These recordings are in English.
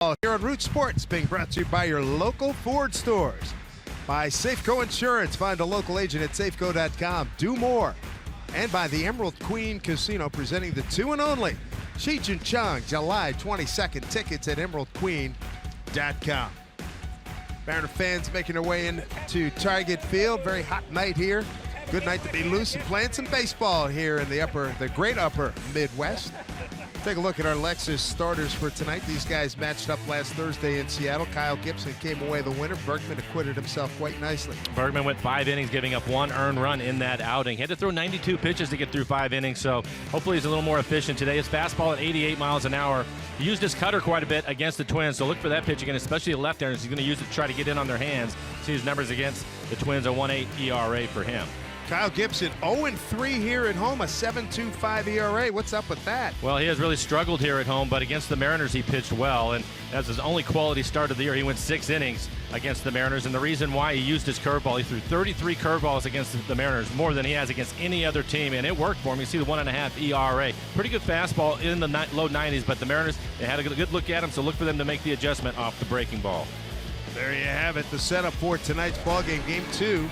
Here on Root Sports, being brought to you by your local Ford stores. By Safeco Insurance. Find a local agent at safeco.com. Do more. And by the Emerald Queen Casino, presenting the two and only Cheech and Chong, July 22nd. Tickets at emeraldqueen.com. Mariner fans making their way into Target Field. Very hot night here. Good night to be loose and playing some baseball here in the great upper Midwest. Take a look at our Lexus starters for tonight. These guys matched up last Thursday in Seattle. Kyle Gibson came away the winner. Bergman acquitted himself quite nicely. Bergman went 5 innings, giving up 1 earned run in that outing. He had to throw 92 pitches to get through 5 innings, so hopefully he's a little more efficient today. His fastball at 88 miles an hour. He used his cutter quite a bit against the Twins, so look for that pitch again, especially the left-handers. He's going to use it to try to get in on their hands. See his numbers against the Twins, a 1.8 ERA for him. Kyle Gibson 0-3 here at home, a 7.25 ERA. What's up with that? Well, he has really struggled here at home, but against the Mariners he pitched well, and as his only quality start of the year, he went 6 innings against the Mariners, and the reason why he used his curveball, he threw 33 curveballs against the Mariners, more than he has against any other team, and it worked for him. You see the 1.5 ERA. Pretty good fastball in the low 90s, but the Mariners, they had a good look at him, so look for them to make the adjustment off the breaking ball. There you have it, the setup for tonight's ballgame, Game 2.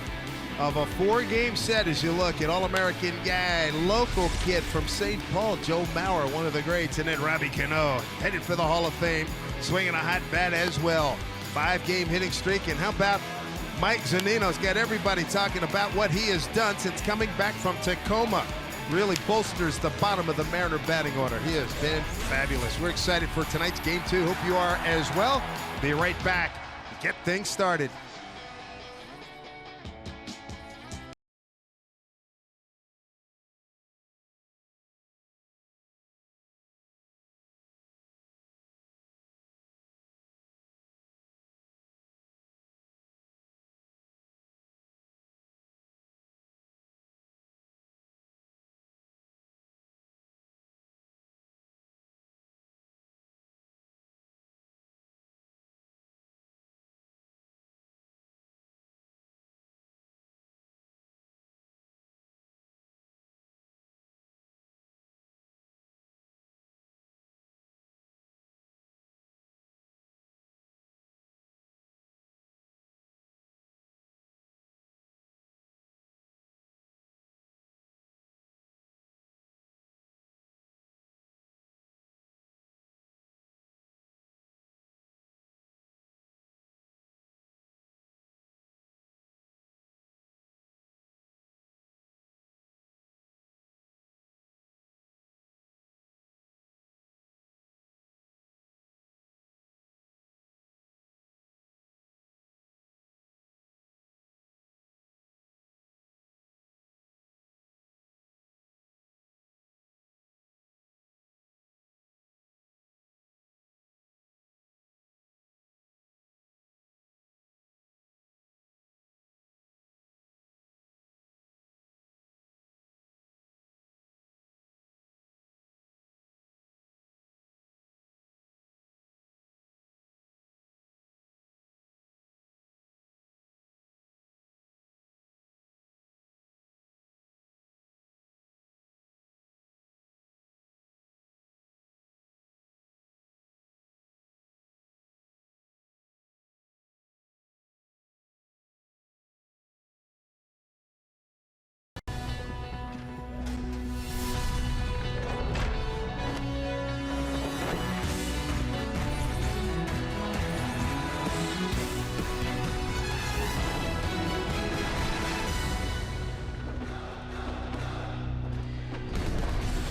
Of a 4-game set as you look at All-American guy, local kid from St. Paul, Joe Mauer, one of the greats, and then Robbie Cano, headed for the Hall of Fame, swinging a hot bat as well. 5-game hitting streak, and how about Mike Zunino's got everybody talking about what he has done since coming back from Tacoma. Really bolsters the bottom of the Mariner batting order. He has been fabulous. We're excited for tonight's Game 2. Hope you are as well. Be right back to get things started.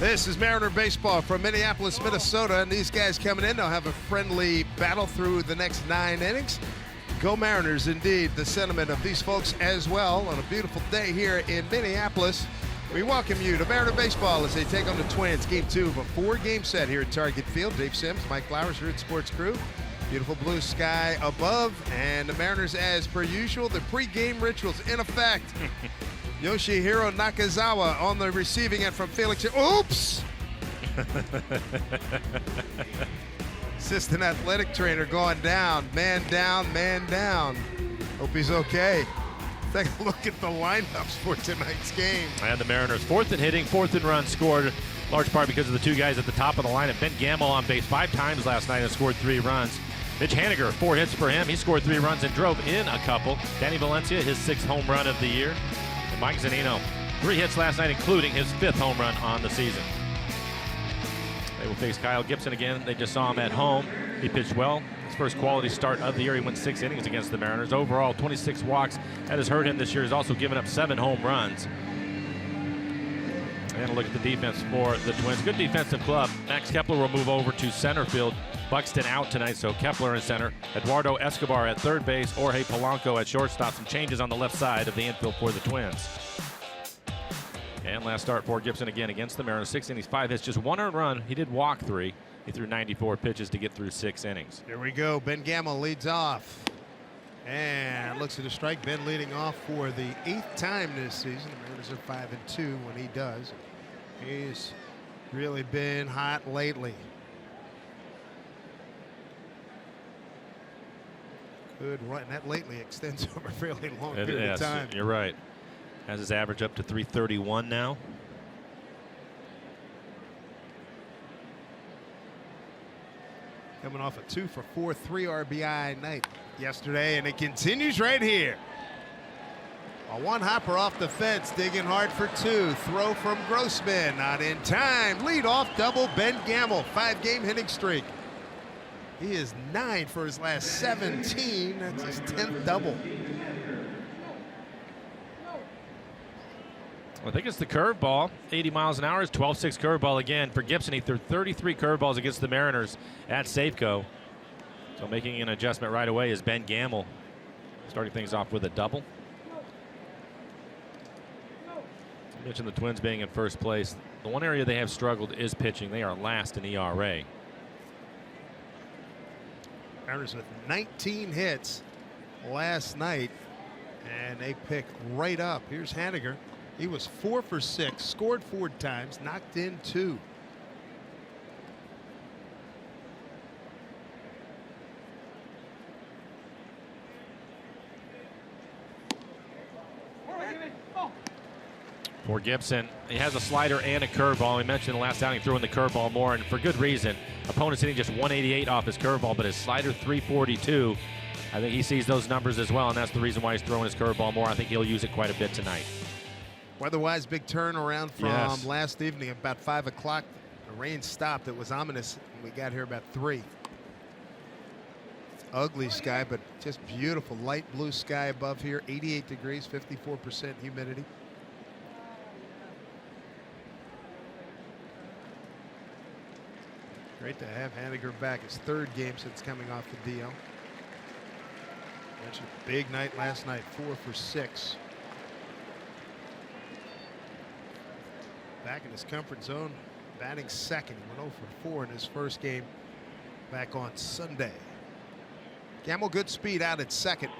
This is Mariner Baseball from Minneapolis, Minnesota, and these guys coming in, they'll have a friendly battle through the next 9 innings. Go Mariners, indeed, the sentiment of these folks as well on a beautiful day here in Minneapolis. We welcome you to Mariner Baseball as they take on the Twins. Game 2 of a 4-game set here at Target Field. Dave Sims, Mike Flowers, Root Sports crew. Beautiful blue sky above, and the Mariners, as per usual, the pre-game rituals in effect. Yoshihiro Nakazawa on the receiving end from Felix. Oops! Assistant athletic trainer going down. Man down, man down. Hope he's okay. Take a look at the lineups for tonight's game. And the Mariners, 4th in hitting, 4th in runs scored, large part because of the 2 guys at the top of the lineup. Ben Gamble on base 5 times last night and scored 3 runs. Mitch Haniger, 4 hits for him. He scored 3 runs and drove in a couple. Danny Valencia, his 6th home run of the year. And Mike Zunino, 3 hits last night, including his 5th home run on the season. They will face Kyle Gibson again. They just saw him at home. He pitched well. His first quality start of the year. He went 6 innings against the Mariners. Overall, 26 walks. That has hurt him this year. He's also given up 7 home runs. And a look at the defense for the Twins. Good defensive club. Max Kepler will move over to center field. Buxton out tonight, so Kepler in center. Eduardo Escobar at third base. Jorge Polanco at shortstop. Some changes on the left side of the infield for the Twins. And last start for Gibson again against the Mariners. 6 innings, 5 hits, just 1 earned run. He did walk 3. He threw 94 pitches to get through 6 innings. Here we go. Ben Gamel leads off. And looks at a strike. Ben leading off for the 8th time this season. The Mariners are 5-2 when he does. He's really been hot lately. Good run. And that lately extends over a fairly long period of time. You're right. Has his average up to 331 now. Coming off a 2-for-4, 3 RBI night yesterday, and it continues right here. A one-hopper off the fence, digging hard for 2. Throw from Grossman, not in time. Lead-off double, Ben Gamel, 5-game hitting streak. He is 9 for his last 17. That's his 10th double. I think it's the curveball. 80 miles an hour is 12-6 curveball again for Gibson. He threw 33 curveballs against the Mariners at Safeco. So making an adjustment right away is Ben Gamel, starting things off with a double. I mentioned the Twins being in first place. The one area they have struggled is pitching. They are last in ERA. Mariners with 19 hits last night, and they picked right up. Here's Haniger. He was 4 for 6, scored 4 times, knocked in 2. For Gibson, he has a slider and a curveball. We mentioned the last outing throwing the curveball more, and for good reason. Opponent's hitting just 188 off his curveball, but his slider 342. I think he sees those numbers as well, and that's the reason why he's throwing his curveball more. I think he'll use it quite a bit tonight. Weather-wise, big turnaround from last evening. About 5 o'clock, the rain stopped. It was ominous when we got here about 3. Ugly sky, but just beautiful. Light blue sky above here. 88 degrees, 54% humidity. Great to have Haniger back. His 3rd game since coming off the DL. Mentioned a big night last night, 4 for 6. Back in his comfort zone, batting second. He went 0 for 4 in his first game back on Sunday. Gamel, good speed out at second.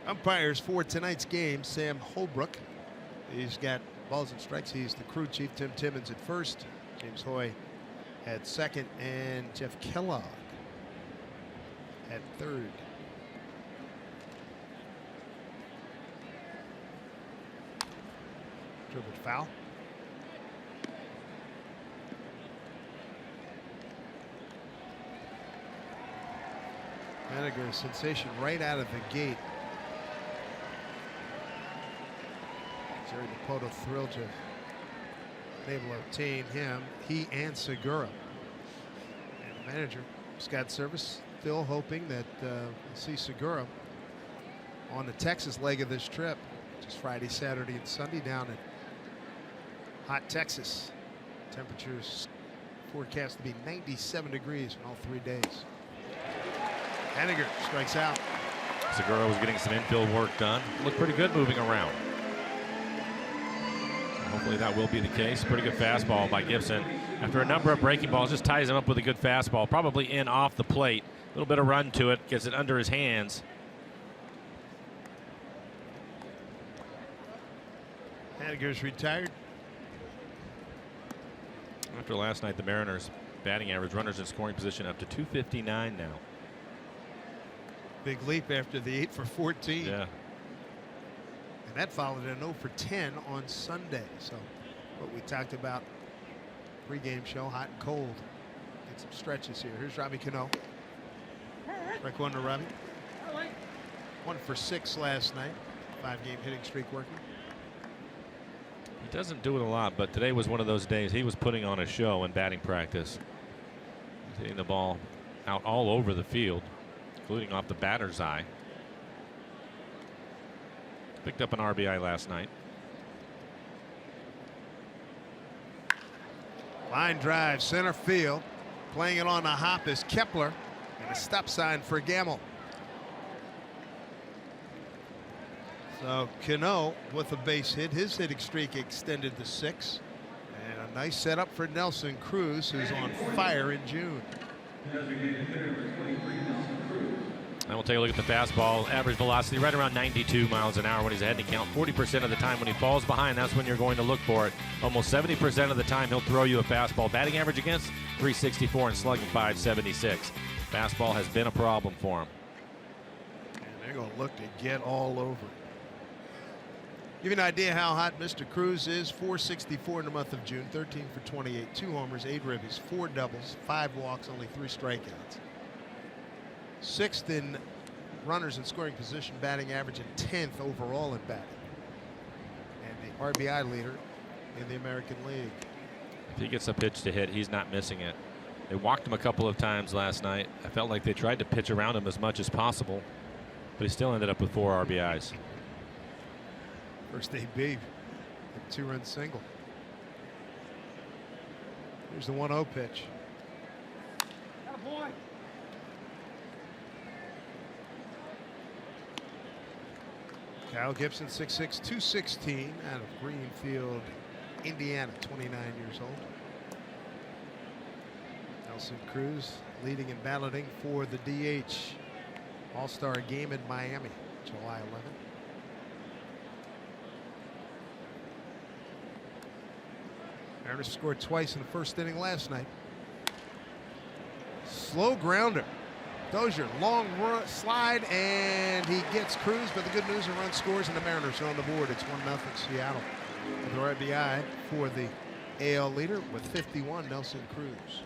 Umpires for tonight's game, Sam Holbrook. He's got balls and strikes. He's the crew chief. Tim Timmons at first. James Hoy at second, and Jeff Kellogg at third. Dribbled foul. Haniger, sensation right out of the gate. Jerry Dipoto thrilled to be able to obtain him, he and Segura. And the manager, Scott Service, still hoping that we'll see Segura on the Texas leg of this trip, which is Friday, Saturday, and Sunday down in hot Texas. Temperatures forecast to be 97 degrees in all 3 days. Haniger strikes out. Segura was getting some infield work done. Looked pretty good moving around. Hopefully that will be the case. Pretty good fastball by Gibson. After a number of breaking balls, just ties him up with a good fastball. Probably in off the plate. A little bit of run to it. Gets it under his hands. Haniger's retired. After last night, the Mariners batting average, runners in scoring position up to 259 now. Big leap after the 8 for 14. Yeah. And that followed an 0 for 10 on Sunday. So what we talked about pregame show, hot and cold And some stretches here. Here's Robbie Cano. Strike one to Robbie. 1 for 6 last night. 5-game hitting streak working. He doesn't do it a lot, but today was one of those days he was putting on a show in batting practice. He's hitting the ball out all over the field, including off the batter's eye. Picked up an RBI last night. Line drive, center field. Playing it on the hop is Kepler. And a stop sign for Gamble. So Cano with a base hit. His hitting streak extended to 6. And a nice setup for Nelson Cruz, who's on fire in June. And we'll take a look at the fastball. Average velocity right around 92 miles an hour when he's ahead to count. 40% of the time when he falls behind, that's when you're going to look for it. Almost 70% of the time he'll throw you a fastball. Batting average against 364 and slugging 576. Fastball has been a problem for him. And they're going to look to get all over. Give you an idea how hot Mr. Cruz is. 464 in the month of June. 13 for 28. 2 homers, 8 ribbies, 4 doubles, 5 walks, only 3 strikeouts. 6th in runners in scoring position, batting average, and 10th overall in batting. And the RBI leader in the American League. If he gets a pitch to hit, he's not missing it. They walked him a couple of times last night. I felt like they tried to pitch around him as much as possible, but he still ended up with 4 RBIs. First AB, a 2-run single. Here's the 1-0 pitch. Kyle Gibson, 6'6", 216, out of Greenfield, Indiana, 29 years old. Nelson Cruz leading and balloting for the DH All-Star game in Miami, July 11th. Mariners scored twice in the first inning last night. Slow grounder. Dozier, long run, slide, and he gets Cruz, but the good news, a run scores, and the Mariners are on the board. It's 1-0 Seattle. The RBI for the AL leader with 51, Nelson Cruz.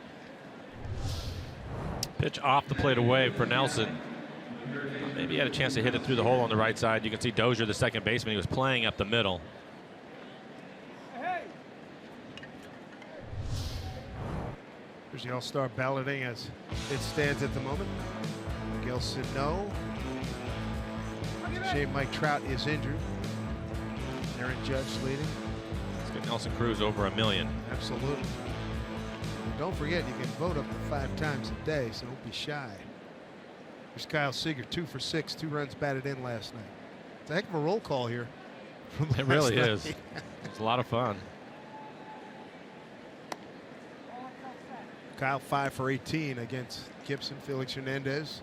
Pitch off the plate away for Nelson. Maybe he had a chance to hit it through the hole on the right side. You can see Dozier, the second baseman, he was playing up the middle. Here's the All-Star balloting as it stands at the moment. Gilson, no. Shame Mike Trout is injured. Aaron Judge leading. Let's get Nelson Cruz over $1 million. Absolutely. And don't forget, you can vote up to 5 times a day, so don't be shy. Here's Kyle Seager, 2 for 6, 2 runs batted in last night. It's a heck of a roll call here. It really is. It's a lot of fun. Kyle 5 for 18 against Gibson. Felix Hernandez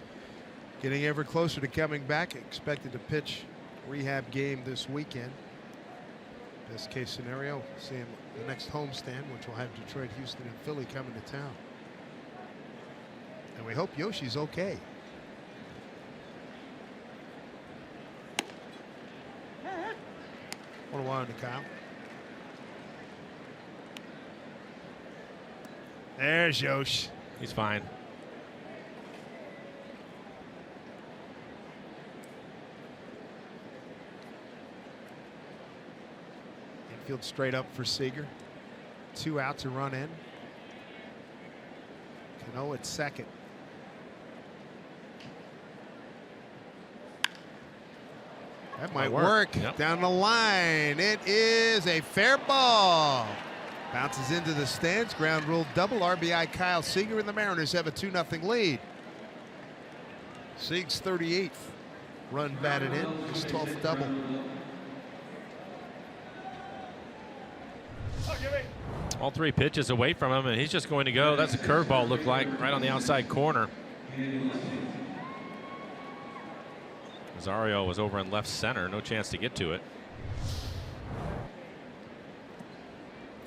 getting ever closer to coming back. Expected to pitch rehab game this weekend. Best case scenario, see him the next homestand, which will have Detroit, Houston, and Philly coming to town. And we hope Yoshi's okay. What a wind to Kyle. There's Yosh. He's fine. Infield straight up for Seager. 2 outs, a run in. Cano at second. That might work. Yep. Down the line. It is a fair ball. Bounces into the stands. Ground rule double. RBI Kyle Seager, and the Mariners have a 2-0 lead. Seager's 38th run batted in. His 12th double. All 3 pitches away from him, and he's just going to go. That's a curveball, looked like, right on the outside corner. Rosario was over in left center. No chance to get to it.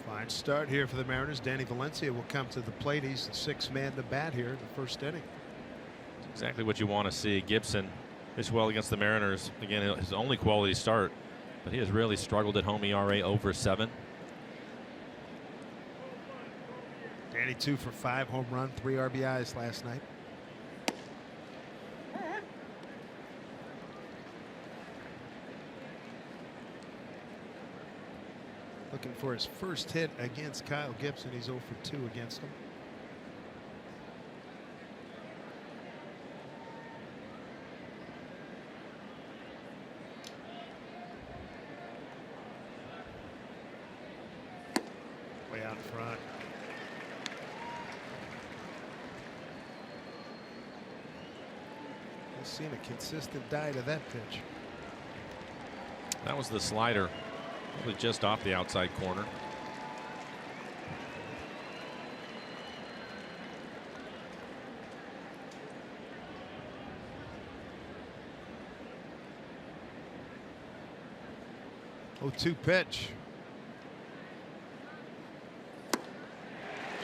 Fine start here for the Mariners. Danny Valencia will come to the plate. He's the 6th man to bat here in the first inning. Exactly what you want to see. Gibson pitched well against the Mariners. Again, his only quality start, but he has really struggled at home. ERA over 7. Danny 2 for 5, home run, 3 RBIs last night. Looking for his first hit against Kyle Gibson. He's 0 for 2 against him. Way out front. We've seen a consistent diet of that pitch. That was the slider. Probably just off the outside corner. Oh, 2 pitch.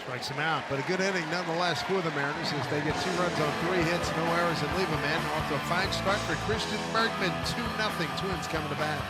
Strikes him out, but a good inning nonetheless for the Mariners as they get 2 runs on 3 hits, no errors, and leave him in. Off to a fine start for Christian Bergman. 2-0 Twins coming to bat.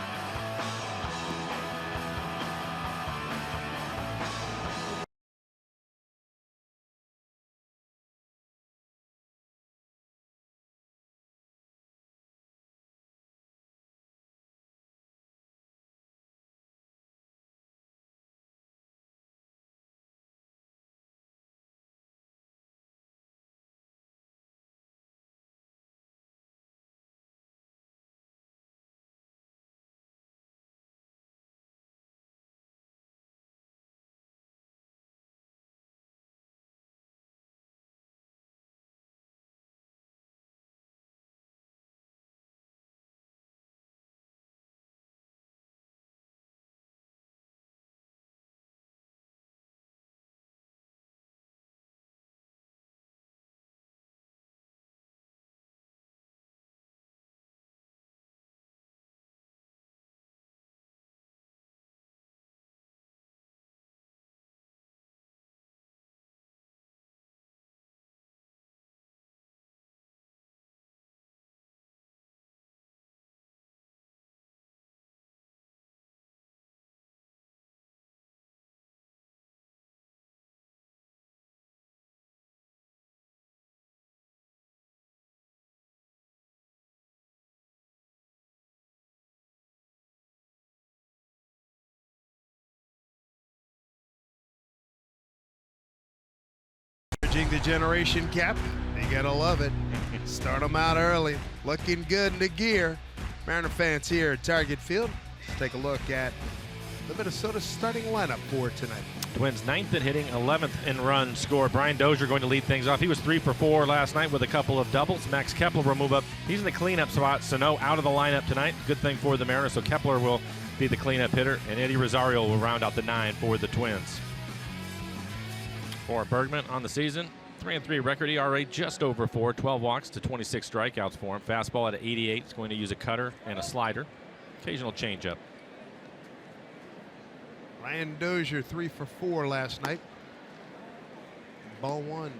Bridging the generation gap. You gotta love it. Start them out early. Looking good in the gear. Mariner fans here at Target Field. Let's take a look at the Minnesota starting lineup for tonight. Twins 9th in hitting, 11th in runs scored. Brian Dozier going to lead things off. He was 3 for 4 last night with a couple of doubles. Max Kepler will move up. He's in the cleanup spot. Sano out of the lineup tonight. Good thing for the Mariners. So Kepler will be the cleanup hitter, and Eddie Rosario will round out the 9 for the Twins. For Bergman on the season, 3-3 record, ERA just over 4, 12 walks to 26 strikeouts for him. Fastball at 88. He's going to use a cutter and a slider. Occasional changeup. Brian Dozier 3 for 4 last night. Ball 1.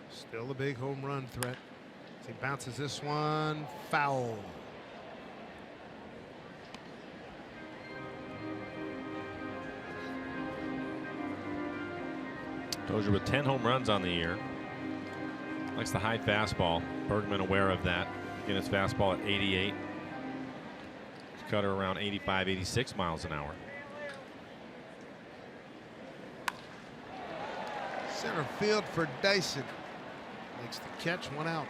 Still a big home run threat. He bounces this one foul. Dozier with 10 home runs on the year. Likes the high fastball. Bergman aware of that. Again, his fastball at 88. His cutter around 85, 86 miles an hour. Center field for Dyson. Makes the catch, 1 out.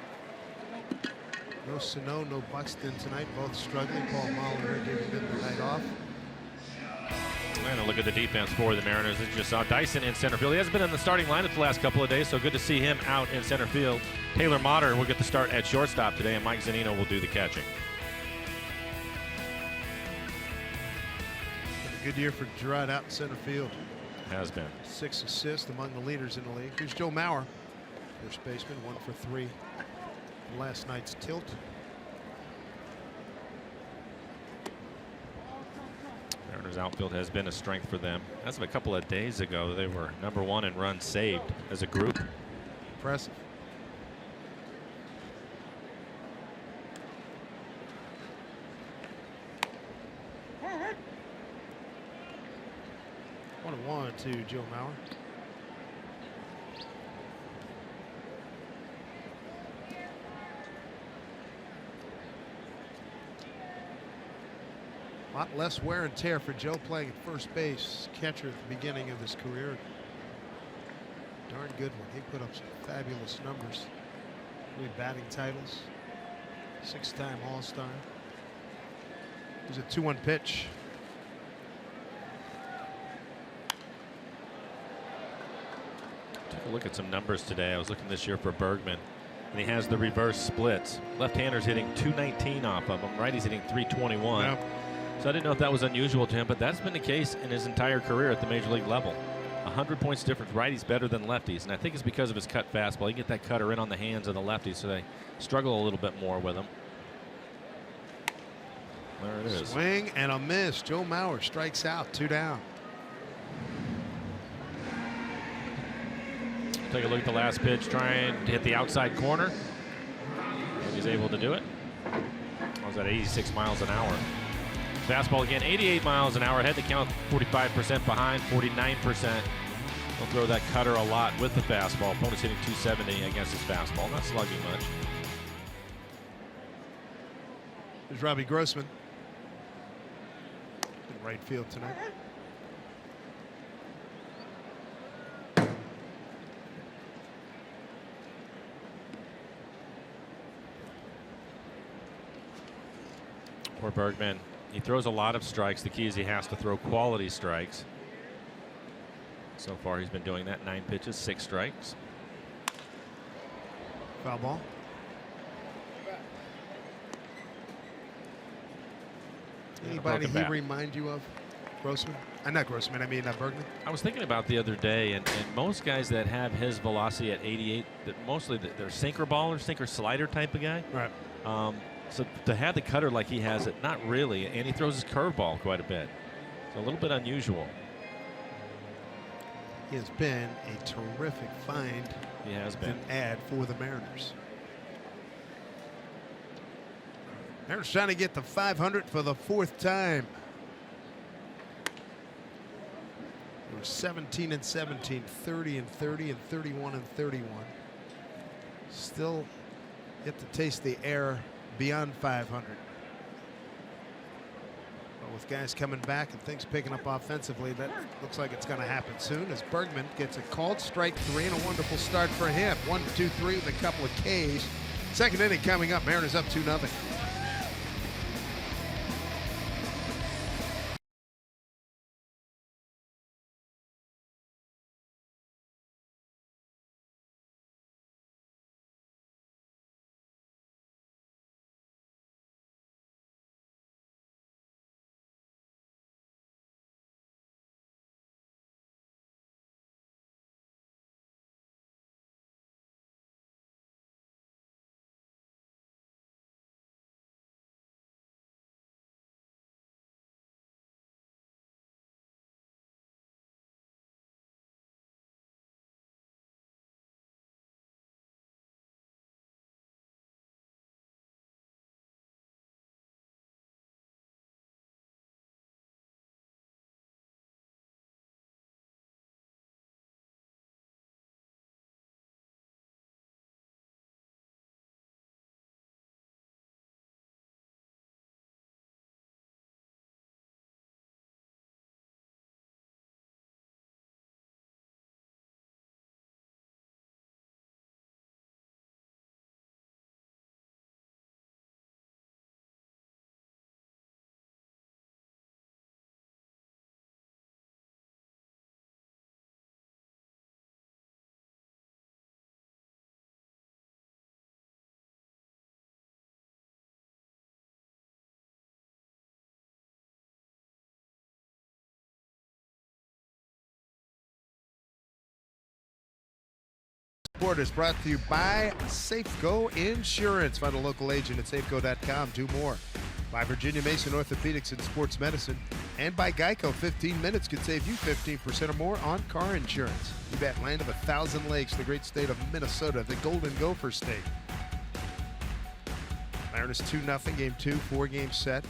No Sano, no Buxton tonight. Both struggling. Paul Molitor giving them the night off. And a look at the defense for the Mariners. As you just saw, Dyson in center field. He hasn't been in the starting lineup the last couple of days, so good to see him out in center field. Taylor Motter will get the start at shortstop today, and Mike Zunino will do the catching. A good year for Gerard out in center field. Has been. 6 assists, among the leaders in the league. Here's Joe Mauer, first baseman, 1 for 3. Last night's tilt. Mariners outfield has been a strength for them. As of a couple of days ago, they were #1 in runs saved as a group. Impressive. 1 to Joe Mauer. A lot less wear and tear for Joe playing at first base, catcher at the beginning of his career. Darn good one. He put up some fabulous numbers. 3 batting titles, 6-time All-Star. Here's a 2-1 pitch. Took a look at some numbers today. I was looking this year for Bergman, and he has the reverse splits. Left-hander's hitting 219 off of him. Righty's hitting 321. Yep. So I didn't know if that was unusual to him, but that's been the case in his entire career at the major league level. 100 points difference. Righty's better than lefties, and I think it's because of his cut fastball. You get that cutter in on the hands of the lefties, so they struggle a little bit more with him. There it is. Swing and a miss. Joe Mauer strikes out. 2 down. Take a look at the last pitch, trying to hit the outside corner. And he's able to do it. I was at 86 miles an hour. Fastball again, 88 miles an hour. Ahead to count, 45% behind, 49%. He'll throw that cutter a lot with the fastball. Opponent's hitting 270 against his fastball. Not slugging much. There's Robbie Grossman in right field tonight. Poor Bergman. He throws a lot of strikes. The key is he has to throw quality strikes. So far, he's been doing that. 9 pitches, 6 strikes. Foul ball. Anybody he remind you of? Grossman? Not Grossman, I mean Bergman. I was thinking about the other day, and most guys that have his velocity at 88, that mostly they're sinker baller, sinker slider type of guy. Right. So to have the cutter like he has it, not really, and he throws his curveball quite a bit. So a little bit unusual. He has been a terrific find. He has been. An ad for the Mariners. Mariners trying to get to 500 for the 4th time. They were 17 and 17, 30 and 30, and 31 and 31. Still yet to taste the air beyond 500. But with guys coming back and things picking up offensively, that looks like it's going to happen soon as Bergman gets a called strike 3 and a wonderful start for him. 1-2-3 with a couple of Ks. Second inning coming up. Mariners up 2-0. Report is brought to you by Safeco Insurance. Find a local agent at safeco.com. Do more. By Virginia Mason Orthopedics and Sports Medicine. And by Geico. 15 minutes could save you 15% or more on car insurance. You bet. Land of 1,000 lakes, the great state of Minnesota, the Golden Gopher State. Mariners 2-0, game 2, 4-game set.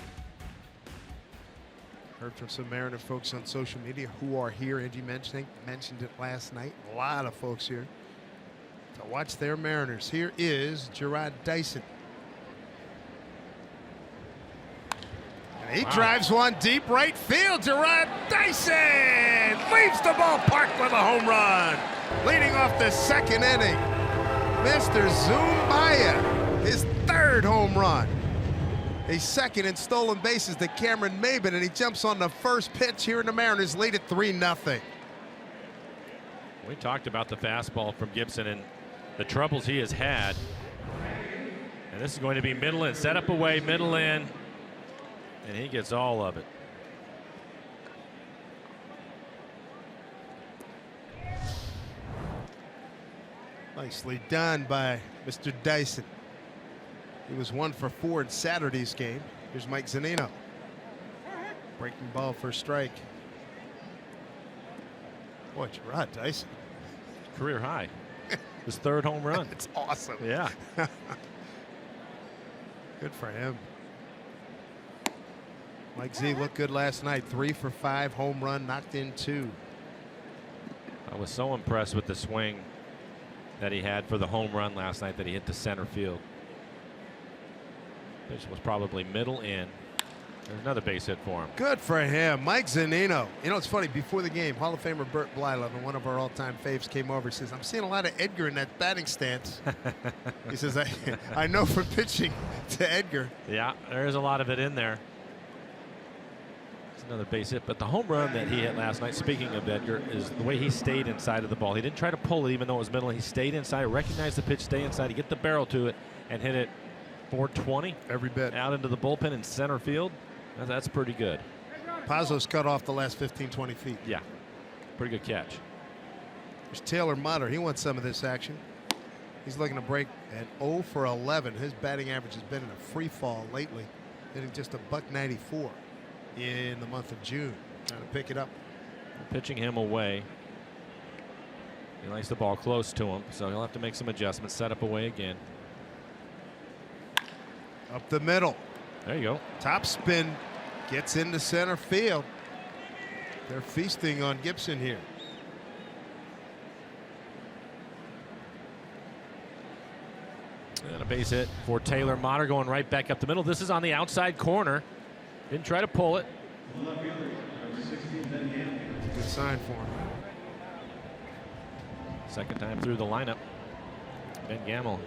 Heard from some Mariner folks on social media who are here. Angie mentioned it last night. A lot of folks here to watch their Mariners. Here is Gerard Dyson. And he drives one deep right field. Gerard Dyson leaves the ballpark with a home run. Leading off the second inning, Mr. Zumbaya, his third home run. A second in stolen bases to Cameron Maben, and he jumps on the first pitch here in the Mariners lead at 3-0. We talked about the fastball from Gibson and the troubles he has had. And this is going to be middle in, set up away, middle in, and he gets all of it. Nicely done by Mr. Dyson. He was 1 for 4 in Saturday's game. Here's Mike Zunino. Breaking ball for a strike. Boy, Gerard Dyson. Career high. His third home run. It's awesome. Yeah. Good for him. Mike Z looked good last night. 3 for 5, home run, knocked in 2. I was so impressed with the swing that he had for the home run last night that he hit to center field. Pitch was probably middle in. There's another base hit for him. Good for him. Mike Zunino. You know, it's funny. Before the game, Hall of Famer Bert Blyleven, one of our all-time faves, came over. He says, I'm seeing a lot of Edgar in that batting stance. He says, I know from pitching to Edgar. Yeah, there is a lot of it in there. It's another base hit. But the home run that he hit last night, speaking of Edgar, is the way he stayed inside of the ball. He didn't try to pull it even though it was middle. He stayed inside, recognized the pitch, stay inside, he get the barrel to it, and hit it 420 every bit out into the bullpen in center field. That's pretty good. Pazos cut off the last 15-20 feet. Yeah, pretty good catch. There's Taylor Motter. He wants some of this action. He's looking to break at 0 for 11. His batting average has been in a free fall lately, hitting just $194 in the month of June. Trying to pick it up. Pitching him away. He likes the ball close to him, so he'll have to make some adjustments. Set up away again. Up the middle. There you go. Top spin gets into center field. They're feasting on Gibson here. And a base hit for Taylor Motter going right back up the middle. This is on the outside corner. Didn't try to pull it. Good sign for him. Second time through the lineup. Ben Gamble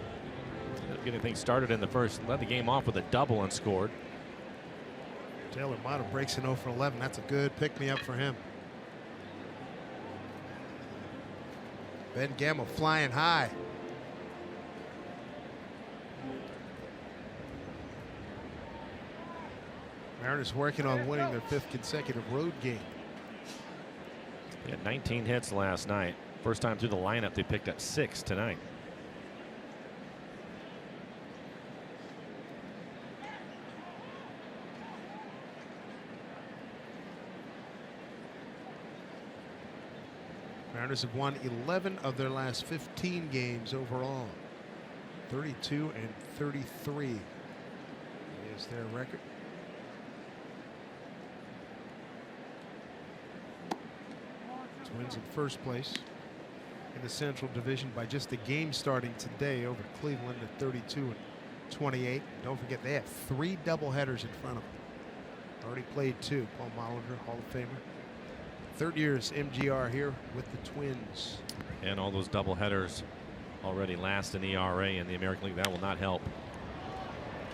getting things started in the first. Led the game off with a double and scored. Taylor Motter breaks in 0 for 11. That's a good pick-me-up for him. Ben Gamble flying high. Mariners working on winning their 5th consecutive road game. He had 19 hits last night. First time through the lineup, they picked up 6 tonight. Mariners have won 11 of their last 15 games overall. 32 and 33 is their record. Twins in first place in the Central Division by just a game starting today over Cleveland at 32 and 28. Don't forget they have 3 doubleheaders in front of them. Already played 2. Paul Molitor, Hall of Famer. 3rd year as MGR here with the Twins. And all those doubleheaders already last in ERA in the American League. That will not help.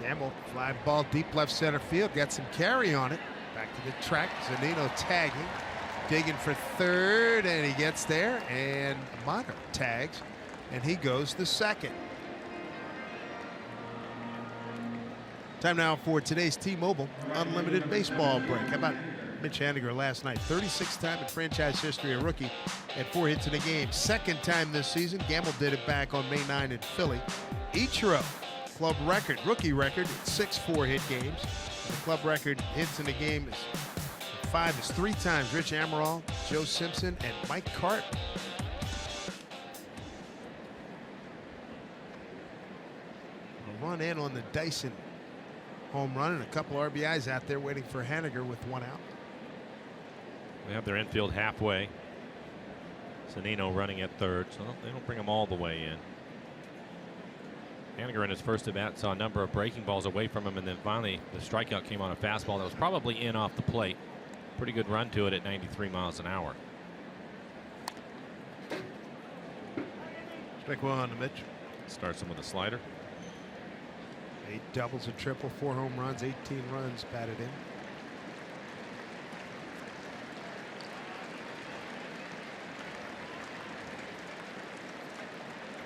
Gamble, fly ball deep left center field. Got some carry on it. Back to the track. Zunino tagging. Digging for 3rd, and he gets there, and Motter tags, and he goes to 2nd. Time now for today's T-Mobile Unlimited Baseball break. How about Mitch Haniger last night? 36th time in franchise history, a rookie at 4 hits in a game. 2nd time this season. Gamble did it back on May 9 in Philly. Ichiro, club record, rookie record, 6 4-hit games. The club record hits in a game is 5 is 3 times. Rich Amaral, Joe Simpson, and Mike Carton. A run in on the Dyson home run and a couple RBIs out there waiting for Haniger with 1 out. They have their infield halfway. Zunino running at third, so they don't bring him all the way in. Haniger in his first at bat saw a number of breaking balls away from him, and then finally the strikeout came on a fastball that was probably in off the plate. Pretty good run to it at 93 miles an hour. Strike one on the Mitch. Starts him with a slider. 8 doubles, a triple, 4 home runs, 18 runs batted in.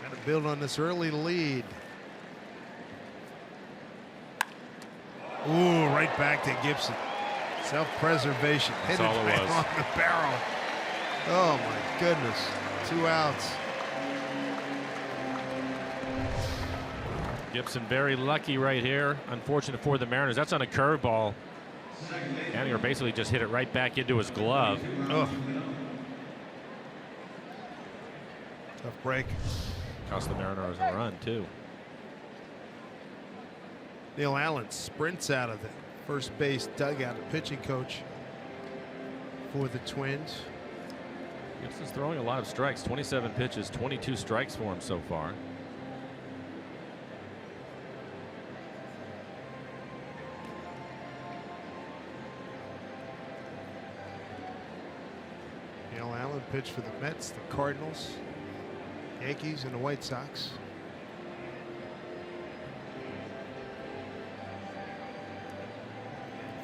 Got to build on this early lead. Ooh, right back to Gibson. Self-preservation. That's Hit all it it back was. on the barrel. Oh my goodness. 2 outs. Gibson very lucky right here. Unfortunate for the Mariners. That's on a curveball. Haniger basically just hit it right back into his glove. Oh. Tough break. Cost the Mariners a run too. Neil Allen sprints out of the first base dugout, a pitching coach for the Twins. Gibson's throwing a lot of strikes. 27 pitches, 22 strikes for him so far. Neil Allen pitched for the Mets, the Cardinals, Yankees, and the White Sox.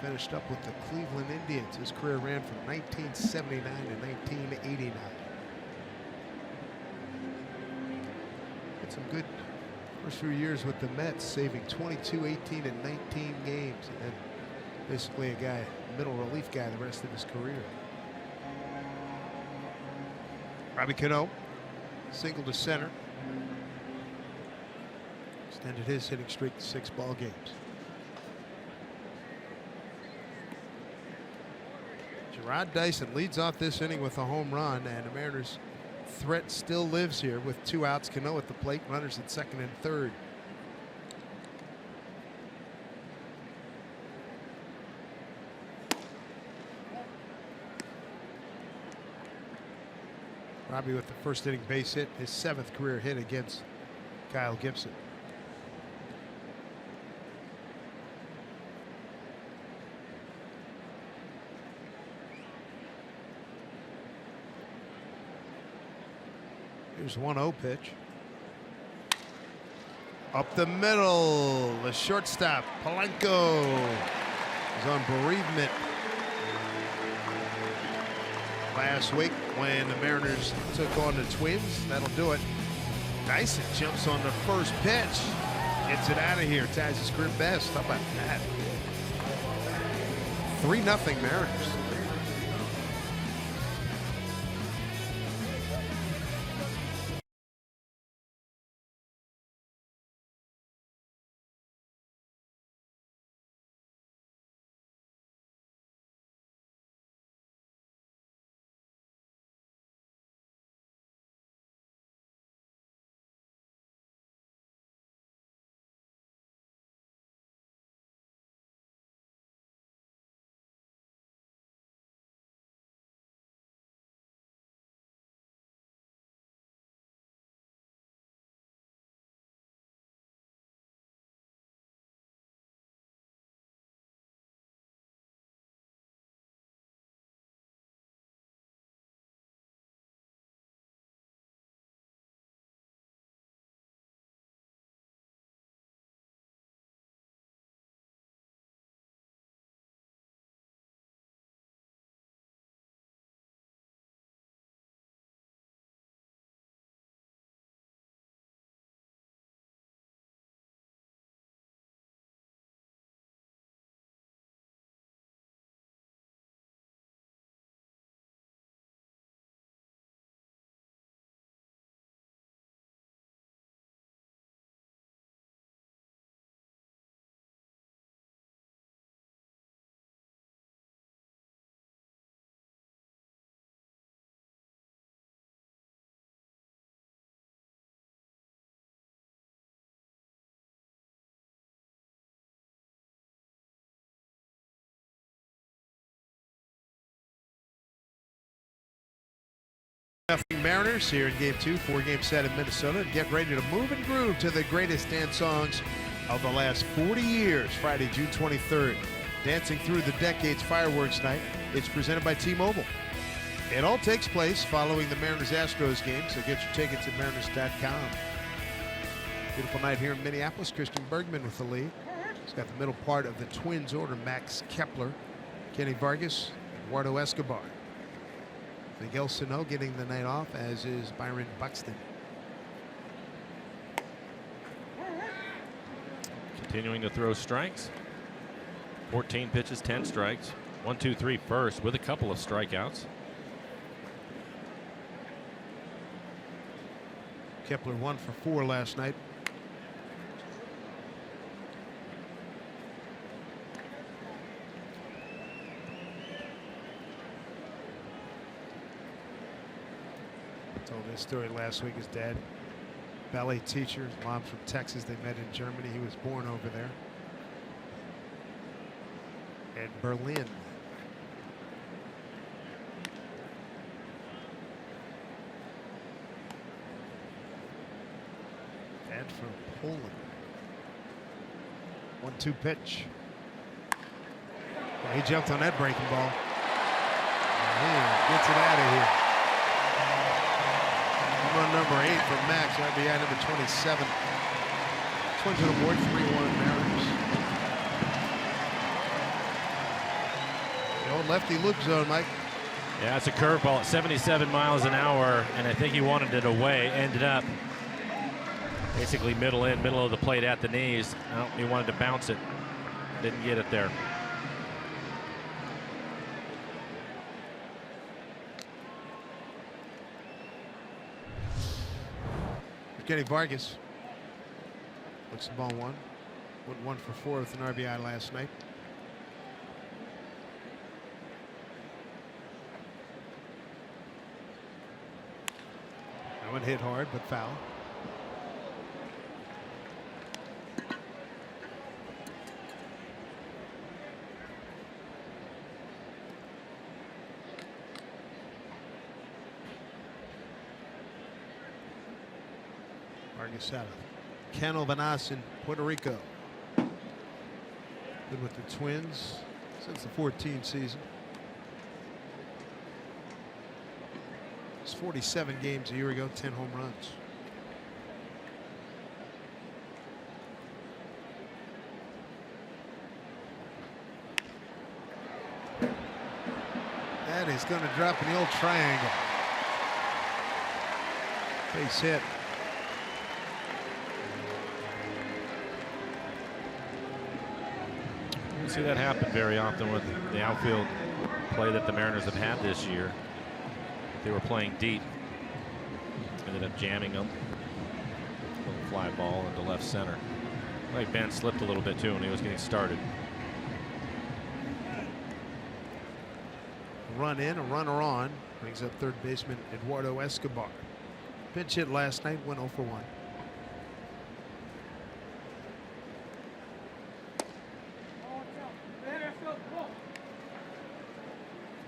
Finished up with the Cleveland Indians. His career ran from 1979 to 1989. Had some good first few years with the Mets, saving 22, 18, and 19 games, and then basically a guy, middle relief guy, the rest of his career. Robbie Cano, single to center, extended his hitting streak to 6 ball games. Rod Dyson leads off this inning with a home run, and the Mariners' threat still lives here with 2 outs. Cano at the plate, runners at second and third. Robbie with the first inning base hit, his 7th career hit against Kyle Gibson. Here's 1-0 pitch. Up the middle, the shortstop, Polanco, is on bereavement last week when the Mariners took on the Twins. That'll do it. Dyson jumps on the first pitch, gets it out of here, ties his career best. How about that? 3-0 Mariners. Nothing Mariners here in Game 2, 4-game set in Minnesota. And get ready to move and groove to the greatest dance songs of the last 40 years. Friday, June 23rd. Dancing Through the Decades Fireworks Night. It's presented by T-Mobile. It all takes place following the Mariners-Astros game, so get your tickets at mariners.com. Beautiful night here in Minneapolis. Christian Bergman with the lead. He's got the middle part of the Twins order. Max Kepler, Kenny Vargas, Eduardo Escobar. Miguel Sano getting the night off, as is Byron Buxton. Continuing to throw strikes. 14 pitches, 10 strikes. 1-2-3 first with a couple of strikeouts. Kepler 1 for 4 last night. Told this story last week. His dad, ballet teacher, his mom's from Texas. They met in Germany. He was born over there. And Berlin. And from Poland. 1-2 pitch. Well, he jumped on that breaking ball. And gets it out of here. Run number 8 for Max, RBI number 27. Twins on the board, 3-1 Mariners. The old lefty loop zone, Mike. Yeah, it's a curveball at 77 miles an hour, and I think he wanted it away. Ended up basically middle of the plate at the knees. Oh, he wanted to bounce it. Didn't get it there. Kenny Vargas looks the ball 1. Went 1 for 4 with an RBI last night. That one hit hard, but foul. Vargas out of Cano Vanas in Puerto Rico. Been with the Twins since the 14 season. It's 47 games a year ago, 10 home runs. That is going to drop in the old triangle. Base hit. You see that happen very often with the outfield play that the Mariners have had this year. They were playing deep, ended up jamming them. Little fly ball into left center. Like Ben slipped a little bit too when he was getting started. A run in, a runner on, brings up third baseman Eduardo Escobar. Pinch hit last night, went 0 for 1.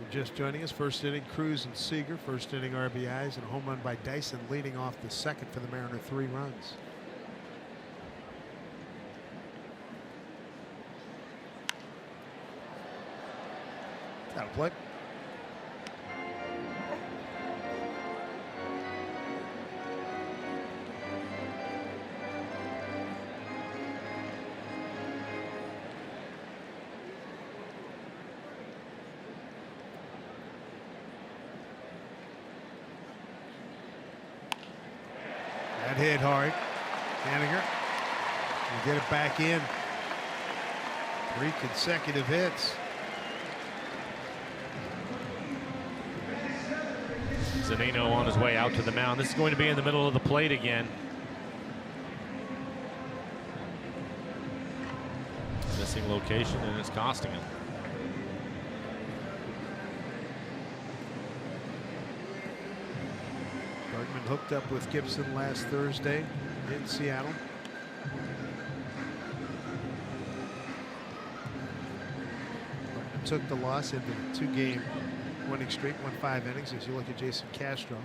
Just joining us, first inning Cruz and Seager, first inning RBIs, and a home run by Dyson leading off the second for the Mariner, 3 runs. That'll play. That hit hard. Haniger will get it back in. 3 consecutive hits. Zunino on his way out to the mound. This is going to be in the middle of the plate again. Missing location, and it's costing him. Bergman hooked up with Gibson last Thursday in Seattle. Bergman took the loss into the 2-game winning streak, won 5 innings. As you look at Jason Castro,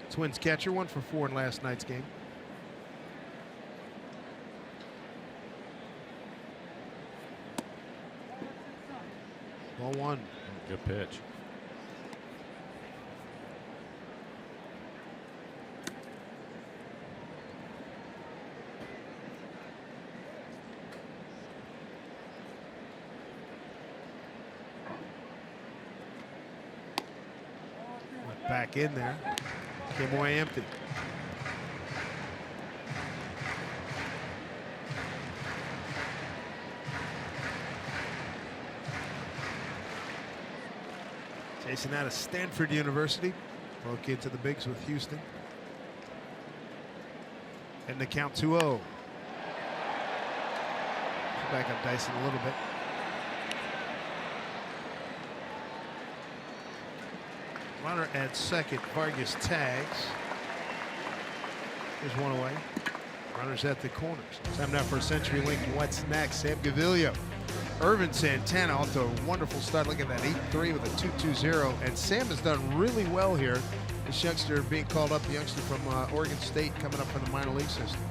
Twins catcher, 1 for 4 in last night's game. Ball 1. Good pitch. Went back in there. Came away empty. Chasing out of Stanford University. Broke into the bigs with Houston. And the count 2-0. Back up Dyson a little bit. Runner at second. Vargas tags. There's one away. Runners at the corners. Time now for a CenturyLink. What's next? Sam Gaviglio. Irvin Santana off to a wonderful start. Look at that 8-3 with a 2-2-0. And Sam has done really well here. This youngster being called up, the youngster from Oregon State, coming up from the minor league system.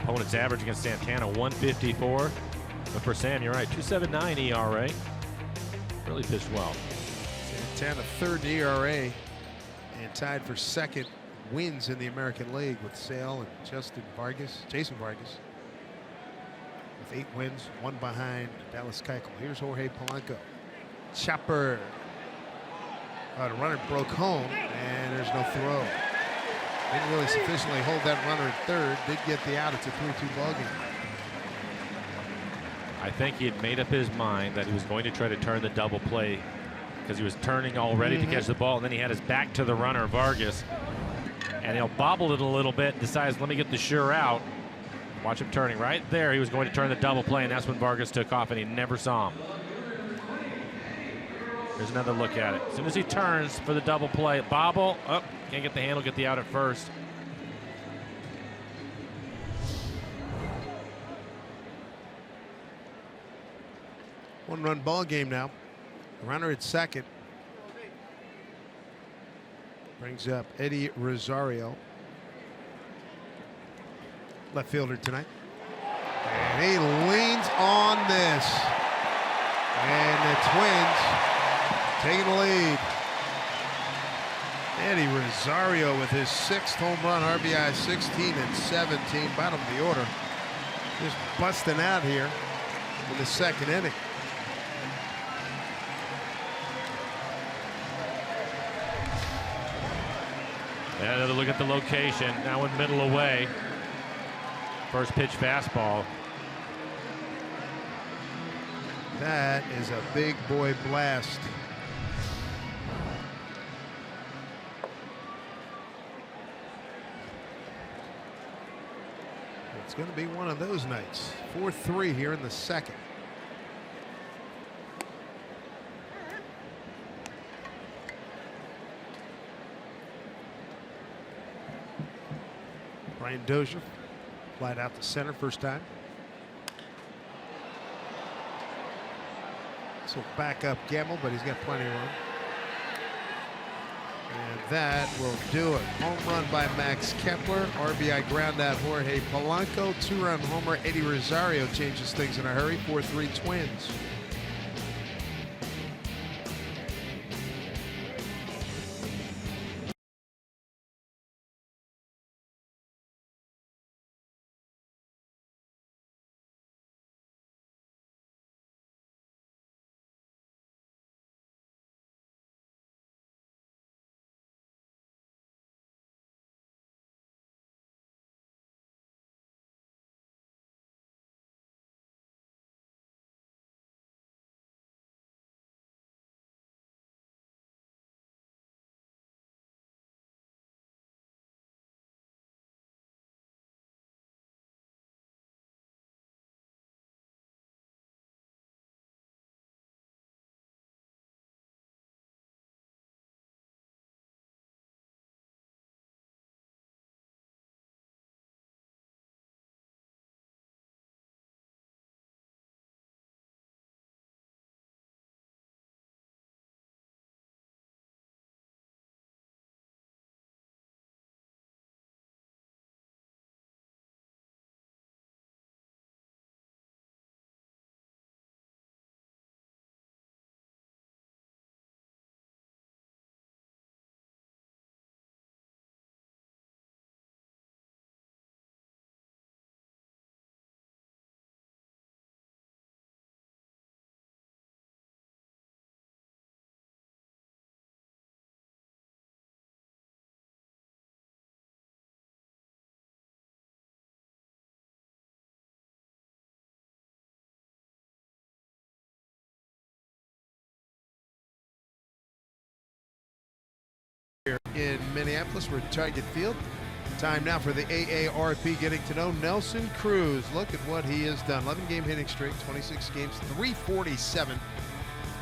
Opponent's average against Santana, 154. But for Sam, you're right, 2.79 ERA. Really pitched well. Santana, third ERA, and tied for second wins in the American League with Sale and Jason Vargas. With 8 wins, 1 behind Dallas Keuchel. Here's Jorge Polanco. Chopper. The runner broke home, and there's no throw. Didn't really sufficiently hold that runner at third. Did get the out. It's a 3-2 ball game. I think he had made up his mind that he was going to try to turn the double play because he was turning already to catch the ball, and then he had his back to the runner, Vargas, and he'll bobbled it a little bit, decides, let me get the sure out. Watch him turning right there. He was going to turn the double play, and that's when Vargas took off, and he never saw him. There's another look at it. As soon as he turns for the double play, bobble, oh, can't get the handle, get the out at first. One-run ball game now. Runner at second. Brings up Eddie Rosario. Left fielder tonight. And he leans on this. And the Twins taking the lead. Eddie Rosario with his 6th home run, RBI 16 and 17, bottom of the order. Just busting out here in the second inning. And another look at the location. Now in middle away. First pitch fastball. That is a big boy blast. It's going to be one of those nights. 4-3 here in the second. Brian Dozier flied out to center first time. So back up Gamble, but he's got plenty of room. And that will do it. Home run by Max Kepler. RBI ground out Jorge Polanco. 2-run homer. Eddie Rosario changes things in a hurry. 4-3 Twins. Minneapolis. We're at Target Field. Time now for the AARP Getting to Know Nelson Cruz. Look at what he has done. 11-game hitting streak, 26 games, 347.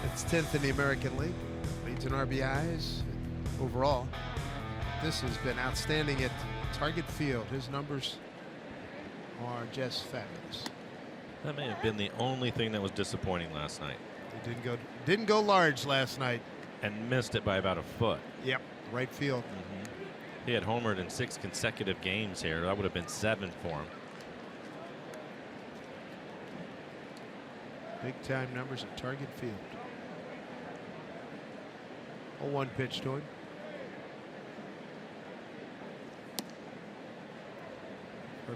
That's 10th in the American League. Leads in RBIs overall. This has been outstanding at Target Field. His numbers are just fabulous. That may have been the only thing that was disappointing last night. He didn't go large last night. And missed it by about a foot. Yep, right field. He had homered in 6 consecutive games here. That would have been 7 for him. Big time numbers at Target Field. 0-1 pitch to him.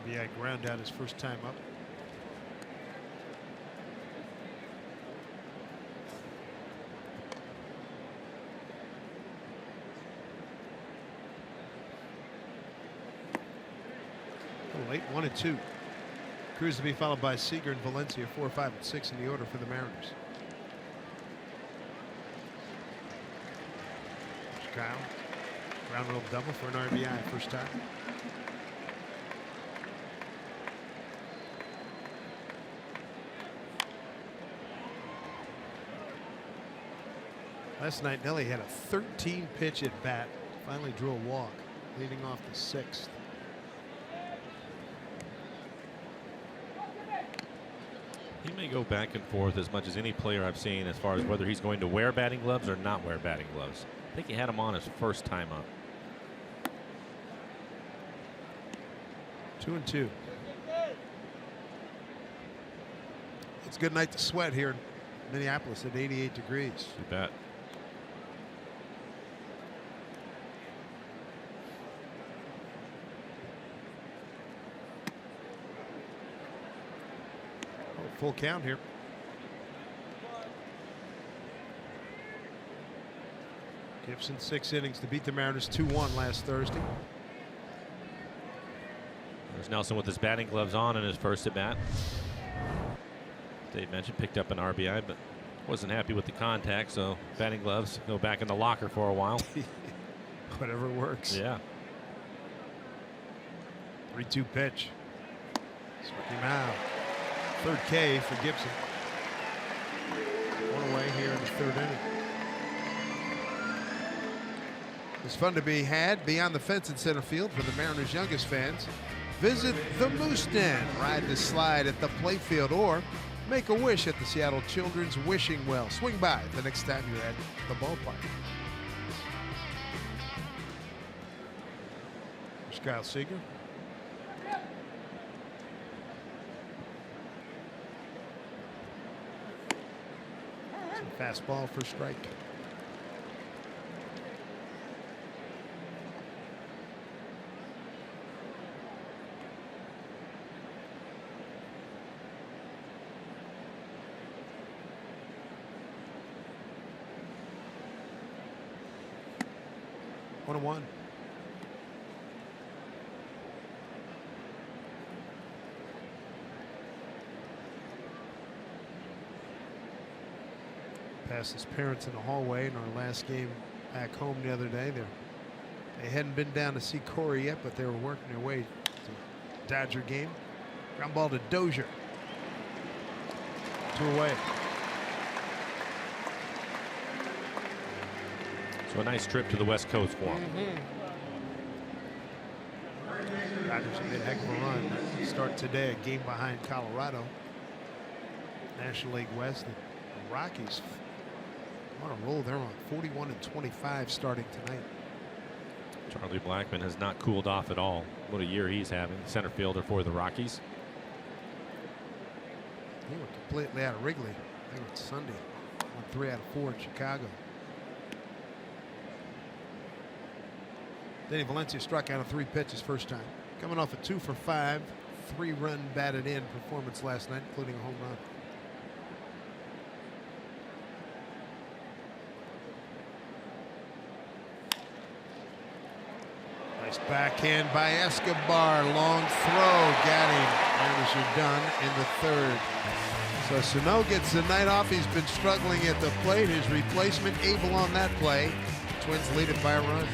RBI ground out his first time up. Late 1-2. Cruz to be followed by Seager and Valencia, 4, 5, and 6 in the order for the Mariners. Kyle, ground rule double for an RBI first time. Last night Nelly had a 13 pitch at bat. Finally drew a walk, leading off the 6th. He may go back and forth as much as any player I've seen as far as whether he's going to wear batting gloves or not wear batting gloves. I think he had him on his first time up. 2-2. It's a good night to sweat here in Minneapolis at 88 degrees. You bet. Full count here. Gibson 6 innings to beat the Mariners 2-1 last Thursday. There's Nelson with his batting gloves on in his first at bat. Dave mentioned picked up an RBI, but wasn't happy with the contact, so batting gloves go back in the locker for a while. Whatever works. Yeah. 3-2 pitch. Struck him out. Third K for Gibson. One away here in the 3rd inning. It's fun to be had beyond the fence in center field for the Mariners' youngest fans. Visit the Moose Den, ride the slide at the playfield, or make a wish at the Seattle Children's Wishing Well. Swing by the next time you're at the ballpark. There's Kyle Seager. Fastball for strike. One and one. Passed his parents in the hallway in our last game back home the other day. They hadn't been down to see Corey yet, but they were working their way to Dodger game. Ground ball to Dozier. 2 away. So a nice trip to the West Coast for him. Dodgers have made a heck of a run. They start today, a game behind Colorado. National League West. And the Rockies on a roll. They're on 41-25 starting tonight. Charlie Blackmon has not cooled off at all. What a year he's having. Center fielder for the Rockies. They were completely out of Wrigley. They were Sunday. Won 3 out of 4 in Chicago. Danny Valencia struck out on 3 pitches first time. Coming off a 2 for 5, 3-run batted in performance last night, including a home run. Nice backhand by Escobar. Long throw. Got him. Mariners are done in the 3rd. So Sano gets the night off. He's been struggling at the plate. His replacement able on that play. Twins lead it by a run.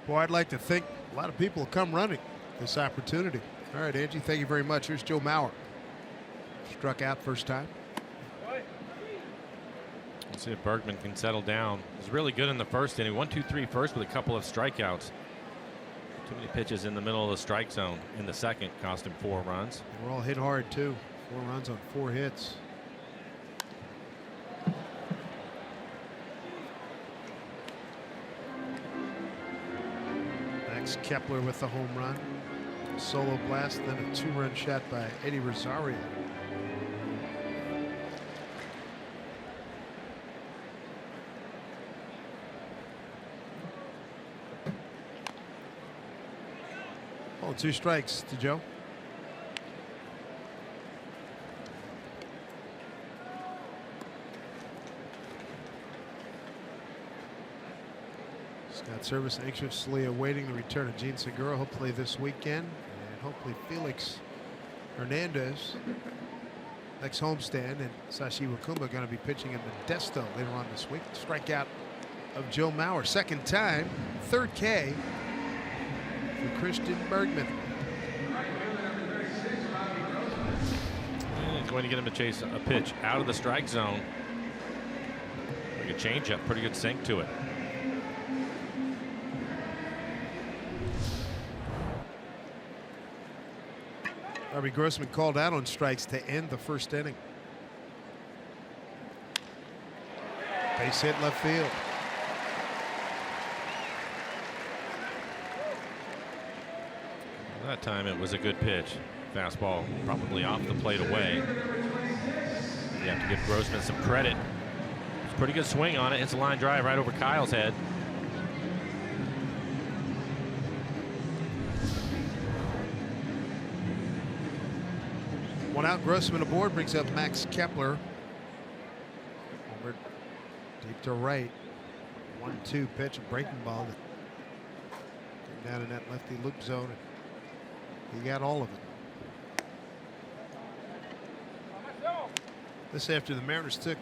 Boy, I'd like to think a lot of people will come running this opportunity. All right, Angie, thank you very much. Here's Joe Mauer. Struck out first time. Let's see if Bergman can settle down. He was really good in the first inning. 1-2-3 first with a couple of strikeouts. Too many pitches in the middle of the strike zone in the second. Cost him 4 runs. We're all hit hard, too. 4 runs on 4 hits. Max Kepler with the home run. Solo blast, then a 2-run shot by Eddie Rosario. Oh, 2 strikes to Joe. Scott Service anxiously awaiting the return of Gene Segura. He'll play this weekend. And hopefully Felix Hernandez next homestand, and Sashi Wakuma going to be pitching in Modesto later on this week. Strikeout of Joe Mauer. Second time, 3rd K for Christian Bergman. And he's going to get him to chase a pitch out of the strike zone. Like a changeup, pretty good sink to it. Robbie Grossman called out on strikes to end the first inning. Base hit left field. That time it was a good pitch. Fastball probably off the plate away. You have to give Grossman some credit. It's a pretty good swing on it. It's a line drive right over Kyle's head. One out, Grossman aboard, brings up Max Kepler. Over deep to right. 1-2 pitch, a breaking ball that came down in that lefty loop zone. He got all of it. This after the Mariners took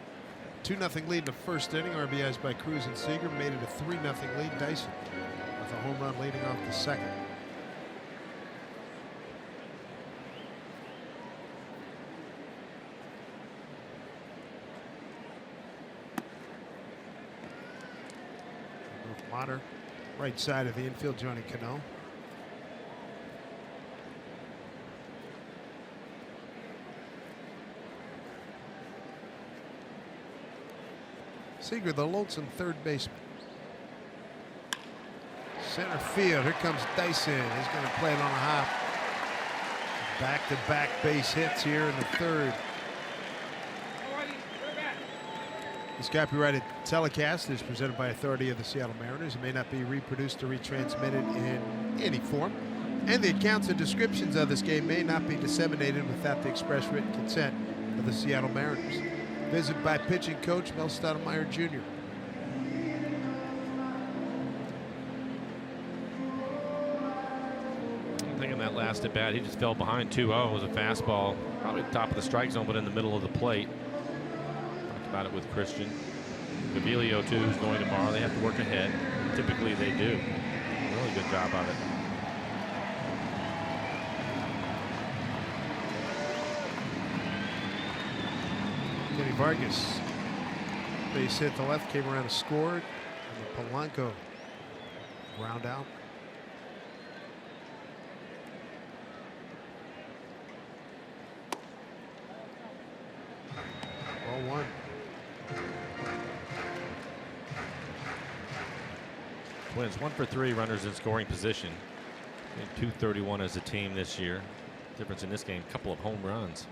2-0 lead in the first inning. RBIs by Cruz and Seager made it a 3-0 lead. Dyson with a home run leading off the second. Motter, right side of the infield, joining Cano. Seager, the lonesome third baseman. Center field. Here comes Dyson. He's going to play it on a hop. Back-to-back base hits here in the third. This copyrighted telecast is presented by authority of the Seattle Mariners. It may not be reproduced or retransmitted in any form, and the accounts and descriptions of this game may not be disseminated without the express written consent of the Seattle Mariners. Visit by pitching coach Mel Stoudemire Jr. I think in that last at bat, he just fell behind 2-0. It was a fastball, probably at the top of the strike zone, but in the middle of the plate. About it with Christian. Gavilio too is going tomorrow. They have to work ahead. Typically they do. Really good job of it. Kenny Vargas, base hit to left, came around and scored. And the Polanco ground out. Ball 1. Twins 1 for 3 runners in scoring position. 231 as a team this year. Difference in this game, a couple of home runs.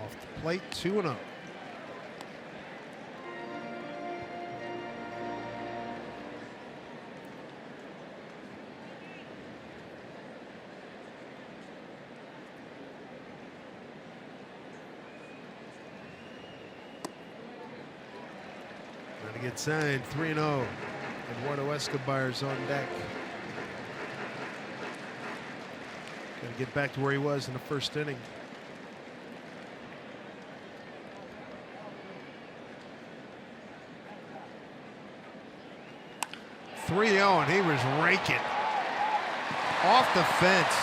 Off the plate, 2-0. Trying to get signed, 3-0. Eduardo Escobar's on deck. Got to get back to where he was in the first inning. 3-0, and he was raking. Off the fence.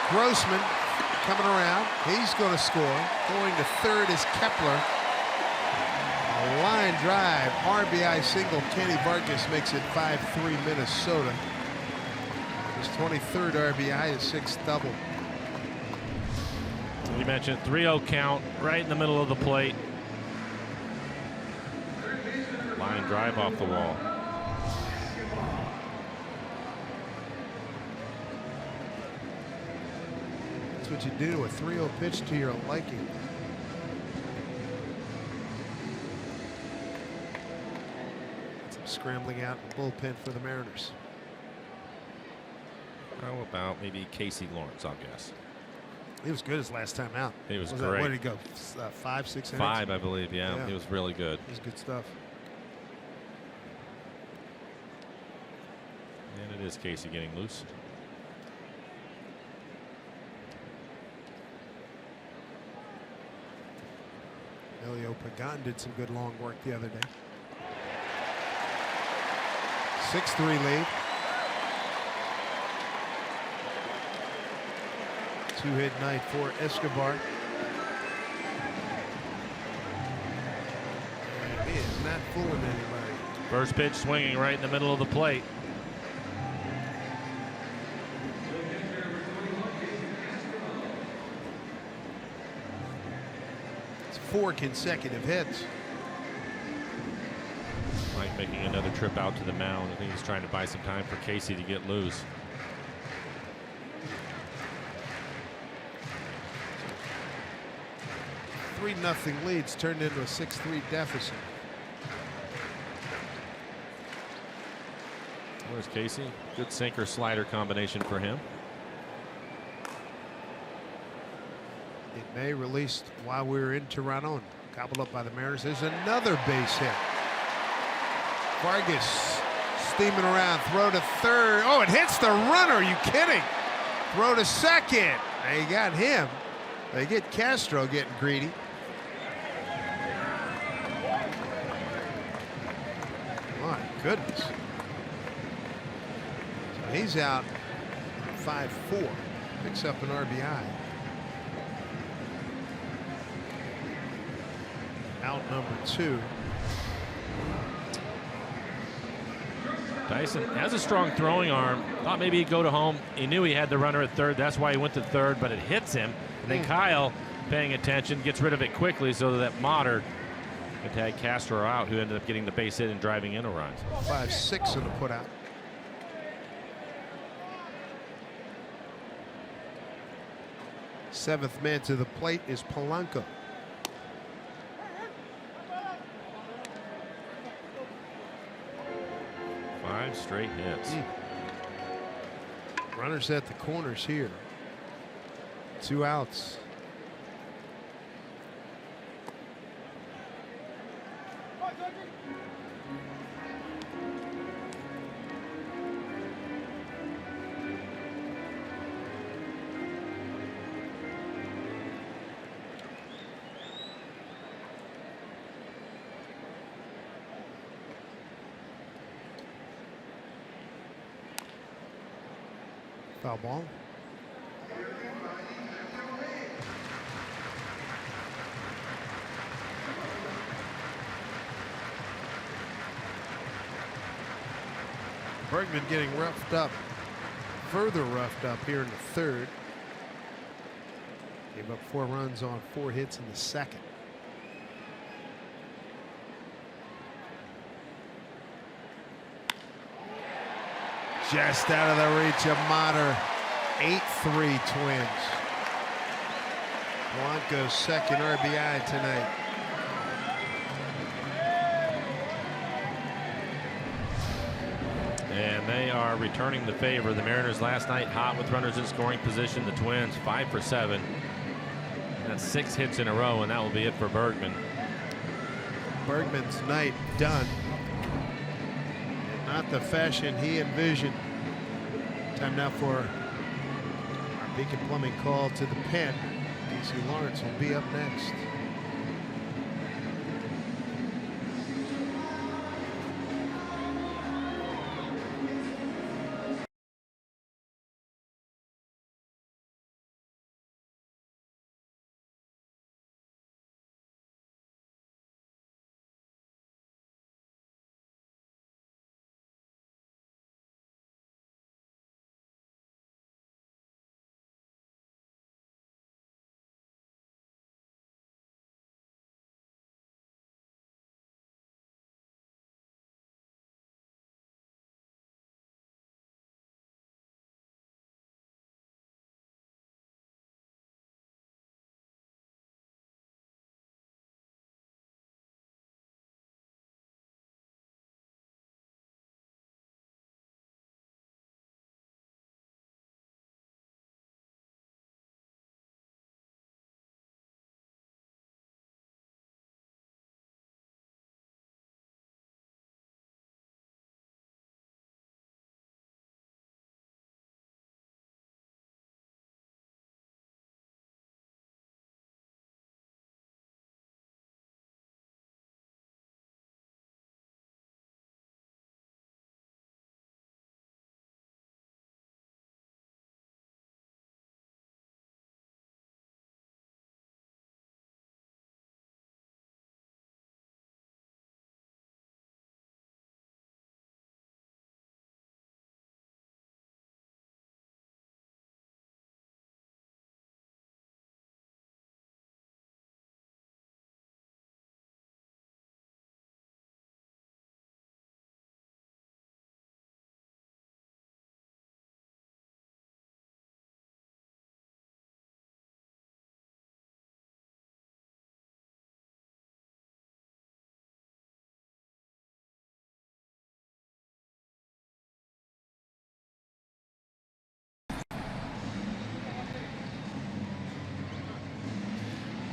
Grossman coming around. He's going to score. Going to third is Kepler. A line drive. RBI single. Kenny Vargas makes it 5-3 Minnesota. His 23rd RBI, his 6th double. You mentioned 3-0 count right in the middle of the plate. Line drive off the wall. That's what you do to a 3-0 pitch to your liking. Some scrambling out in the bullpen for the Mariners. How about maybe Casey Lawrence, I'll guess. He was good his last time out. He was That, great. where did he go? 5, 6 innings? 5, I believe. Yeah, he was really good. He was good stuff. And it is Casey getting loose. Elio Pagan did some good long work the other day. 6-3 lead. 2-hit night for Escobar. And he is not fooling anybody. First pitch swinging right in the middle of the plate. It's 4 consecutive hits. Mike making another trip out to the mound. I think he's trying to buy some time for Casey to get loose. Three 3-0 leads turned into a 6-3 deficit. Where's Casey? Good sinker slider combination for him. It may released while we were in Toronto and gobbled up by the Mariners. There's another base hit. Vargas steaming around, throw to third. Oh, it hits the runner. Are you kidding? Throw to second. They got him. They get Castro getting greedy. My goodness. So he's out 5-4. Picks up an RBI. Out number 2. Dyson has a strong throwing arm. Thought maybe he'd go to home. He knew he had the runner at third. That's why he went to third, but it hits him. And then Kyle, paying attention, gets rid of it quickly so that Motter could tag Castro out, who ended up getting the base hit and driving in a run. 5-6 in the putout. Seventh man to the plate is Polanco. Five straight hits. Runners at the corners here. 2 outs. Foul ball. Bergman getting roughed up, further roughed up here in the third. Gave up 4 runs on 4 hits in the second. Just out of the reach of Motter. 8-3 Twins. Polanco's second RBI tonight. And they are returning the favor. The Mariners last night hot with runners in scoring position. The Twins 5 for 7. That's 6 hits in a row, and that will be it for Bergman. Bergman's night done. Not the fashion he envisioned. Time now for our Beacon Plumbing call to the pen. Casey Lawrence will be up next.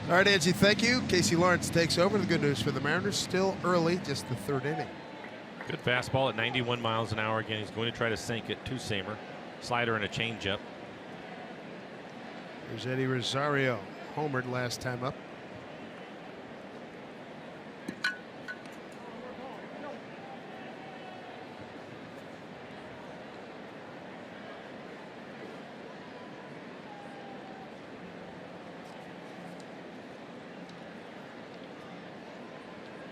All right, Angie, thank you. Casey Lawrence takes over. The good news for the Mariners, still early, just the third inning. Good fastball at 91 miles an hour. Again, he's going to try to sink it. Two-seamer, slider, and a changeup. Here's Eddie Rosario, homered last time up.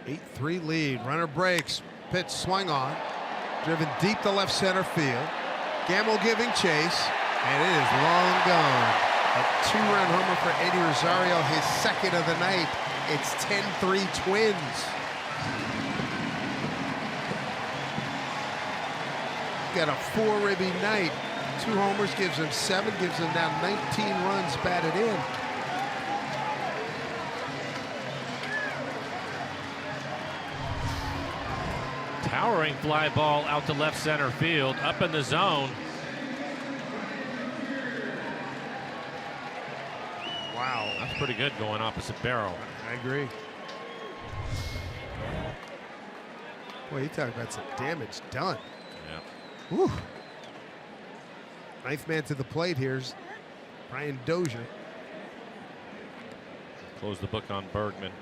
Eight-3 lead. Runner breaks. Pitch swung on. Driven deep to left center field. Gamble giving chase. And it is long gone. A two-run homer for Eddie Rosario, his second of the night. It's 10-3 Twins. Got a four-ribby night. 2 homers gives him 7, gives him now 19 runs batted in. Towering fly ball out to left center field, up in the zone. Wow. That's pretty good going opposite barrel. I agree. Boy, you talk about some damage done. Yeah. Whew. Ninth man to the plate here's Brian Dozier. Close the book on Bergman.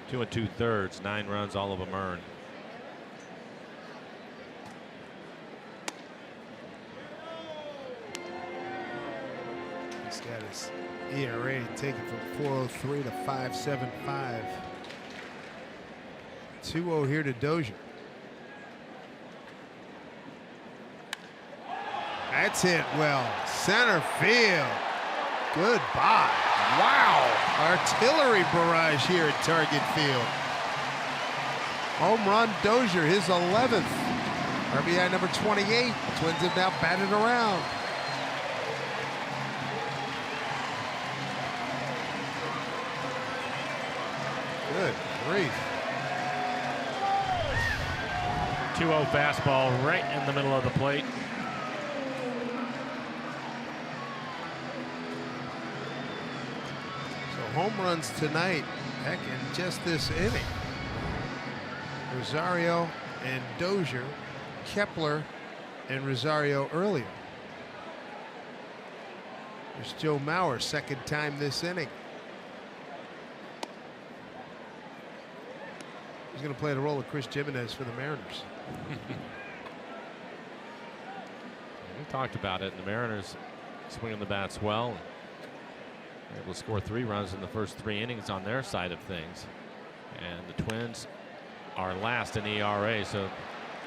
2 2/3, 9 runs, all of them earned. He's got his ERA taken from 4.03 to 5.75. 2-0 here to Dozier. That's hit well. Center field. Goodbye. Wow. Artillery barrage here at Target Field. Home run Dozier, his 11th. RBI number 28. Twins have now batted around. Good grief. 2-0 fastball right in the middle of the plate. So home runs tonight, heck, in just this inning. Rosario and Dozier, Kepler and Rosario earlier. There's Joe Mauer, second time this inning. He's going to play the role of Chris Jimenez for the Mariners. We talked about it. The Mariners swinging the bats well. They're able to score 3 runs in the first 3 innings on their side of things. And the Twins are last in ERA, so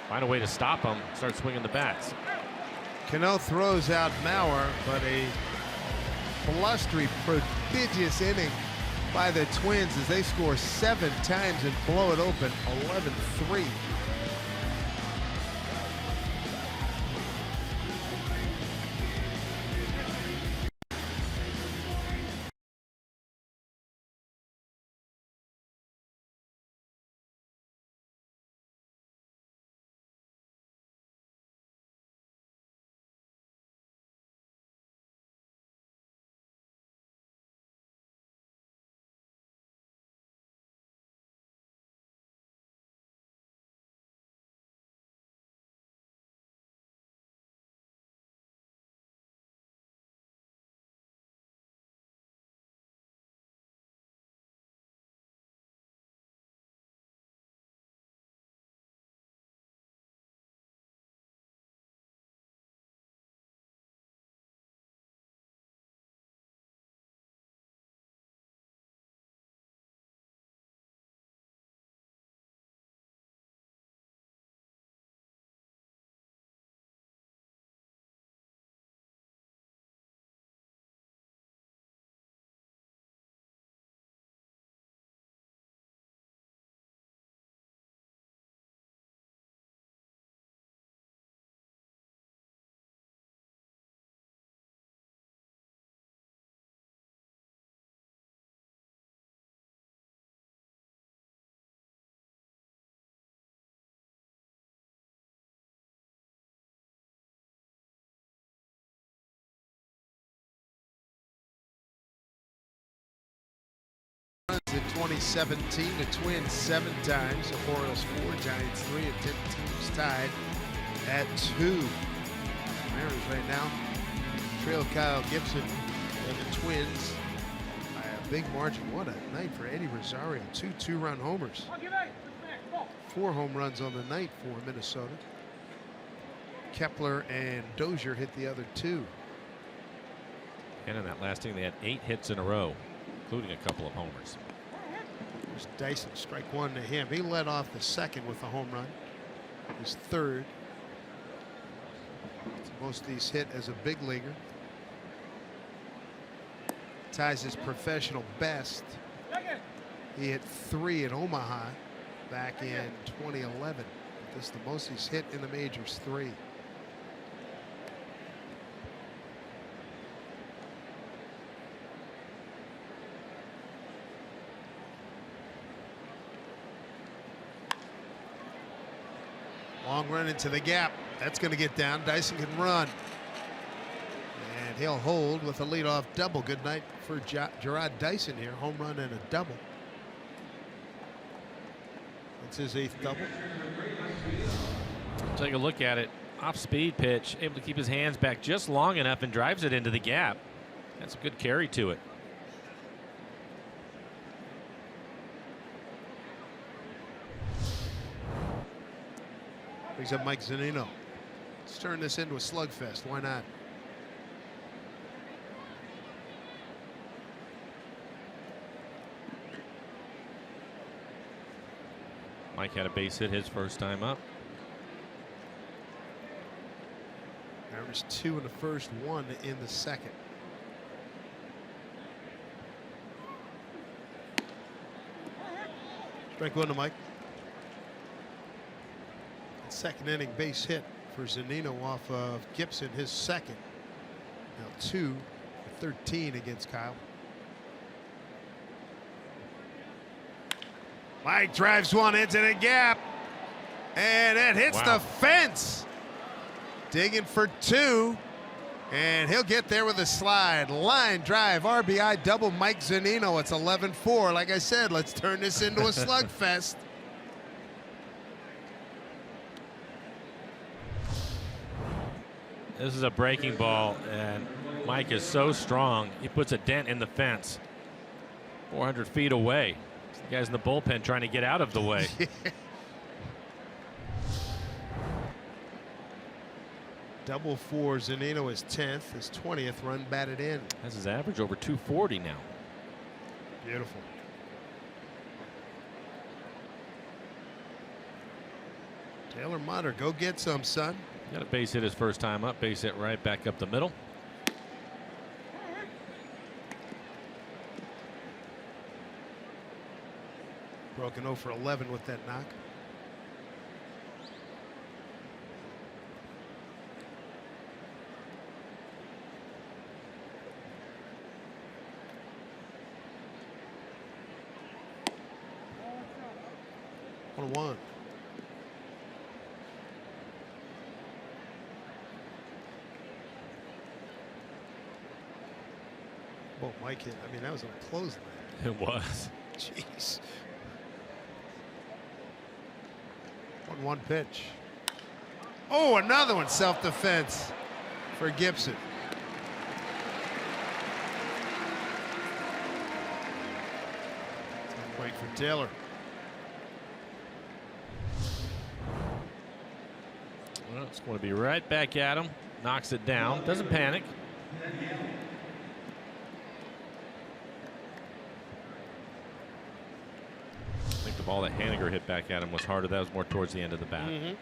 find a way to stop them. Start swinging the bats. Cano throws out Mauer, but a blustery, prodigious inning by the Twins as they score 7 times and blow it open 11-3. 2017, the Twins 7 times, the Orioles 4, Giants 3, and 10 teams tied at 2. Mariners right now trail Kyle Gibson and the Twins by a big margin. What a night for Eddie Rosario. 2 two-run homers. 4 home runs on the night for Minnesota. Kepler and Dozier hit the other 2. And in that last inning, they had 8 hits in a row, including a couple of homers. There's Dyson, strike 1 to him. He led off the second with a home run. His third. It's the most he's hit as a big leaguer. Ties his professional best. He hit 3 at Omaha back in 2011. This is the most he's hit in the majors, 3. Long run into the gap. That's going to get down. Dyson can run. And he'll hold with a leadoff double. Good night for Gerard Dyson here. Home run and a double. That's his 8th double. Take a look at it. Off-speed pitch. Able to keep his hands back just long enough and drives it into the gap. That's a good carry to it. Brings up Mike Zunino. Let's turn this into a slugfest. Why not? Mike had a base hit his first time up. Mariners 2 in the first, 1 in the second. Strike 1 to Mike. Second inning base hit for Zunino off of Gibson, his second. Now 2 for 13 against Kyle. Mike drives 1 into the gap, and it hits the fence. Digging for 2, and he'll get there with a slide. Line drive, RBI double, Mike Zunino. It's 11-4. Like I said, let's turn this into a slugfest. This is a breaking ball, and Mike is so strong. He puts a dent in the fence 400 feet away. The guys in the bullpen trying to get out of the way. Double for Zunino, his 10th, his 20th run batted in. That's his average over 240 now. Beautiful. Taylor Motter, go get some, son. Got a base hit his first time up. Base hit right back up the middle. Broken 0 for 11 with that knock. One. Well, Mike hit. I mean, that was a close line. It was. Jeez. 1-1 pitch. Oh, another one. Self-defense for Gibson. Wait for Taylor. Well, it's going to be right back at him. Knocks it down. Doesn't panic. I think the ball that Haniger hit back at him was harder. That was more towards the end of the bat.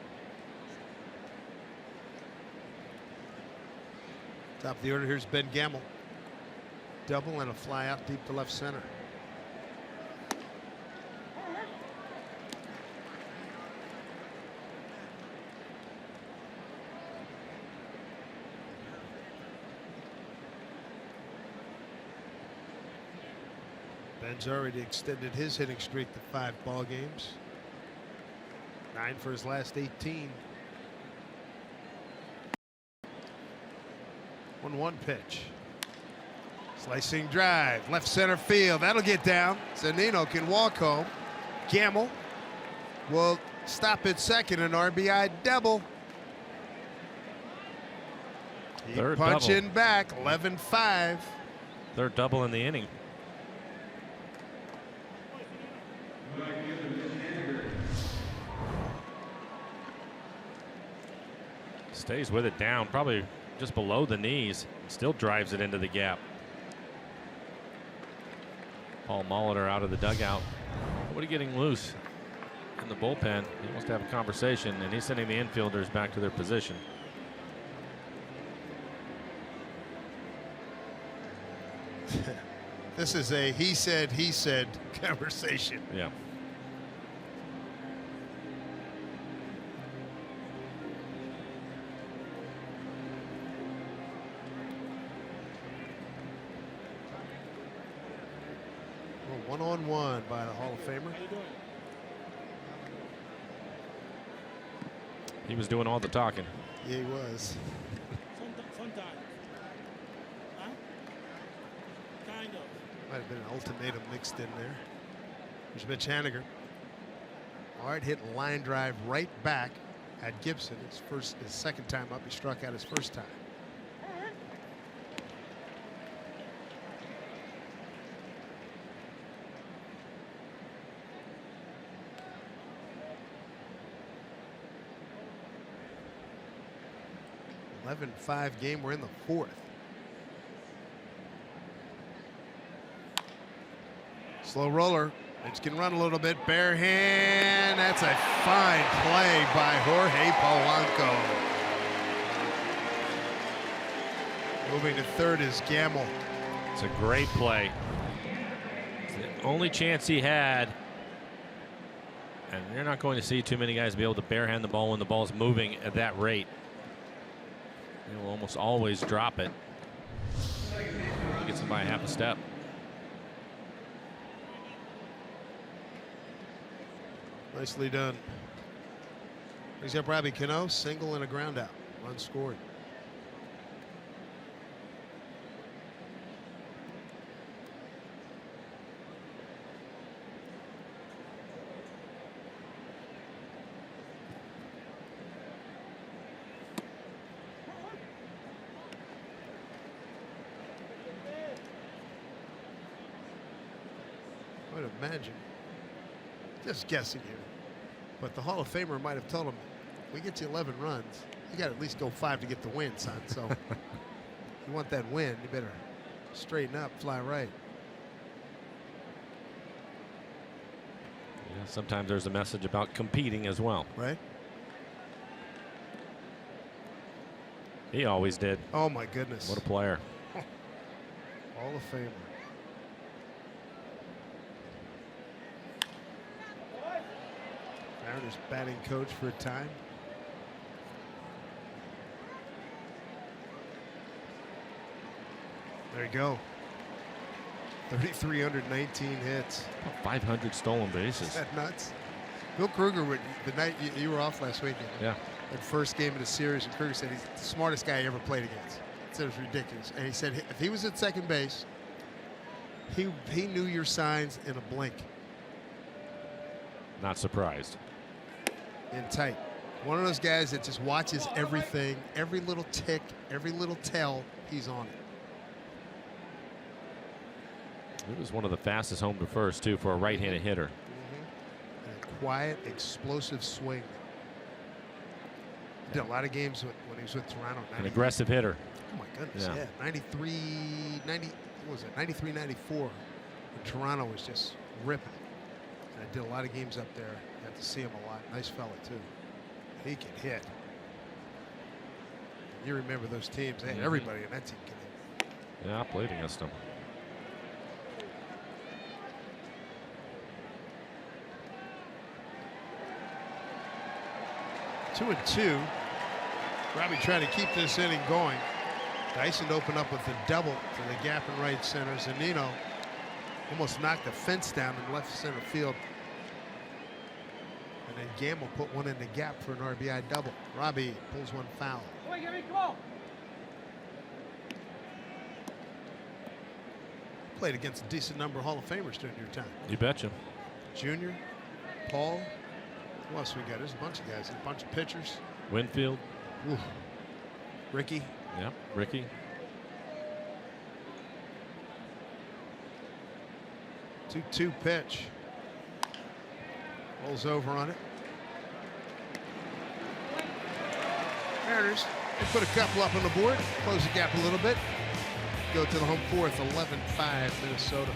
Top of the order, here's Ben Gamel. Double and a fly out deep to left center. Ben's already extended his hitting streak to 5 ball games. 9 for his last 18. 1-1 pitch. Slicing drive, left center field. That'll get down. Zunino can walk home. Gamble will stop at second, an RBI double. Third punching double. back, 11-5. Third double in the inning. Stays with it down, probably just below the knees. Still drives it into the gap. Paul Molitor out of the dugout. Nobody getting loose in the bullpen. He wants to have a conversation, and he's sending the infielders back to their position. This is a he said conversation. Yeah. Well, 1-on-1 by the Hall of Famer. He was doing all the talking. Yeah, he was. Sometimes. Huh? Kind of. Might have been an ultimatum mixed in there. There's Mitch Haniger. Hard hit line drive right back at Gibson. His second time up. He struck out his first time. (11-5) game. We're in the fourth. Slow roller. Mitch can run a little bit. Bare hand. That's a fine play by Jorge Polanco. Moving to third is Gamble. It's a great play. It's the only chance he had. And you're not going to see too many guys be able to barehand the ball when the ball's moving at that rate. They will almost always drop it. Gets him by half a step. Nicely done. He's got Robbie Cano, single and a ground out. Run scored. I would imagine, just guessing here, but the Hall of Famer might have told him, we get you 11 runs, you got to at least go 5 to get the win, son. So if you want that win, you better straighten up, fly right. Yeah, sometimes there's a message about competing as well. Right? He always did. Oh my goodness. What a player. Hall of Famer. Mariners batting coach for a time. There you go. 3,319 hits. 500 stolen bases. Is that nuts? Bill Kruger, the night you were off last weekend. Yeah. That first game of the series, and Kruger said he's the smartest guy he ever played against. He said it was ridiculous. And he said if he was at second base, he knew your signs in a blink. Not surprised. In tight. One of those guys that just watches everything, every little tick, every little tell, he's on it. It was one of the fastest home to first, too, for a right-handed hitter. And a quiet, explosive swing. Did a lot of games when he was with Toronto. An aggressive hitter. Oh, my goodness, yeah. 93, 94. When Toronto was just ripping. And I did a lot of games up there. Got to see him a lot. Nice fella, too. He can hit. You remember those teams. Hey, everybody in that team can hit. Yeah, I played against him. Two and two. Robbie trying to keep this inning going. Dyson opened up with a double to the gap in right center. Zunino almost knocked the fence down in left center field. And then Gamble put one in the gap for an RBI double. Robbie pulls one foul. Played against a decent number of Hall of Famers during your time. You betcha. Junior, Paul. Who else we got? There's a bunch of guys. A bunch of pitchers. Winfield. Ooh. Ricky. Yeah, Ricky. 2-2 pitch. Rolls over on it. Mariners, they put a couple up on the board, close the gap a little bit. Go to the home fourth, 11-5 Minnesota.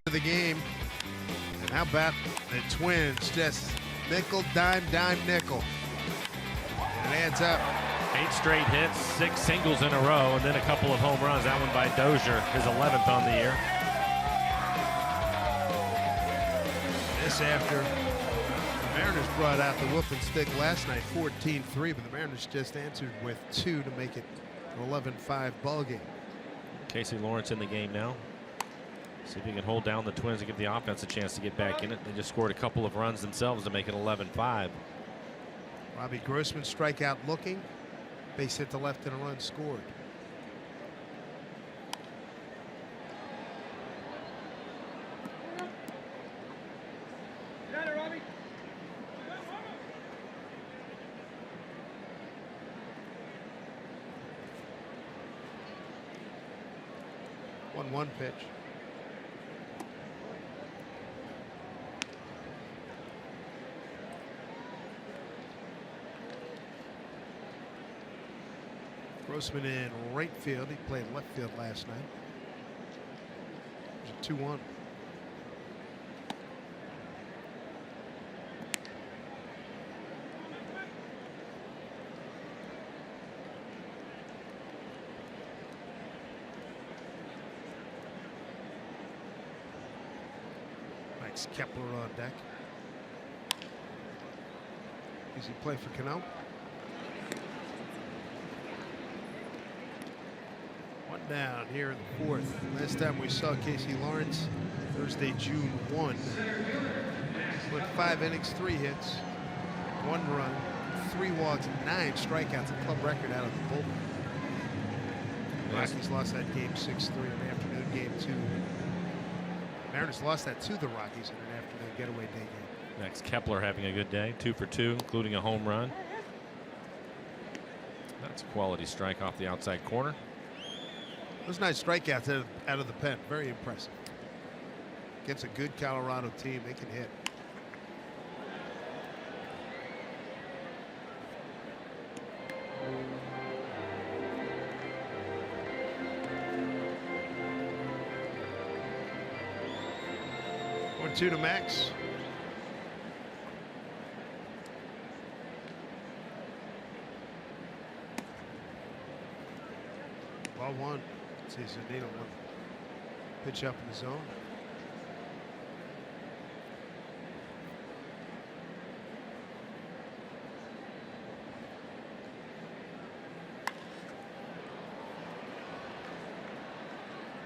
The game, and how about the Twins? Just nickel, dime, nickel, and it adds up. 8 straight hits, 6 singles in a row, and then a couple of home runs. That one by Dozier, his 11th on the year. This after the Mariners brought out the whooping stick last night, 14-3, but the Mariners just answered with 2 to make it an 11-5 ball game. Casey Lawrence in the game now. See if he can hold down the Twins and give the offense a chance to get back in it. They just scored a couple of runs themselves to make it 11-5. Robbie Grossman strikeout looking. Base hit to left and a run scored. One pitch. Grossman in right field. He played left field last night. There's a 2-1. Max Kepler on deck. Easy play for Cano. One down here in the fourth. Last time we saw Casey Lawrence, Thursday, June 1. Went 5 innings, 3 hits, 1 run, 3 walks, 9 strikeouts, a club record out of the bullpen. The Rockies lost that game 6-3 in the afternoon game to Mariners lost that to the Rockies in an afternoon getaway day game. Max Kepler having a good day, 2 for 2, including a home run. That's a quality strike off the outside corner. Those nice strikeouts out of the pen, very impressive. Against a good Colorado team, they can hit. One, 2 to Max. Ball 1. See Zunino one pitch up in the zone.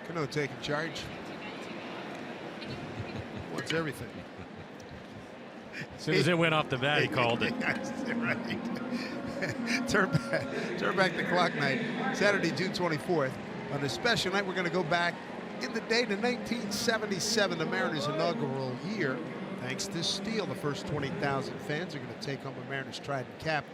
Cano taking charge. Wants everything. As soon as it went off the bat, he called it. Right. Turn back the clock night. Saturday, June 24th. On a special night, we're going to go back in the day to 1977, the Mariners' inaugural year. Thanks to Steele, the first 20,000 fans are going to take home a Mariners trident cap.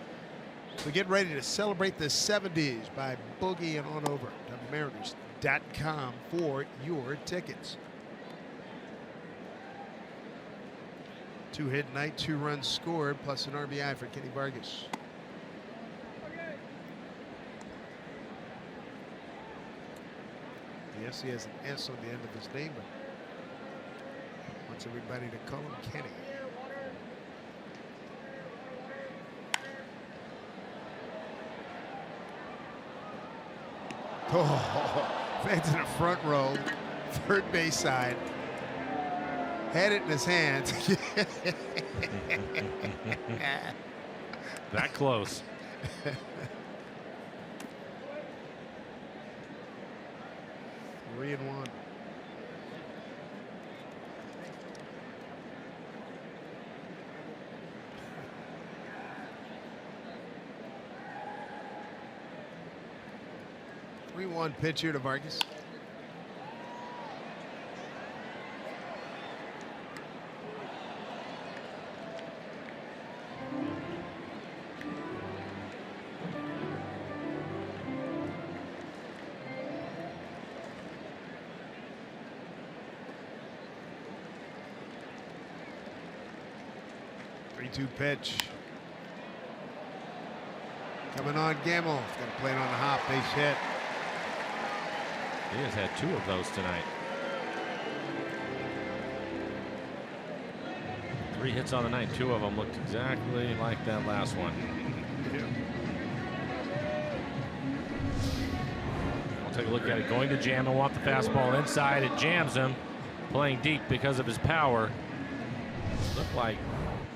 So get ready to celebrate the 70s by boogieing on over to Mariners.com for your tickets. 2-hit night, 2 runs scored, plus an RBI for Kenny Vargas. Yes, he has an S on the end of his name, but wants everybody to call him Kenny. Oh, fans in the front row, third base side. Had it in his hands. That close. 3-1. Pitch here to Vargas. Pitch. Coming on Gamble. He's going to play it on the hop. Base hit. He has had 2 of those tonight. 3 hits on the night. 2 of them looked exactly like that last one. Yeah. We'll take a look at it. Going to jam and want the fastball inside. It jams him. Playing deep because of his power. Looked like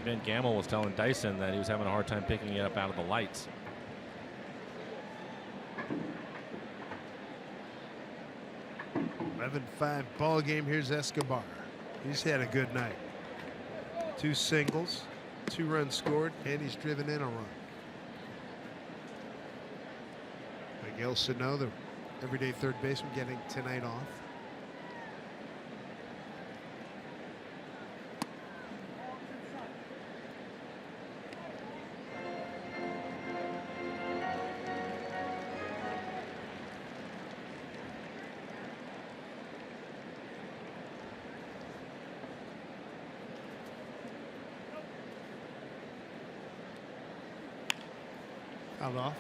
Ben Gamble was telling Dyson that he was having a hard time picking it up out of the lights. $11-5 ball game. Here's Escobar. He's had a good night. 2 singles, 2 runs scored, and he's driven in a run. Miguel Sano, the everyday third baseman, getting tonight off. Fouled off.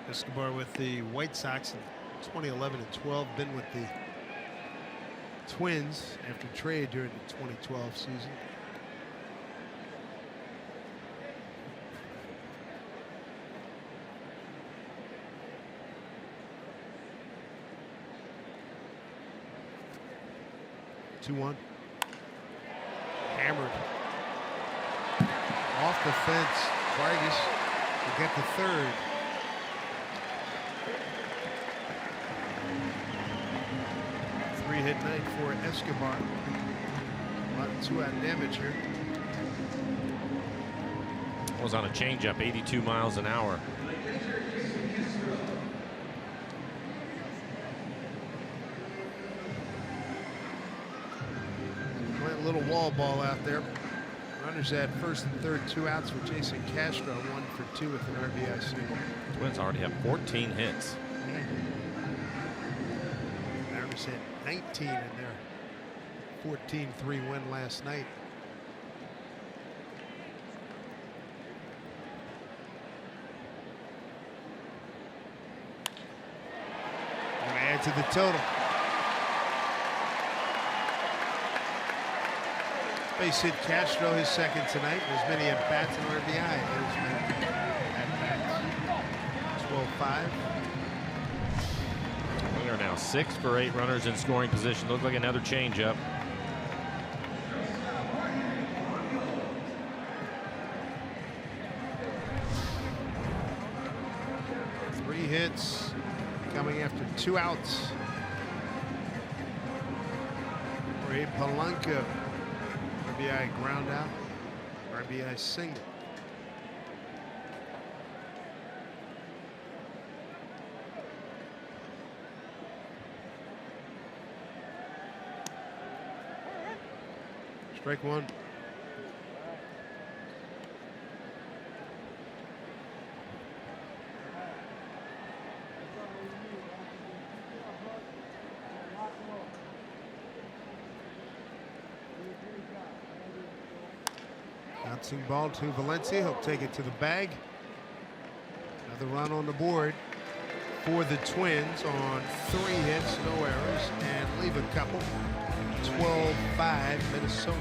Escobar with the White Sox in 2011 and 12. Been with the Twins after trade during the 2012 season. Two-one. Hammered. Off the fence. Vargas will get the third. Three-hit night for Escobar. A lot of 2-out damage here. Was on a changeup, 82 miles an hour. Went a little wall ball out there. Runners at first and third, 2 outs for Jason Castro, 1 for 2 with an RBI single. Twins already have 14 hits. Mariners had 19 in their 14-3 win last night. Gonna add to the total. Base hit Castro, his second tonight. As many at bats and RBI. There's at bats. 12-5. We are now 6 for 8 runners in scoring position. Looks like another changeup. Three hits coming after 2 outs. Ray Polanco. RBI ground out. RBI single. Strike one. Bouncing ball to Valencia. He'll take it to the bag. Another run on the board for the Twins on 3 hits, no errors, and leave a couple. 12-5 Minnesota.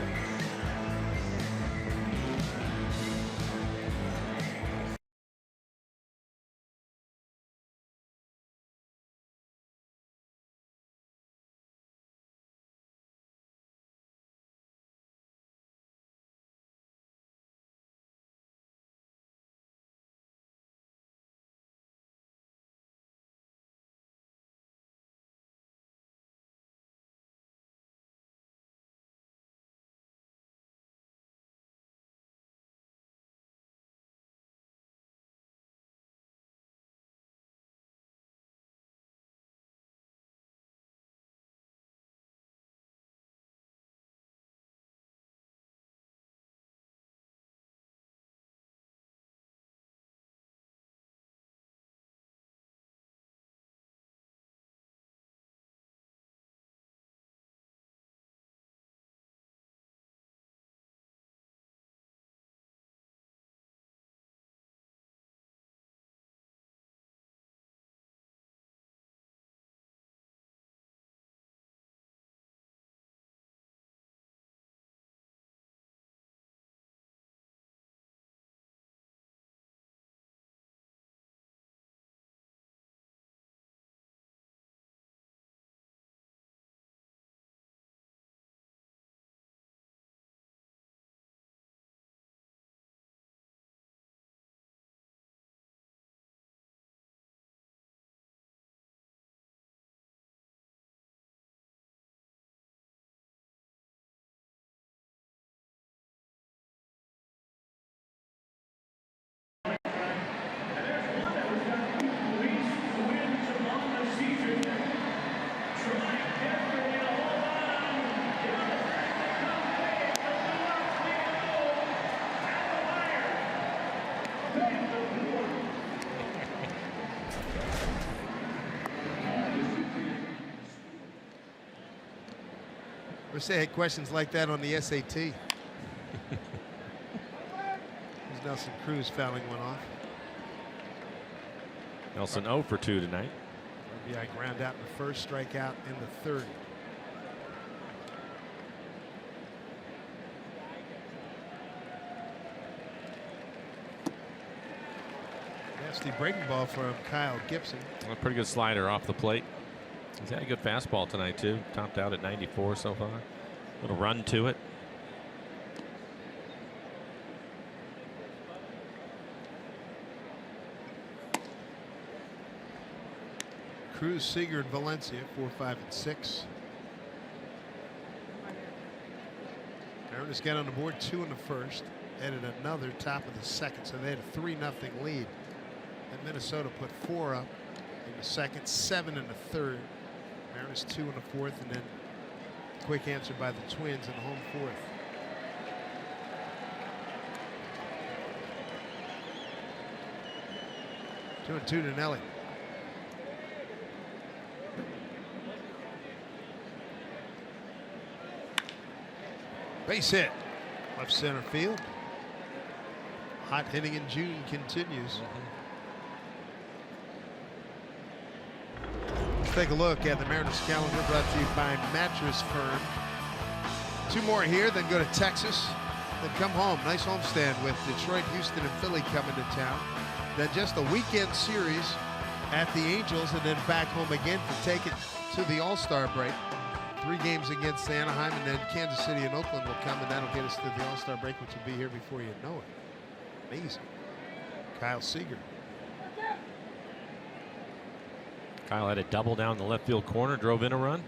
Wish they had questions like that on the SAT. There's Nelson Cruz fouling one off. Nelson 0 for 2 tonight. RBI ground out in the first, strikeout in the third. Nasty breaking ball from Kyle Gibson. A pretty good slider off the plate. He's had a good fastball tonight too. Topped out at 94 so far. Little run to it. Cruz, Seager, and Valencia 4, 5, and 6. Mariners got on the board 2 in the first. Added another top of the second, so they had a 3-0 lead. And Minnesota put 4 up in the second, 7 in the third. Mariners 2 in the fourth, and then quick answer by the Twins in the home fourth. Two and 2 to Nelly. Base hit, left center field. Hot hitting in June continues. Let's take a look at the Mariners calendar, brought to you by Mattress Firm. 2 more here, then go to Texas, then come home. Nice homestand with Detroit, Houston, and Philly coming to town. Then just a weekend series at the Angels, and then back home again to take it to the All-Star break. 3 games against Anaheim, and then Kansas City and Oakland will come, and that'll get us to the All-Star break, which will be here before you know it. Amazing. Kyle Seager. Kyle had a double down the left field corner, drove in a run.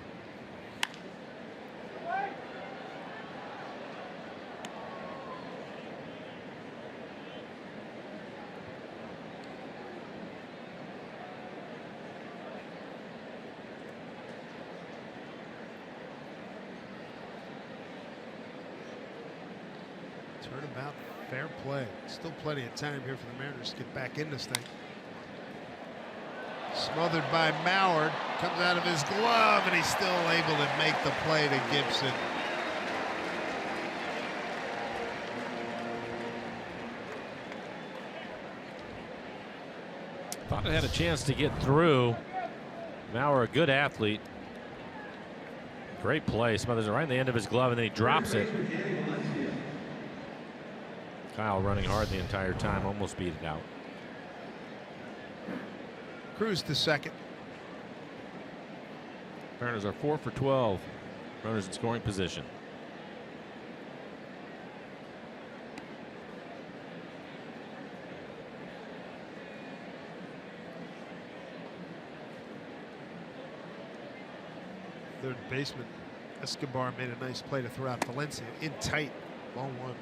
timeout. Fair play. Still plenty of time here for the Mariners to get back in this thing. Smothered by Mauer. Comes out of his glove, and he's still able to make the play to Gibson. Thought it had a chance to get through. Mauer, a good athlete. Great play. Smothers it right in the end of his glove, and then he drops it. Kyle running hard the entire time, almost beat it out. Cruz to second. Mariners are 4 for 12. Runners in scoring position. Third baseman Escobar made a nice play to throw out Valencia in tight. Ball one.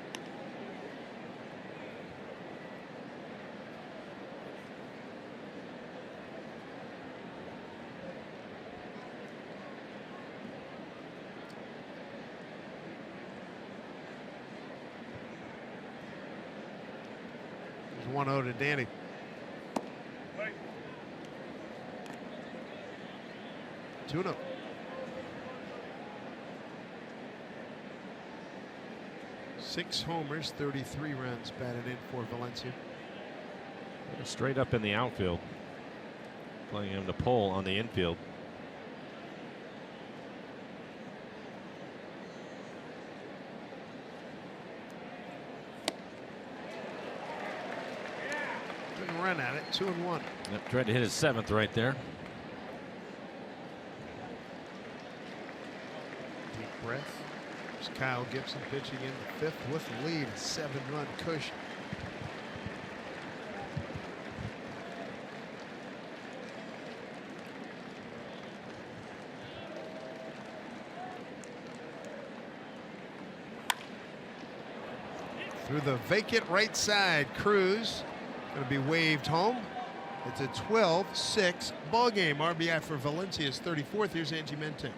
There's 1-0 to Danny. Wait. 2-0. Six homers, 33 runs batted in for Valencia. Straight up in the outfield. Playing him to pull on the infield. Didn't run at it. 2-1. Yep, tried to hit his 7th right there. Deep breath. There's Kyle Gibson pitching in the 5th with the lead. 7-run cushion. Through the vacant right side, Cruz going to be waved home. It's a 12-6 ball game. RBI for Valencia's 34th. Here's Angie Mentek.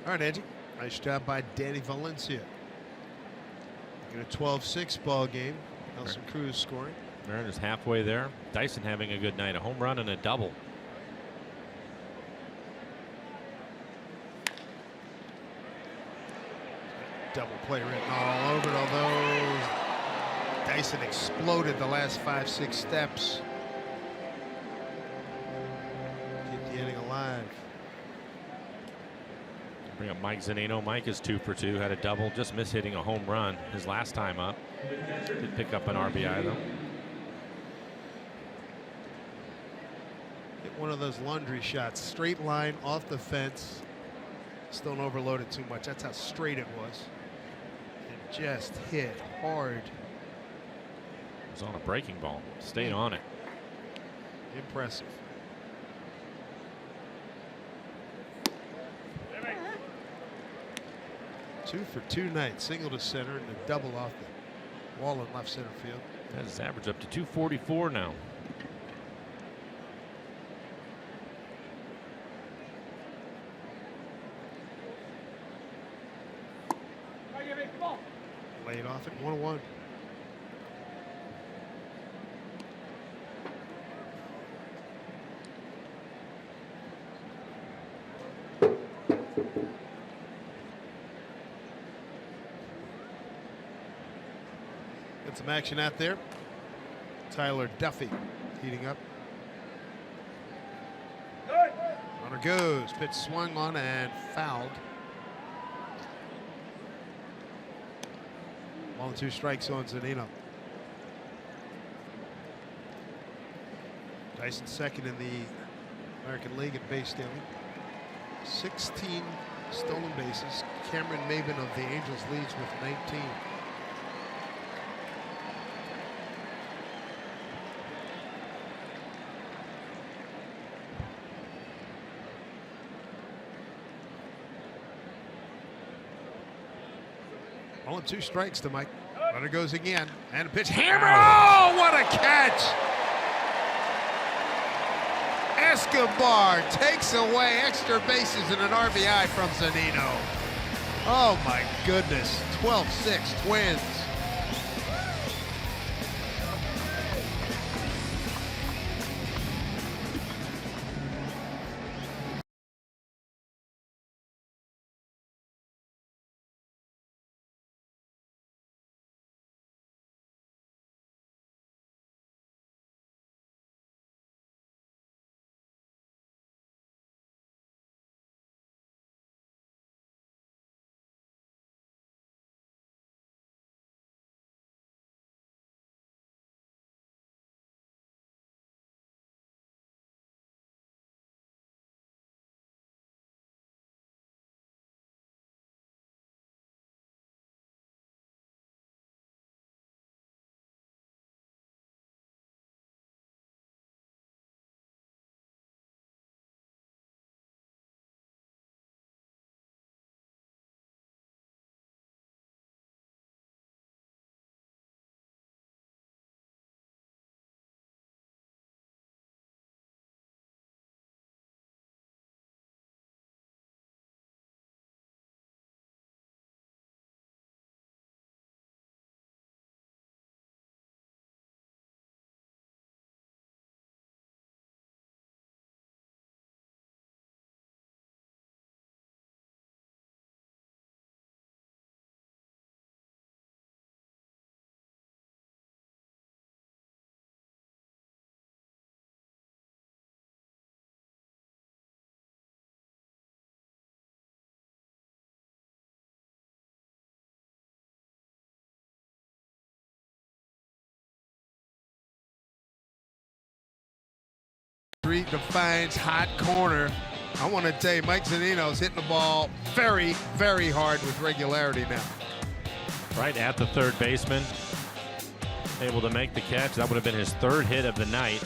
All right, Angie. Nice job by Danny Valencia. Get a 12-6 ball game. Nelson Cruz scoring. Mariners halfway there. Dyson having a good night. A home run and a double. Double play written all over it, although Dyson exploded the last 5-6 steps. Keep the inning alive. Bring up Mike Zunino. Mike is 2 for 2. Had a double. Just missed hitting a home run his last time up. Did pick up an RBI though. Hit one of those laundry shots. Straight line off the fence. Just don't overload it too much. That's how straight it was. And just hit hard. It was on a breaking ball. Stayed on it. Impressive. Two for 2 night. Single to center and a double off the wall in left center field. That is average up to 244 now. Laid off at 1-1. Get some action out there. Tyler Duffy heating up. Runner goes. Pitch swung on and fouled. 1-2 strikes on Zunino. Dyson second in the American League in base stealing. 16 stolen bases. Cameron Maben of the Angels leads with 19. Only 2 strikes to Mike. Runner goes again. And a pitch. Hammer! Oh, what a catch! Escobar takes away extra bases and an RBI from Zunino. Oh, my goodness. 12-6 Twins. Street defines hot corner. I want to tell you, Mike Zunino's hitting the ball very, very hard with regularity now. Right at the third baseman. Able to make the catch. That would have been his 3rd hit of the night.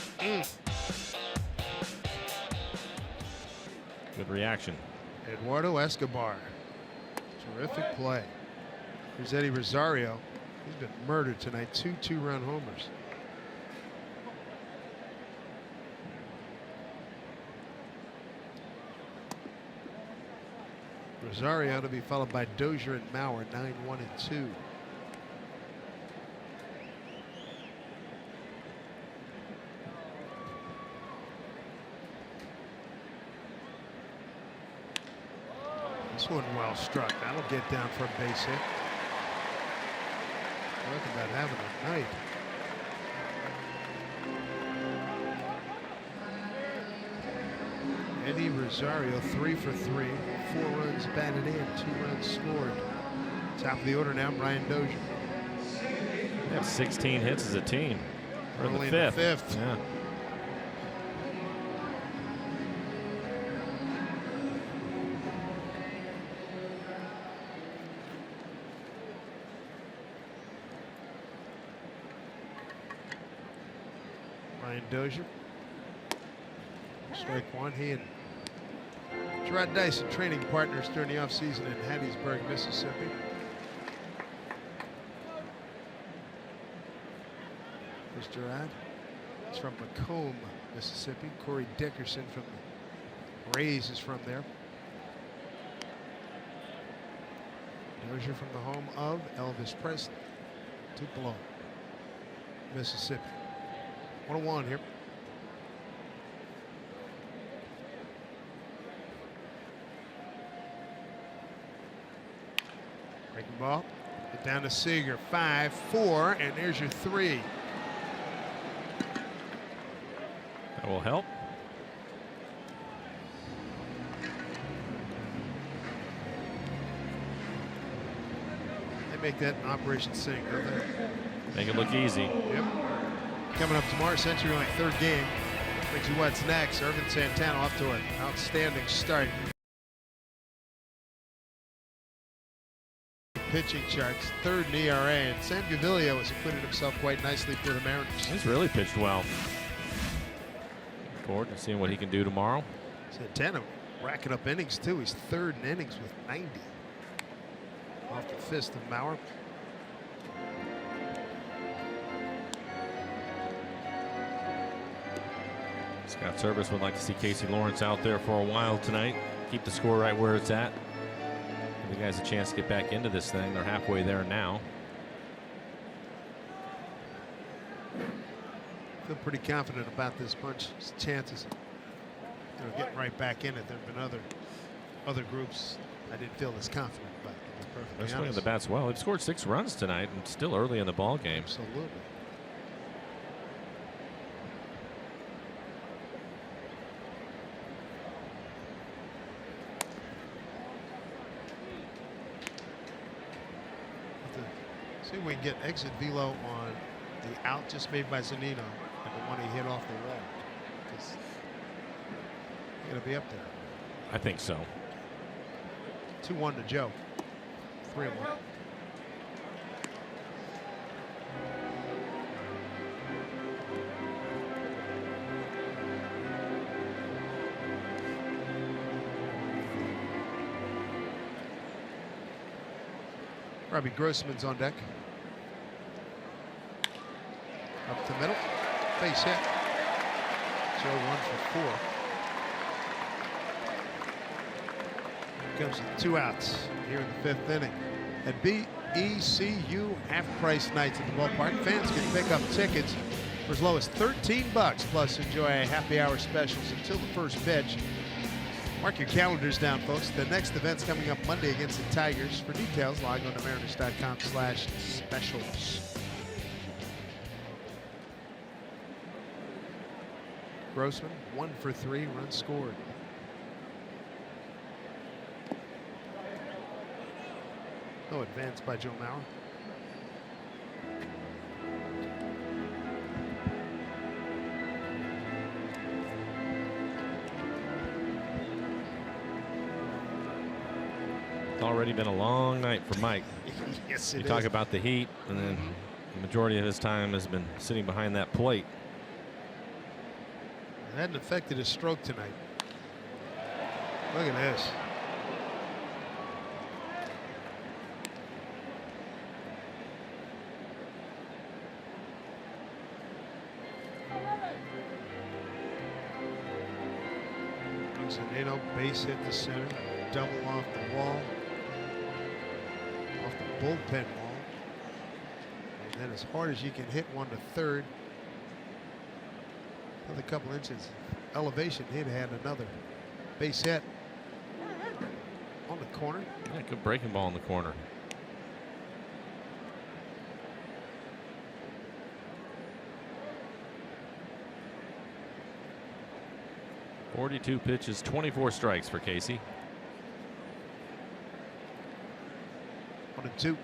Good reaction. Eduardo Escobar. Terrific play. Here's Eddie Rosario. He's been murdered tonight. 2 2-run homers. Rosario to be followed by Dozier and Mauer, 9-1-2. This one well struck. That'll get down for a base hit. Talk about having a night. Eddie Rosario 3 for 3, 4 runs batted in, 2 runs scored. Top of the order now, Brian Dozier. They have 16 hits as a team. We're Only in the 5th. Yeah. Brian Dozier. Strike 1. He and Gerard Dyson training partners during the offseason in Hattiesburg, Mississippi. There's Gerard. He's from Macomb, Mississippi. Corey Dickerson from the Rays is from there. Dozier from the home of Elvis Presley, Tupelo, Mississippi. 1-1 here. Breaking ball. Get down to Seager. 5-4, and there's your 3. That will help. They make that an operation sing, don't they? Make it look easy. Yep. Coming up tomorrow, Century Link, 3rd game. Brings you what's next. Irvin Santana off to an outstanding start. Pitching charts, 3rd in ERA, and Sam Gaviglio has acquitted himself quite nicely for the Mariners. He's really pitched well. Look forward to seeing what he can do tomorrow. Santana racking up innings too. He's 3rd in innings with 90. Off the fist of Mauer. Scott Service would like to see Casey Lawrence out there for a while tonight. Keep the score right where it's at. Give the guys a chance to get back into this thing. They're halfway there now. Feel pretty confident about this bunch's chances. They're getting right back in it. There have been other groups I didn't feel as confident about. To be perfectly They're swinging honest. the bats well. They've scored 6 runs tonight and still early in the ball game. Absolutely. See if we can get exit velo on the out just made by Zunino and the one he hit off the wall. He's going to be up there. I think so. 2-1 to Joe. 3-1. Robbie Grossman's on deck. Up the middle. Base hit. Joe 1 for 4. Comes with 2 outs here in the 5th inning. At BECU half-price nights at the ballpark, fans can pick up tickets for as low as $13 plus enjoy happy hour specials until the first pitch. Mark your calendars down, folks. The next event's coming up Monday against the Tigers. For details, log on to mariners.com/specials. Grossman 1 for 3, runs scored. No advance by Joe Mauer. It's already been a long night for Mike. Yes, You it talk is. about the heat, and then the majority of his time has been sitting behind that plate. It hadn't affected his stroke tonight. Look at this. Zunino base hit to center, double off the wall, off the bullpen wall, and then as hard as you can hit one to third. Another couple inches elevation, he'd had another base hit on the corner. Yeah, good breaking ball in the corner. .42 pitches, 24 strikes for Casey. 1-2.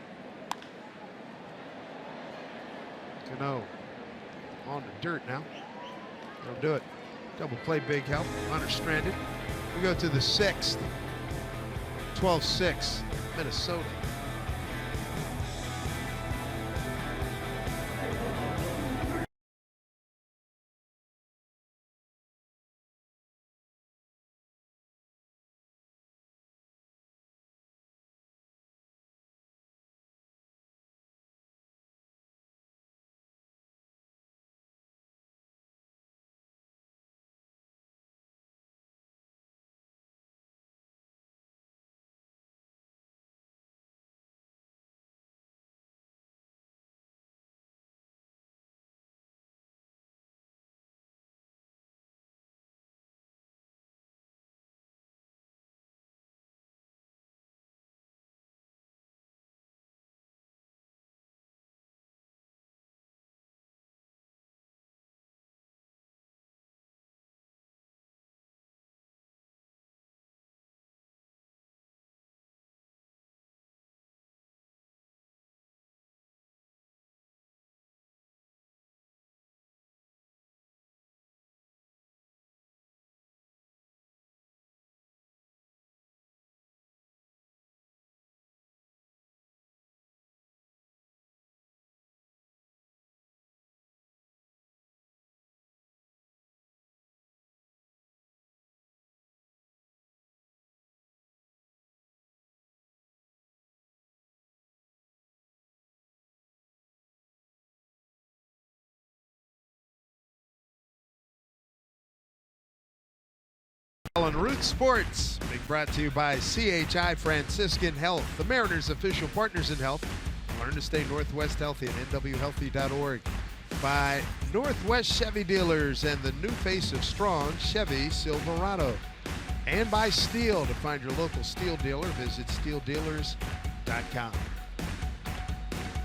Cano on the dirt now. They'll do it. Double play, big help. Runner stranded. We go to the 6th. 12-6, Minnesota. On Root Sports, being brought to you by CHI Franciscan Health, the Mariners' official partners in health. Learn to stay Northwest healthy at nwhealthy.org. By Northwest Chevy Dealers and the new face of strong, Chevy Silverado. And by Steel. To find your local Steel dealer, visit steeldealers.com.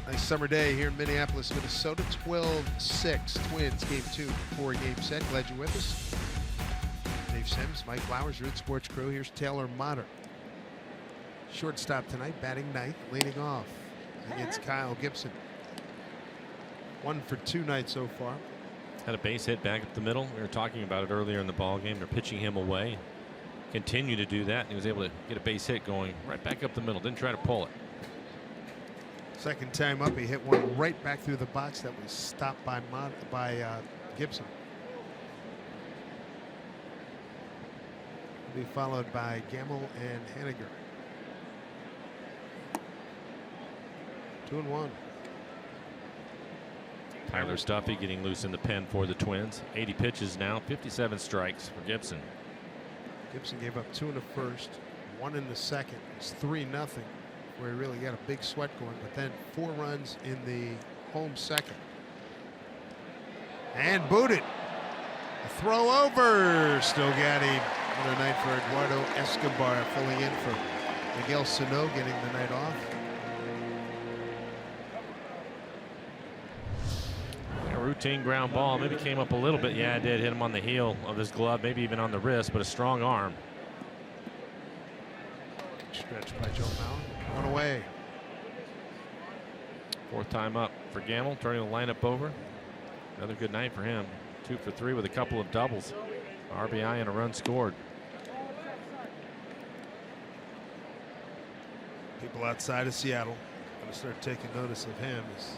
Nice summer day here in Minneapolis, Minnesota. 12-6 Twins, game 2, 4-game set. Glad you're with us. Dave Sims, Mike Flowers, Root Sports crew. Here's Taylor Motter. Shortstop tonight, batting ninth, leading off against Kyle Gibson. 1 for 2 nights so far. Had a base hit back up the middle. We were talking about it earlier in the ball game. They're pitching him away. Continue to do that. He was able to get a base hit going right back up the middle. Didn't try to pull it. Second time up, he hit one right back through the box that was stopped by Gibson. Be followed by Gamble and Haniger. 2-1. Tyler Stuffy getting loose in the pen for the Twins. 80 pitches now, 57 strikes for Gibson. Gibson gave up 2 in the first, 1 in the second. It's 3-0, where he really got a big sweat going, but then 4 runs in the home second. And booted. A throw over. Still got him. Another night for Eduardo Escobar, filling in for Miguel Sano, getting the night off. A routine ground ball. Maybe came up a little bit. Yeah, it did. Hit him on the heel of his glove, maybe even on the wrist, but a strong arm. Stretch by Joe Mauer. 1 away. 4th time up for Gamble, turning the lineup over. Another good night for him. 2 for 3 with a couple of doubles. RBI and a run scored. People outside of Seattle going to start taking notice of him is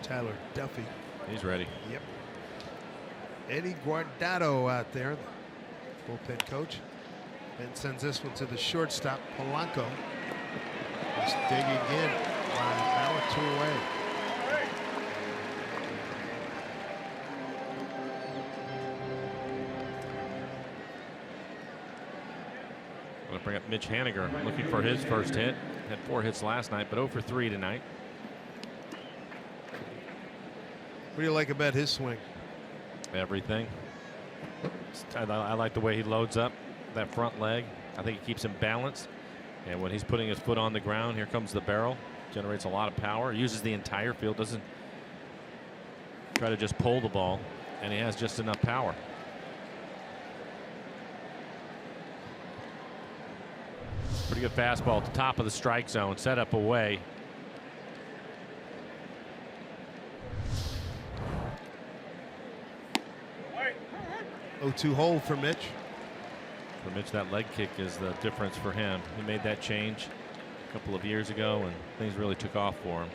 Tyler Duffy. He's ready. Yep. Eddie Guardado out there, the bullpen coach. And sends this one to the shortstop, Polanco. Just digging in. Now a 2 away. Going to bring up Mitch Haniger, looking for his first hit. Had 4 hits last night, but 0 for 3 tonight. What do you like about his swing? Everything. I like the way he loads up that front leg. I think it keeps him balanced. And when he's putting his foot on the ground, here comes the barrel. Generates a lot of power. Uses the entire field. Doesn't try to just pull the ball. And he has just enough power. Pretty good fastball at the top of the strike zone. Set up away. Wait. 0-2 hold for Mitch. For Mitch, that leg kick is the difference for him. He made that change a couple of years ago, and things really took off for him.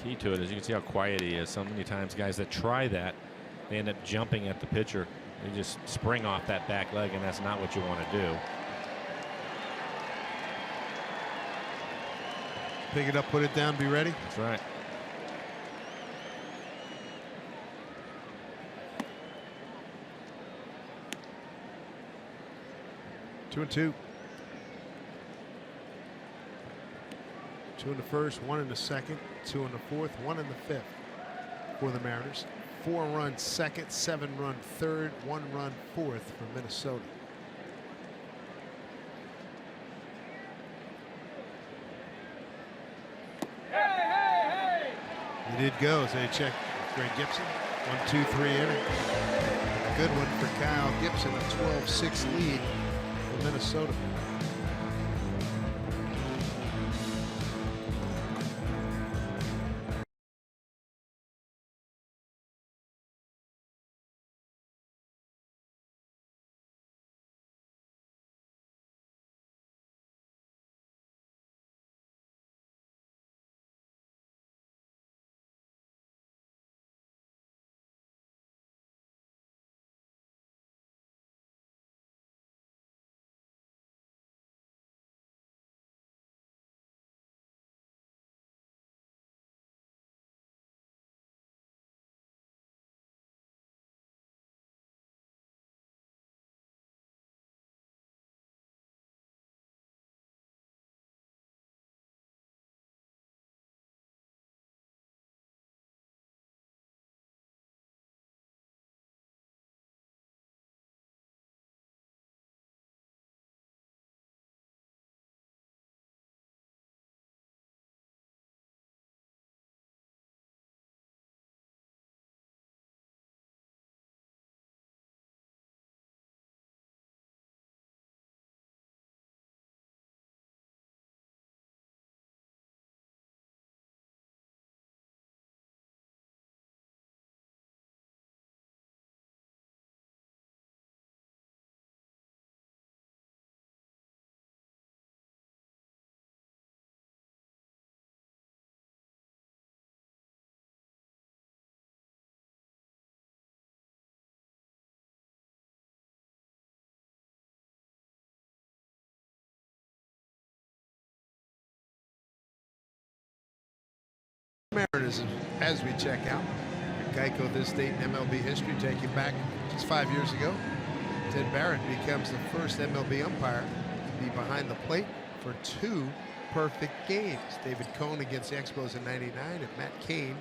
Key to it is you can see how quiet he is. So many times guys that try that, they end up jumping at the pitcher. They just spring off that back leg, and that's not what you want to do. Pick it up, put it down, be ready. That's right. Two and two. 2 in the first, 1 in the second, 2 in the fourth, 1 in the fifth for the Mariners. 4-run second, 7-run third, 1-run fourth for Minnesota. He did go, so they checked Greg Gibson. 1, 2, 3 inning. A good one for Kyle Gibson, a 12-6 lead for Minnesota. Mariners as we check out. Geico this date in MLB history, taking back just 5 years ago. Ted Barrett becomes the first MLB umpire to be behind the plate for 2 perfect games. David Cohn against the Expos in '99 and Matt Cain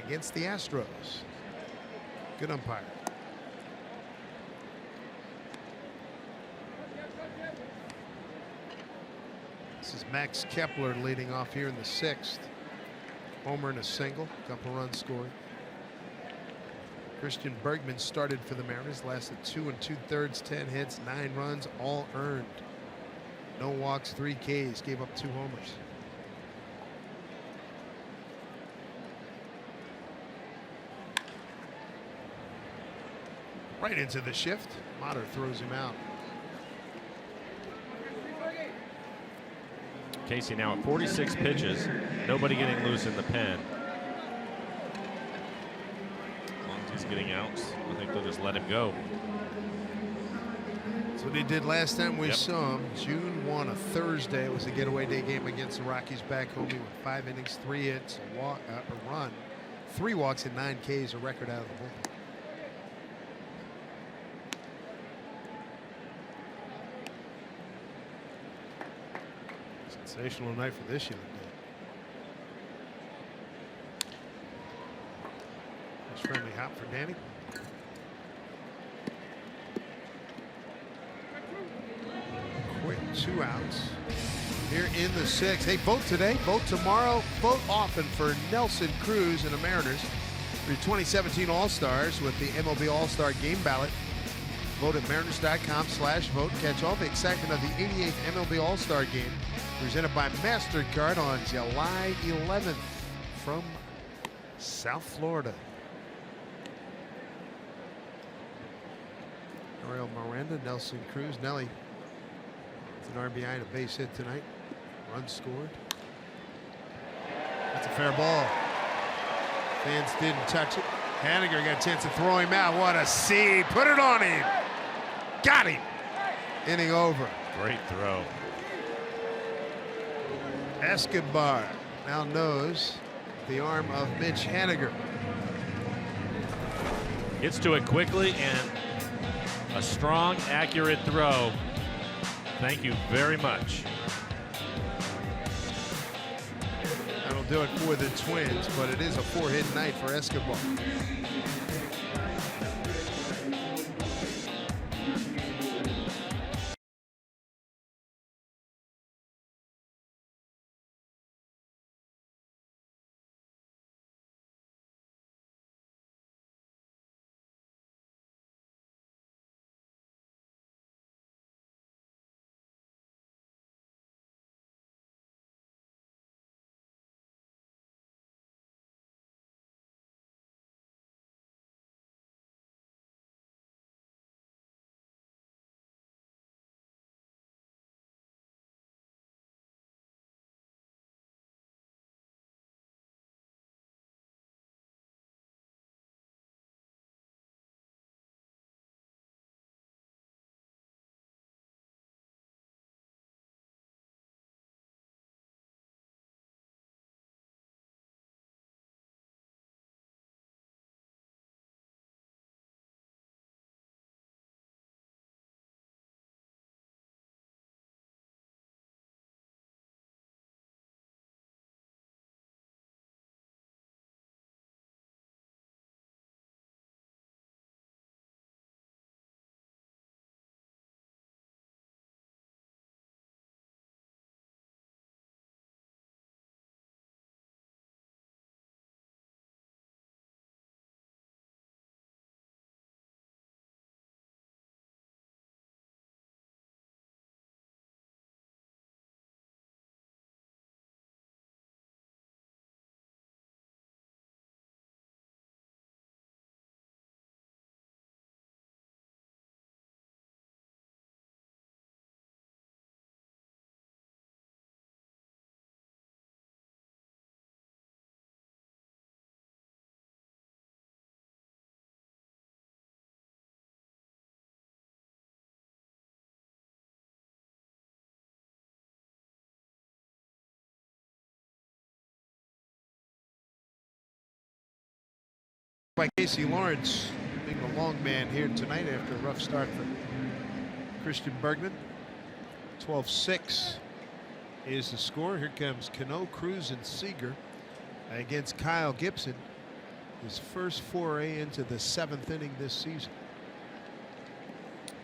against the Astros. Good umpire. This is Max Kepler leading off here in the 6th. Homer and a single, couple runs scored. Christian Bergman started for the Mariners, lasted 2 2/3, 10 hits, 9 runs, all earned. No walks, 3 Ks, gave up 2 homers. Right into the shift. Motter throws him out. Casey now at 46 pitches. Nobody getting loose in the pen. As long as he's getting outs, I think they'll just let him go. That's what he did last time we saw him. June 1, a Thursday. It was a getaway day game against the Rockies back home. He went 5 innings, 3 hits, a run, 3 walks, and 9 Ks, a record out of the bullpen. Sensational night for this young man. Nice friendly hop for Danny. Quick 2 outs. Here in the 6th. Hey, vote today, vote tomorrow, vote often for Nelson Cruz and the Mariners for 2017 All-Stars with the MLB All-Star Game Ballot. Vote at mariners.com/vote. Catch all the excitement of the 88th MLB All-Star Game presented by MasterCard on July 11th from South Florida. Ariel Miranda, Nelson Cruz. Nelly with an RBI and a base hit tonight. Run scored. That's a fair ball. Fans didn't touch it. Haniger got a chance to throw him out. What a C. Put it on him. Got him. Inning over. Great throw. Escobar now knows the arm of Mitch Haniger. Gets to it quickly and a strong, accurate throw. Thank you very much. That'll do it for the Twins, but it is a 4-hit night for Escobar. by Casey Lawrence, being the long man here tonight after a rough start for Christian Bergman. 12-6 is the score. Here comes Cano, Cruz, and Seager against Kyle Gibson. His first foray into the 7th inning this season.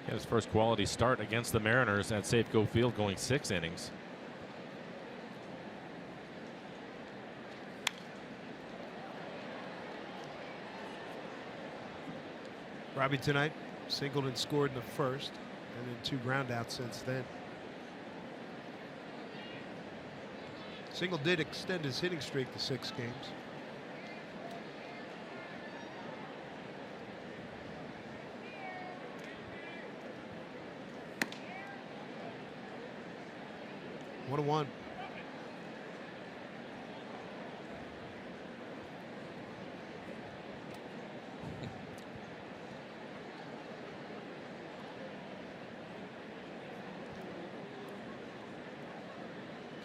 His first quality start against the Mariners at Safeco Field, going 6 innings. Robbie tonight singled and scored in the first, and then 2 groundouts since then. Single did extend his hitting streak to 6 games. One to one.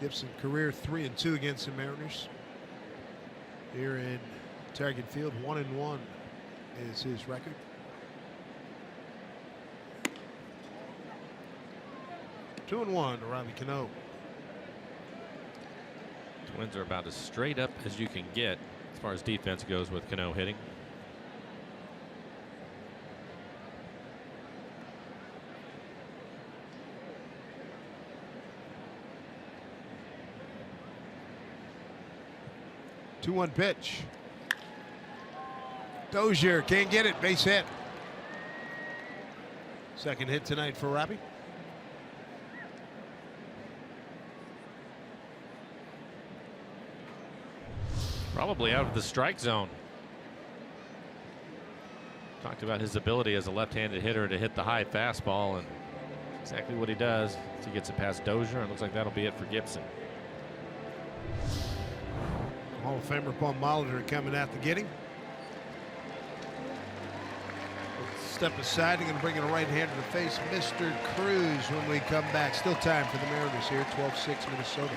Gibson career 3-2 against the Mariners. Here in Target Field, 1-1 is his record. Two and 1 to Robbie Cano. Twins are about as straight up as you can get as far as defense goes with Cano hitting. Two-one pitch. Dozier can't get it. Base hit. Second hit tonight for Robbie. Probably out of the strike zone. Talked about his ability as a left-handed hitter to hit the high fastball, and exactly what he does. He gets it past Dozier, and looks like that'll be it for Gibson. Hall of Famer Paul Molitor coming out to get him. Step aside. They're going to bring in a right-hander to face Mr. Cruz when we come back. Still time for the Mariners here. 12-6 Minnesota.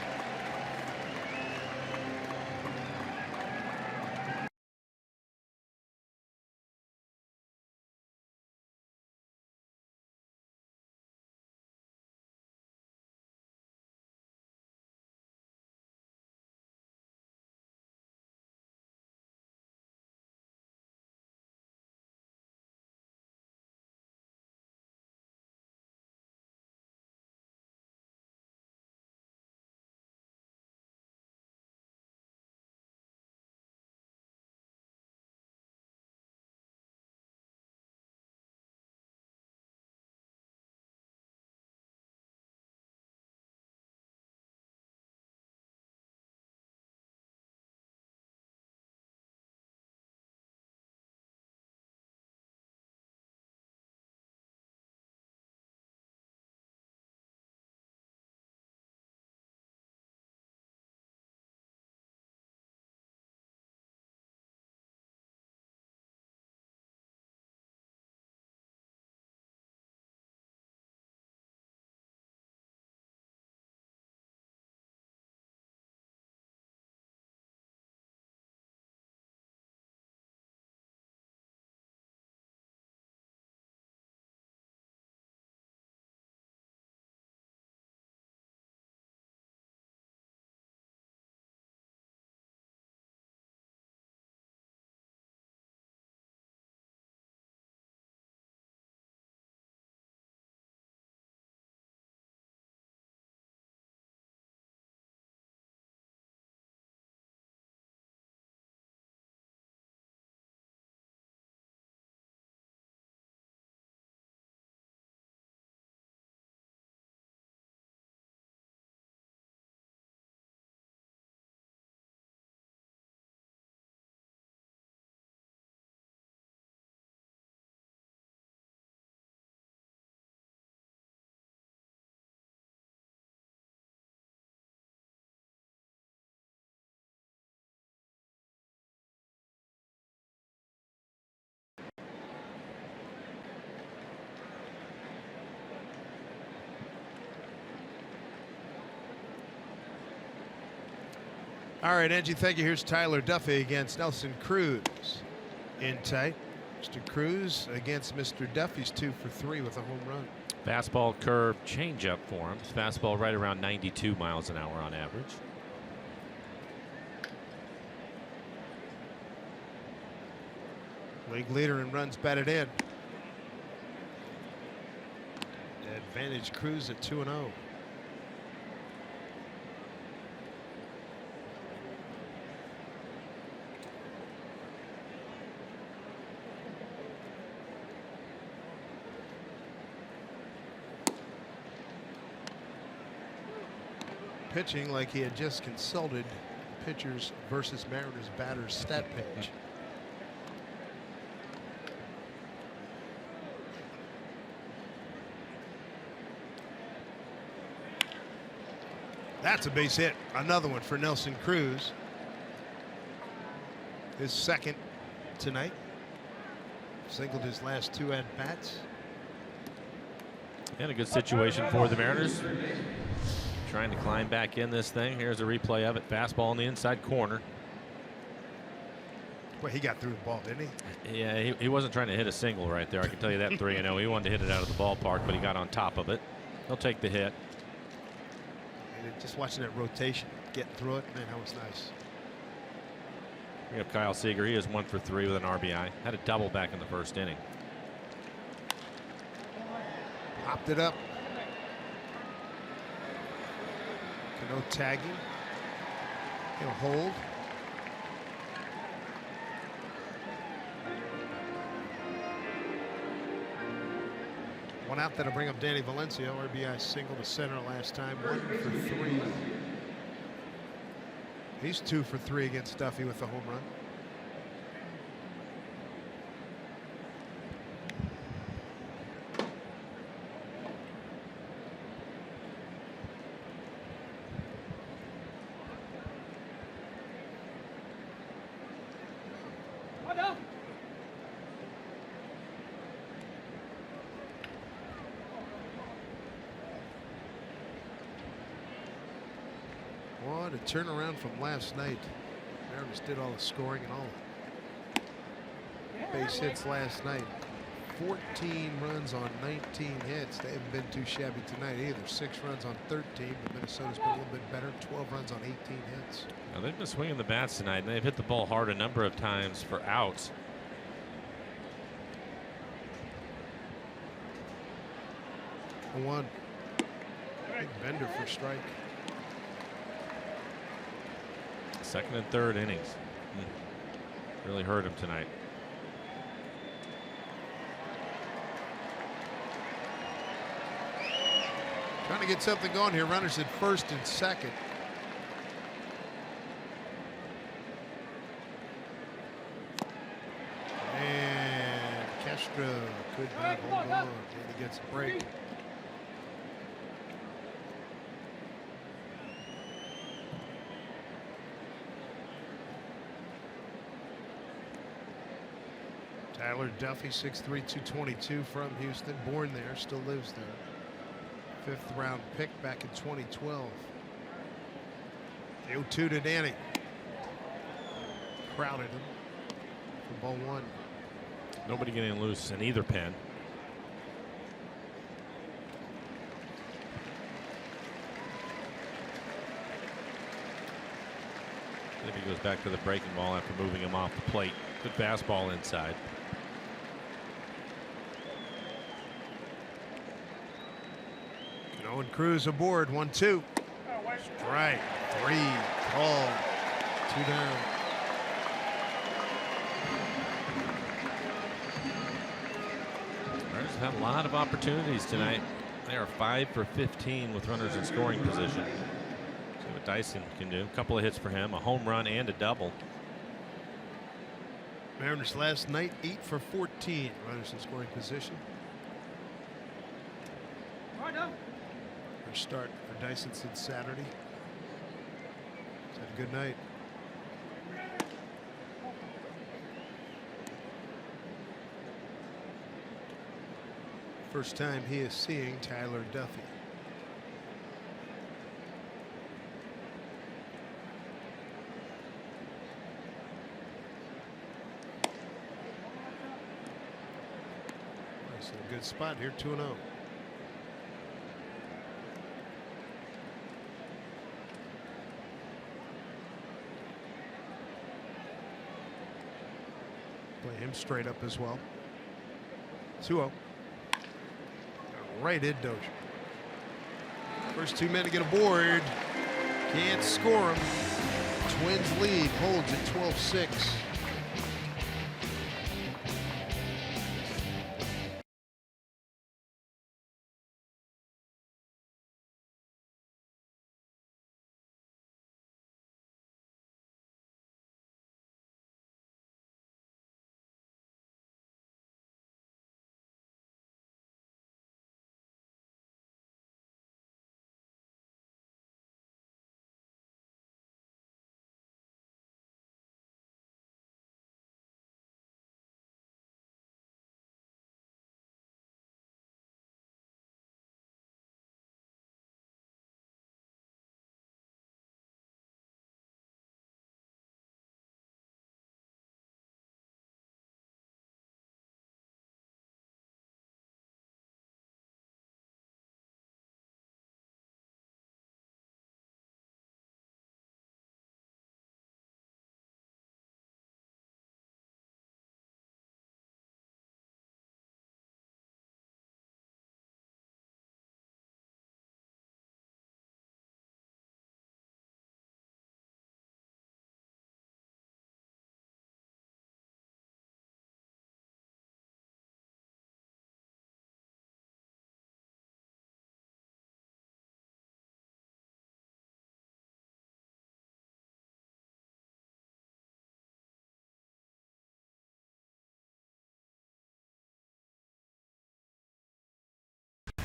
All right, Angie, thank you. Here's Tyler Duffy against Nelson Cruz. In tight. Mr. Cruz against Mr. Duffy's 2 for 3 with a home run. Fastball, curve, changeup for him. His fastball right around 92 miles an hour on average. League leader in runs batted in. Advantage Cruz at 2-0. Pitching like he had just consulted pitchers versus Mariners batters stat page. That's a base hit. Another one for Nelson Cruz. His second tonight. Singled his last 2 at bats. And a good situation for the Mariners. Trying to climb back in this thing. Here's a replay of it. Fastball in the inside corner. Well, he got through the ball, didn't he? Yeah, he wasn't trying to hit a single right there. I can tell you that 3-0. He wanted to hit it out of the ballpark, but he got on top of it. He'll take the hit. And just watching that rotation, getting through it, man, that was nice. We have Kyle Seager. He is 1 for 3 with an RBI. Had a double back in the first inning. Popped it up. No tagging. He'll hold. One out that'll bring up Danny Valencia. RBI single to center last time. 1 for 3. He's 2 for 3 against Duffy with the home run. What a turnaround from last night. Mariners did all the scoring and all the base hits last night. 14 runs on 19 hits. They haven't been too shabby tonight either. 6 runs on 13, but Minnesota's been a little bit better. 12 runs on 18 hits. Now they've been swinging the bats tonight, and they've hit the ball hard a number of times for outs. A 1. Big bender for strike. Second and third innings. Really hurt him tonight. Trying to get something going here. Runners at first and second. And Kestra could not hold on. And he gets a break. Tyler Duffy, 6'3", 222 from Houston. Born there, still lives there. 5th round pick back in 2012. The 0-2 to Danny. Crowded him for ball 1. Nobody getting loose in either pen. Maybe he goes back to the breaking ball after moving him off the plate. Good fastball inside. And Cruz aboard. 1-2. Strike 3 called. 2 down. Mariners have had a lot of opportunities tonight. They are 5 for 15 with runners in scoring position. See what Dyson can do. A couple of hits for him, a home run and a double. Mariners last night 8 for 14 runners in scoring position. First start for Dyson since Saturday. He's had a good night. First time he is seeing Tyler Duffy. It's in a good spot here, 2-0. Play him straight up as well. 2-0. Right in Dozier. First two men to get aboard. Can't score him. Twins lead, holds at 12-6.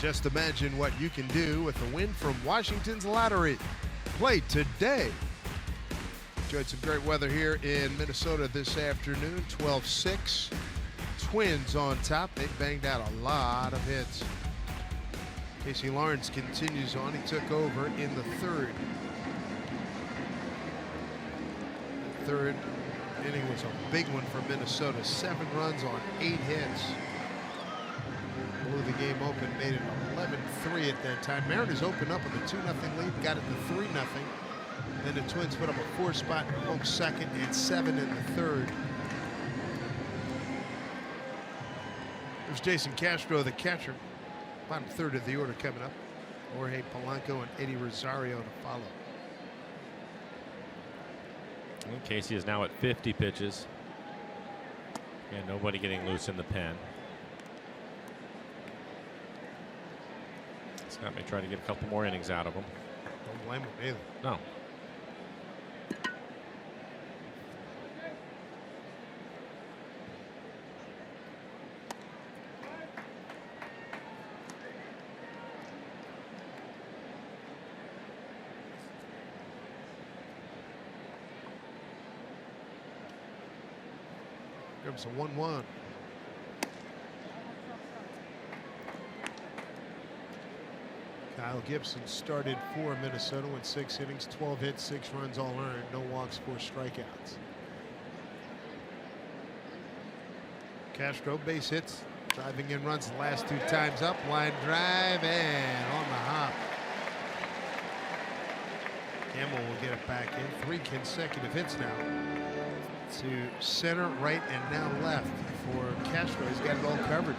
Just imagine what you can do with a win from Washington's lottery. Play today. Enjoyed some great weather here in Minnesota this afternoon. 12-6. Twins on top. They banged out a lot of hits. Casey Lawrence continues on. He took over in the third. The third inning was a big one for Minnesota. 7 runs on 8 hits. Blew the game open, made it 11-3 at that time. Mariners opened up with a 2-0 lead, got it to 3-0. Then the Twins put up a 4-spot in home second and 7 in the third. There's Jason Castro, the catcher. Bottom third of the order coming up. Jorge Polanco and Eddie Rosario to follow. And Casey is now at 50 pitches. And nobody getting loose in the pen. Scott may try to get a couple more innings out of him. Don't blame him either. No. Gives a 1-1. Kyle Gibson started for Minnesota, went 6 innings, 12 hits, 6 runs all earned, no walks, 4 strikeouts. Castro base hits, driving in runs the last 2 times up, line drive, and on the hop. Campbell will get it back in. 3 consecutive hits now to center, right, and now left for Castro. He's got it all covered.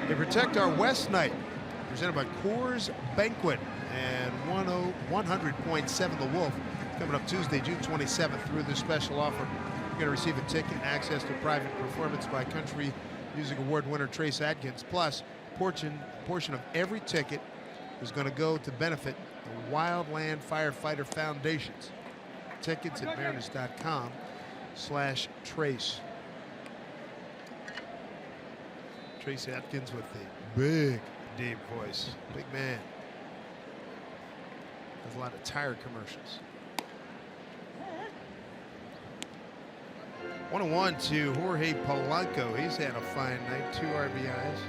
They protect our West night. Presented by Coors Banquet and 100.7 The Wolf. Coming up Tuesday, June 27th through this special offer. You're going to receive a ticket, access to private performance by country music award winner Trace Adkins. Plus, portion of every ticket is going to go to benefit the Wildland Firefighter Foundations. Tickets at mariners.com/Trace. Trace Adkins with the big deep voice. Big man. Does a lot of tire commercials. 1-1 to Jorge Polanco. He's had a fine night. 2 RBIs.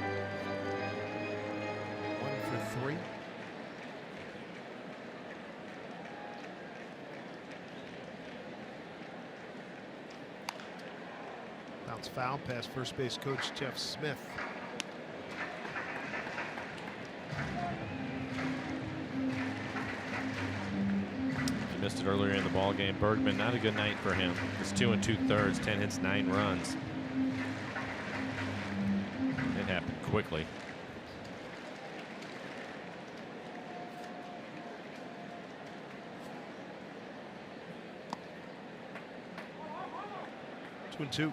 1 for 3. Bounce foul past first base coach Jeff Smith. it earlier in the ball game. Bergman, not a good night for him. It's 2 2/3, 10 hits, 9 runs. It happened quickly. Two and two.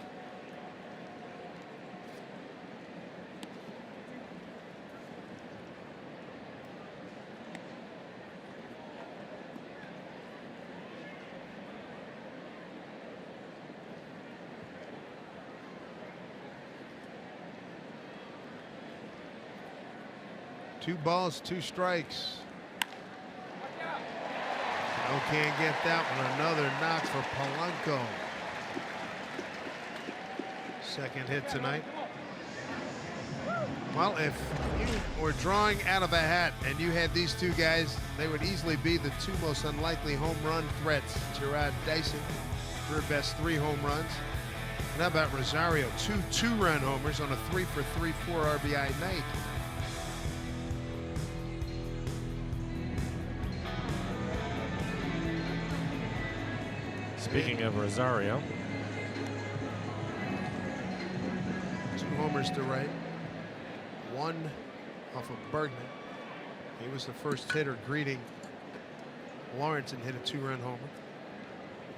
Two balls, 2 strikes. No, can't get that one. Another knock for Polanco. Second hit tonight. Well, if you were drawing out of a hat and you had these two guys, they would easily be the 2 most unlikely home run threats. Gerard Dyson, career best 3 home runs. And how about Rosario? 2 2-run homers on a 3-for-3, 4 RBI night. Speaking of Rosario, 2 homers to right. 1 off of Bergman. He was the first hitter greeting Lawrence and hit a 2-run homer.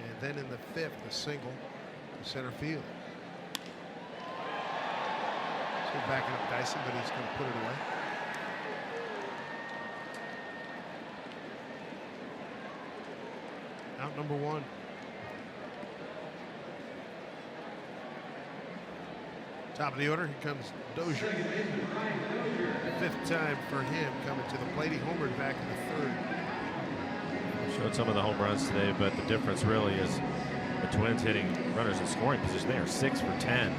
And then in the 5th, a single to center field. So backing up Dyson, but he's going to put it away. Out number 1. Top of the order, here comes Dozier. 5th time for him coming to the plate. He homered back in the 3rd. showed some of the home runs today, but the difference really is the Twins hitting runners in scoring position. They are 6 for 10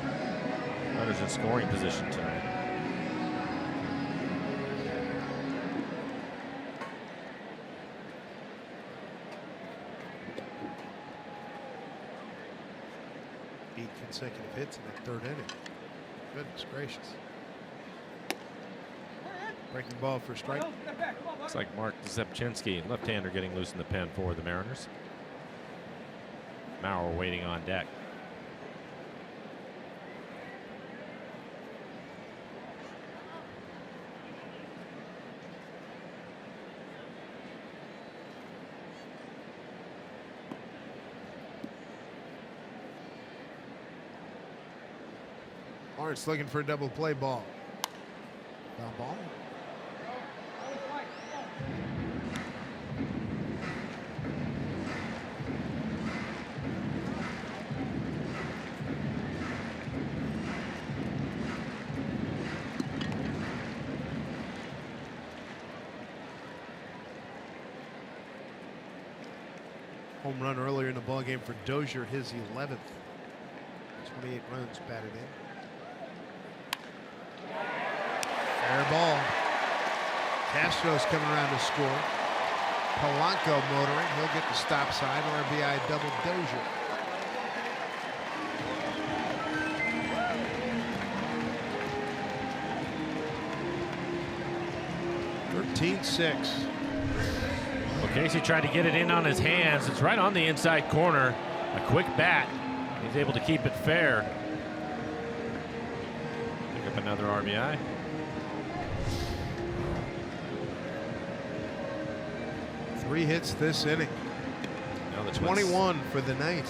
runners in scoring position tonight. Consecutive hits in the 3rd inning. Goodness gracious. Breaking ball for a strike. Looks like Mark Zepchinski, left-hander, getting loose in the pen for the Mariners. Maurer waiting on deck. Lawrence looking for a double play ball. Foul ball. Home run earlier in the ball game for Dozier, his 11th. 28 runs batted in. Fair ball. Castro's coming around to score. Polanco motoring. He'll get the stop sign. RBI double Dozier. (13-6). Well, Casey tried to get it in on his hands. It's right on the inside corner. A quick bat. He's able to keep it fair. Pick up another RBI. Three hits this inning. Now the 21 for the night.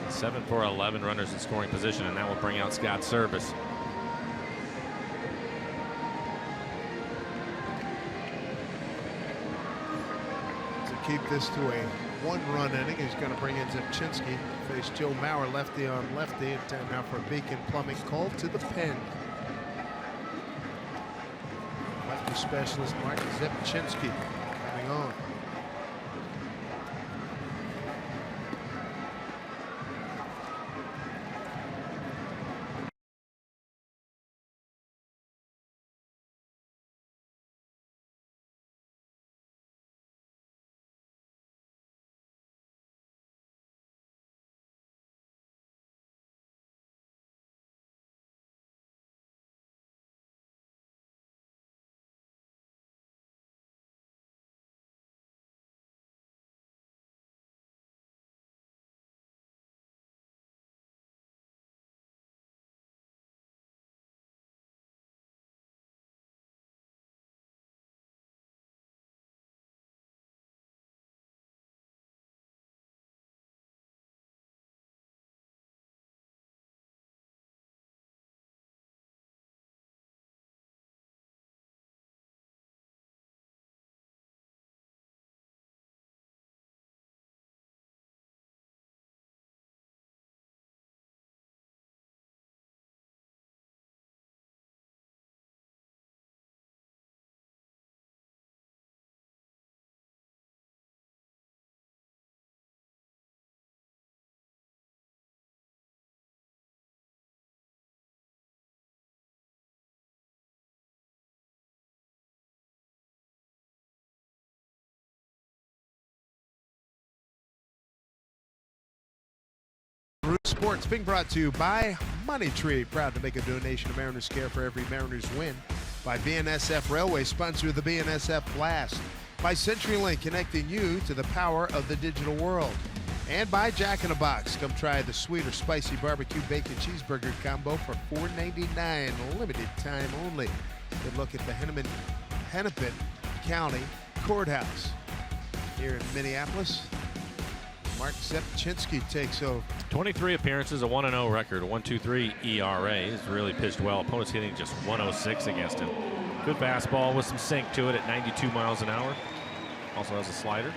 7 for 11 runners in scoring position, and that will bring out Scott Service. To keep this to a 1-run inning, he's going to bring in Zepchinski. Face Joe Maurer, lefty on lefty, and time now for Beacon Plumbing. Called to the pen. Lefty specialist Mark Zepchinski coming on. Sports being brought to you by Money Tree. Proud to make a donation to Mariners Care for every Mariners win. By BNSF Railway, sponsor of the BNSF Blast. By CenturyLink, connecting you to the power of the digital world. And by Jack in the Box. Come try the sweet or spicy barbecue bacon cheeseburger combo for $4.99. Limited time only. Good look at the Hennepin County Courthouse here in Minneapolis. Mark Zepchinski takes over. 23 appearances, a 1-0 record, a 1.23 ERA. He's really pitched well. Opponents hitting just 106 against him. Good fastball with some sink to it at 92 miles an hour. Also has a slider.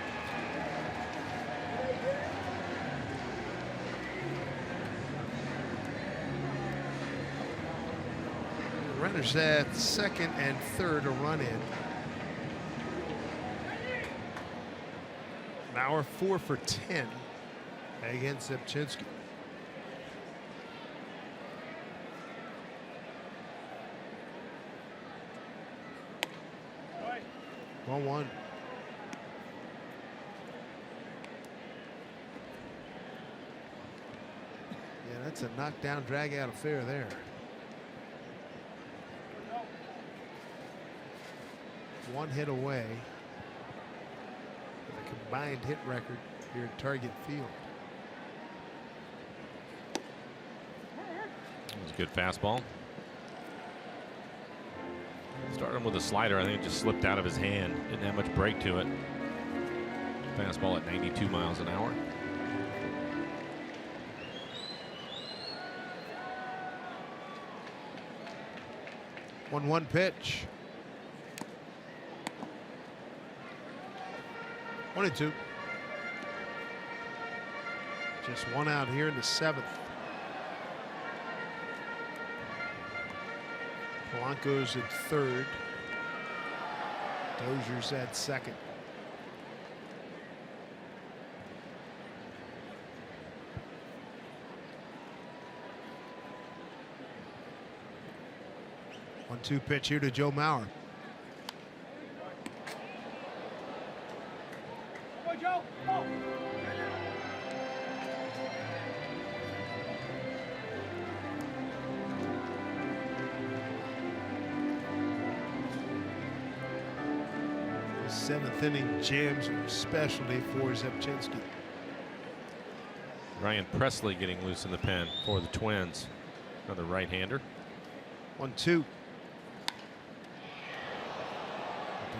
Runners at second and third, a run in. Bauer 4 for 10 against Zepchinski. Right. 1-1. Yeah, that's a knockdown, drag out affair there. One hit away. Combined hit record here at Target Field. It was a good fastball. Started him with a slider. I think it just slipped out of his hand. Didn't have much break to it. Fastball at 92 miles an hour. One pitch. 1-2. Just one out here in the seventh. Polanco's at third. Dozier's at second. One-two pitch here to Joe Mauer. Joe. Oh. The seventh inning jams are a specialty for Zepchinski. Ryan Presley getting loose in the pen for the Twins. Another right-hander. 1-2. The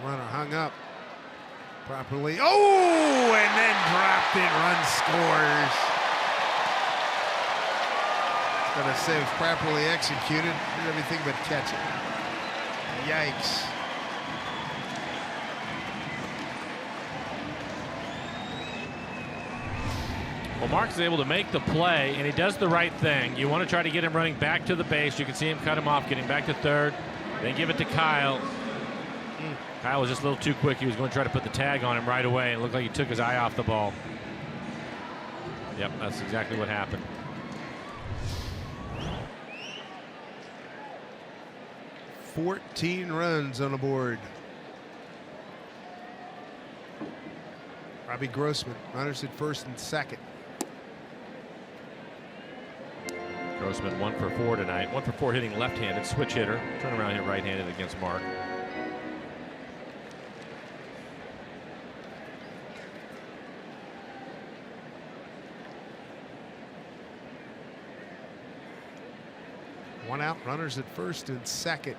runner hung up properly. Oh, and then dropped it. Run scores. Gonna say it was properly executed. Did everything but catch it. Yikes. Well, Mark is able to make the play, and he does the right thing. You want to try to get him running back to the base. You can see him cut him off, getting back to third. Then give it to Kyle. Kyle was just a little too quick. He was going to try to put the tag on him right away, and it looked like he took his eye off the ball. Yep, that's exactly what happened. $14 runs on the board. Robbie Grossman, runners at first and second. Grossman 1 for 4 tonight. 1 for 4 hitting left-handed, switch hitter. Turn around, hit right-handed against Mark. One out, runners at first and second.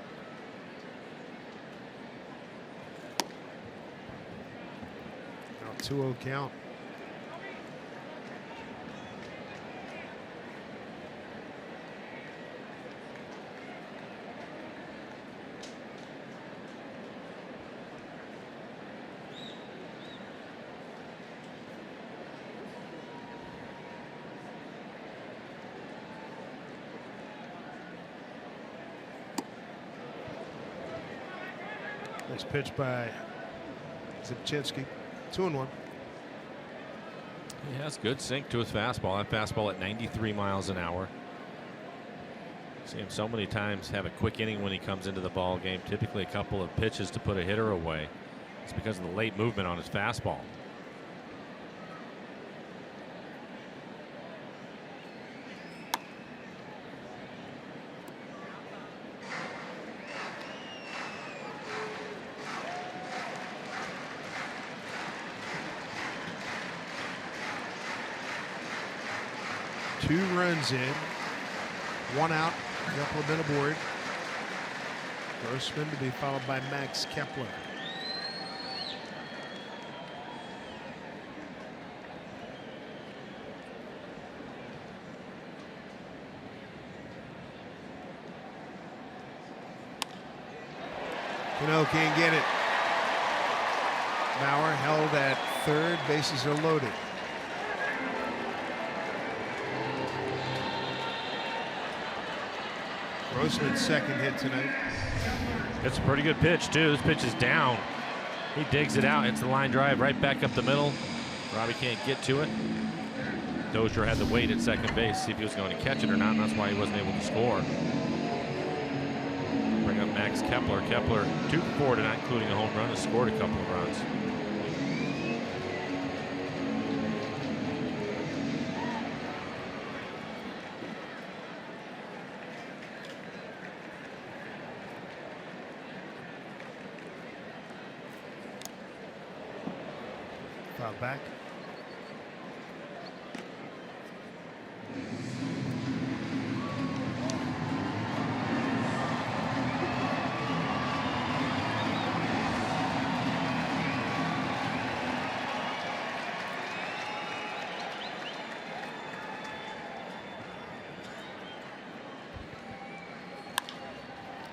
Now 2-0 count. Nice pitch by Zepchinski. 2-1. He has good sink to his fastball. That fastball at 93 miles an hour. See him so many times have a quick inning when he comes into the ball game. Typically a couple of pitches to put a hitter away. It's because of the late movement on his fastball. 2 runs in, 1 out, a couple have been aboard. Grossman to be followed by Max Kepler. Cano can't get it. Bauer held at third. Bases are loaded. Grossman's second hit tonight. It's a pretty good pitch, too. This pitch is down. He digs it out. It's the line drive right back up the middle. Robbie can't get to it. Dozier had to wait at second base, see if he was going to catch it or not, and that's why he wasn't able to score. Bring up Max Kepler. Kepler 2 for 4 tonight, including a home run, has scored a couple of runs. Foul back.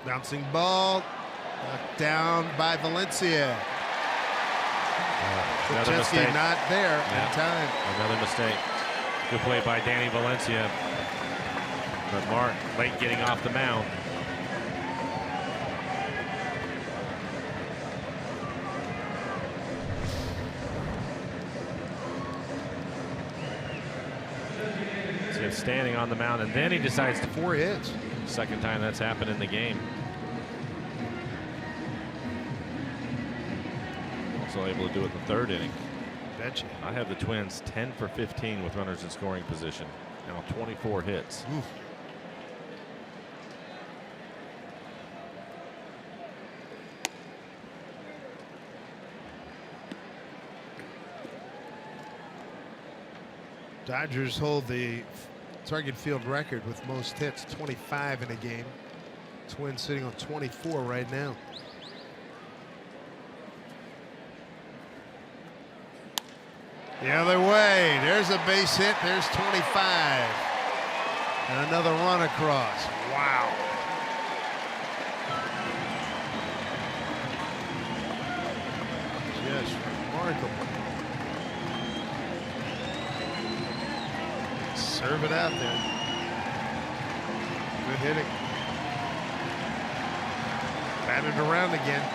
Bouncing ball, knocked down by Valencia. Another mistake. Not there in time. Another mistake. Good play by Danny Valencia. But Mark late getting off the mound. See him standing on the mound, and then he decides to 4 hits. Second time that's happened in the game. Also able to do it in the 3rd inning. Betcha. I have the Twins 10 for 15 with runners in scoring position. Now 24 hits. Oof. Dodgers hold the target field record with most hits, 25 in a game. Twins sitting on 24 right now. The other way. There's a base hit. There's 25. And another run across. Wow. Just remarkable. Serve it out there. Good hitting. Batted around again.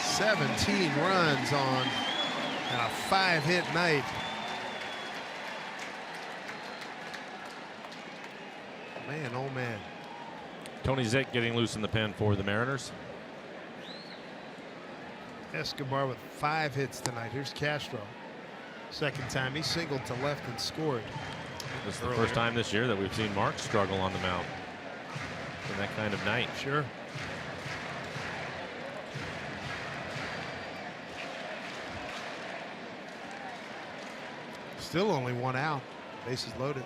"17 runs on a 5-hit night." Man, oh man. Tony Zek getting loose in the pen for the Mariners. Escobar with 5 hits tonight. Here's Castro. Second time he singled to left and scored. This is the first time this year that we've seen Mark struggle on the mound in that kind of night. Sure. Still only 1 out. Bases loaded.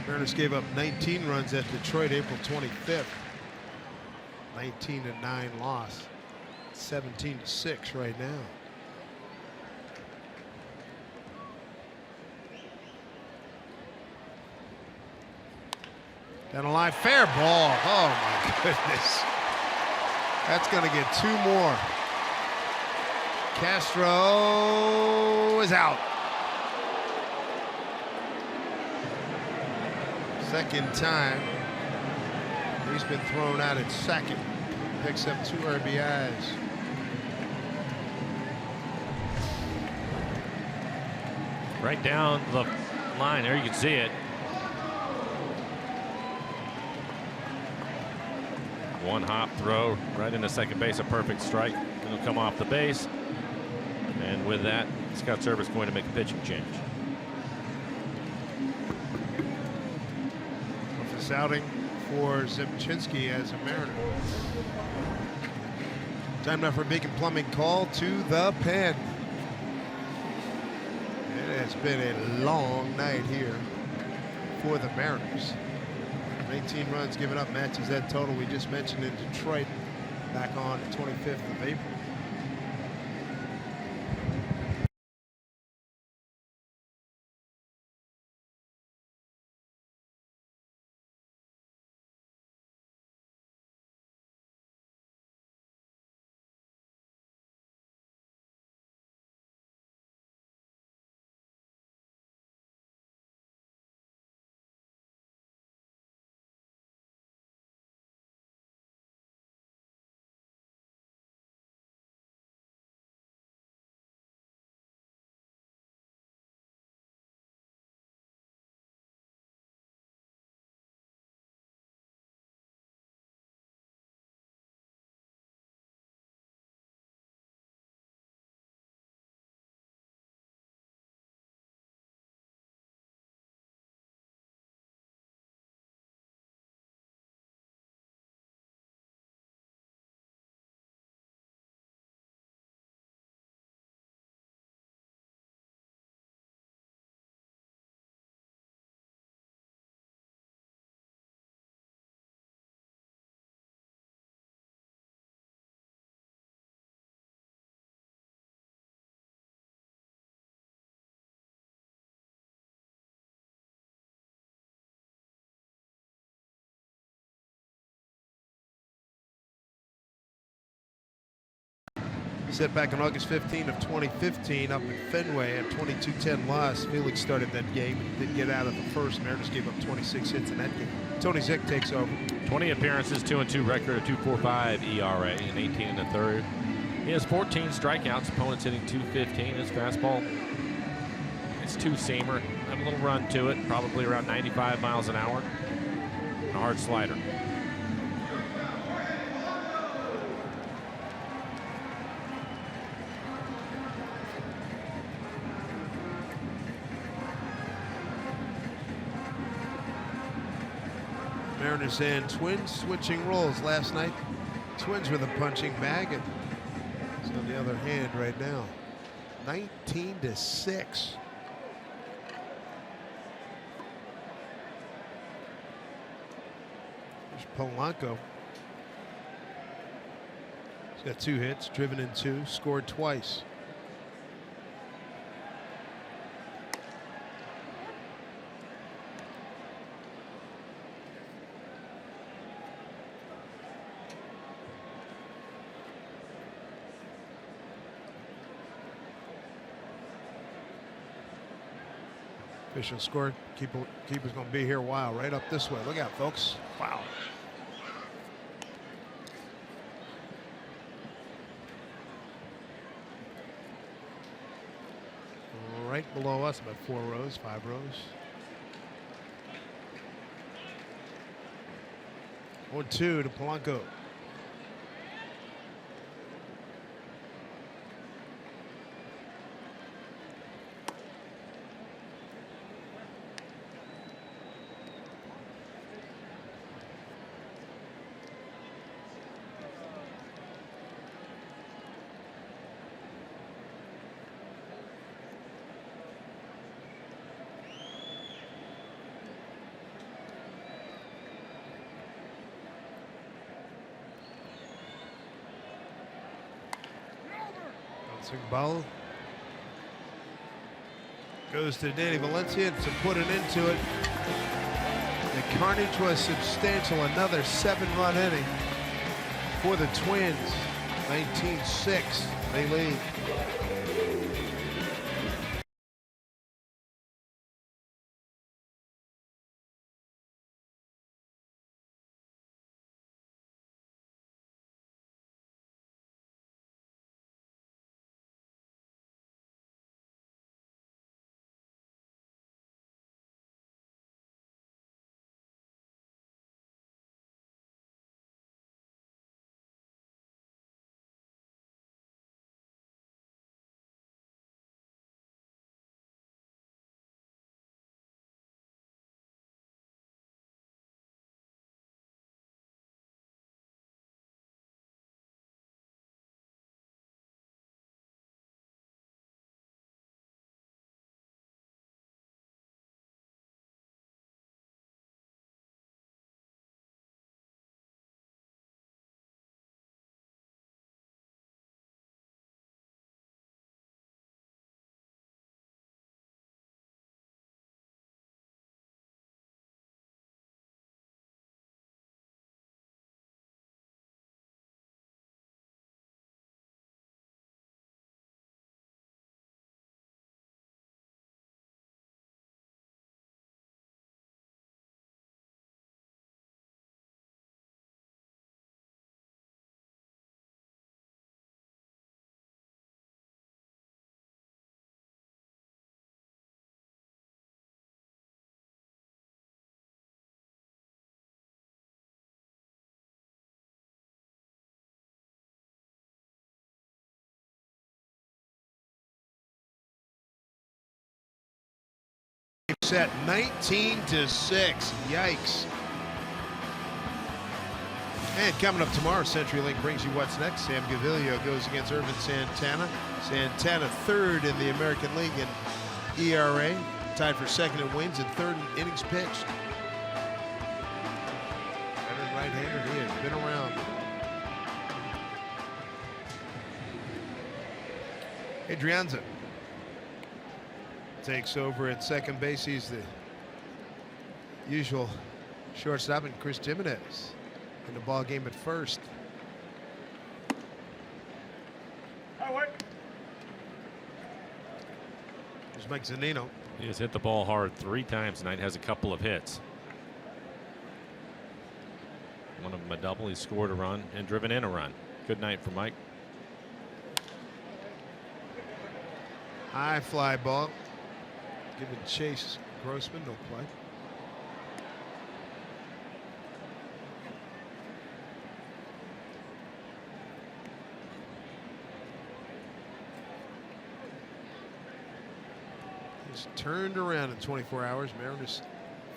Mariners gave up 19 runs at Detroit April 25th. 19-9 loss. 17-6 right now. Down the line, fair ball. Oh my goodness. That's going to get 2 more. Castro is out. Second time. He's been thrown out at second. Picks up 2 RBIs. Right down the line there, you can see it. One hop throw right into second base, a perfect strike. It'll come off the base. And with that, Scott Servais going to make a pitching change. This outing for Zimchinski as a Mariner. Time now for a big and plumbing call to the pen. It has been a long night here for the Mariners. 19 runs given up matches that total we just mentioned in Detroit back on the 25th of April. Set back on August 15 of 2015 up in Fenway, a 22-10 loss. Felix started that game and didn't get out of the first. Mariners gave up 26 hits in that game. Tony Zick takes over. 20 appearances, 2-2 record, a 2.45 ERA, and 18 1/3. He has 14 strikeouts. Opponents hitting .215. His fastball, it's two-seamer. Have a little run to it, probably around 95 miles an hour. And a hard slider. Mariners and Twins switching roles last night. Twins were the punching bag, and it's on the other hand right now. 19-6. There's Polanco. He's got 2 hits, driven in 2, scored twice. Official score. Keeper's going to be here a while. Right up this way. Look out, folks. Wow. Right below us, about 4 rows, 5 rows. 1-2 to Polanco. Ball goes to Danny Valencia to put it into it. The carnage was substantial. Another 7-run inning for the Twins. 19-6. They lead. Set 19-6. Yikes. And coming up tomorrow, CenturyLink brings you what's next. Sam Gaviglio goes against Irvin Santana. Santana third in the American League in ERA, tied for second in wins and third in innings pitched. Veteran right-hander, he has been around. Adrianza takes over at second base. He's the usual shortstop, and Chris Jimenez in the ball game at first. There's Mike Zunino. He has hit the ball hard 3 times tonight, has a couple of hits. One of them a double. He scored a run and driven in a run. Good night for Mike. High fly ball. Giving chase. Grossman, no play. He's turned around in 24 hours. Mariners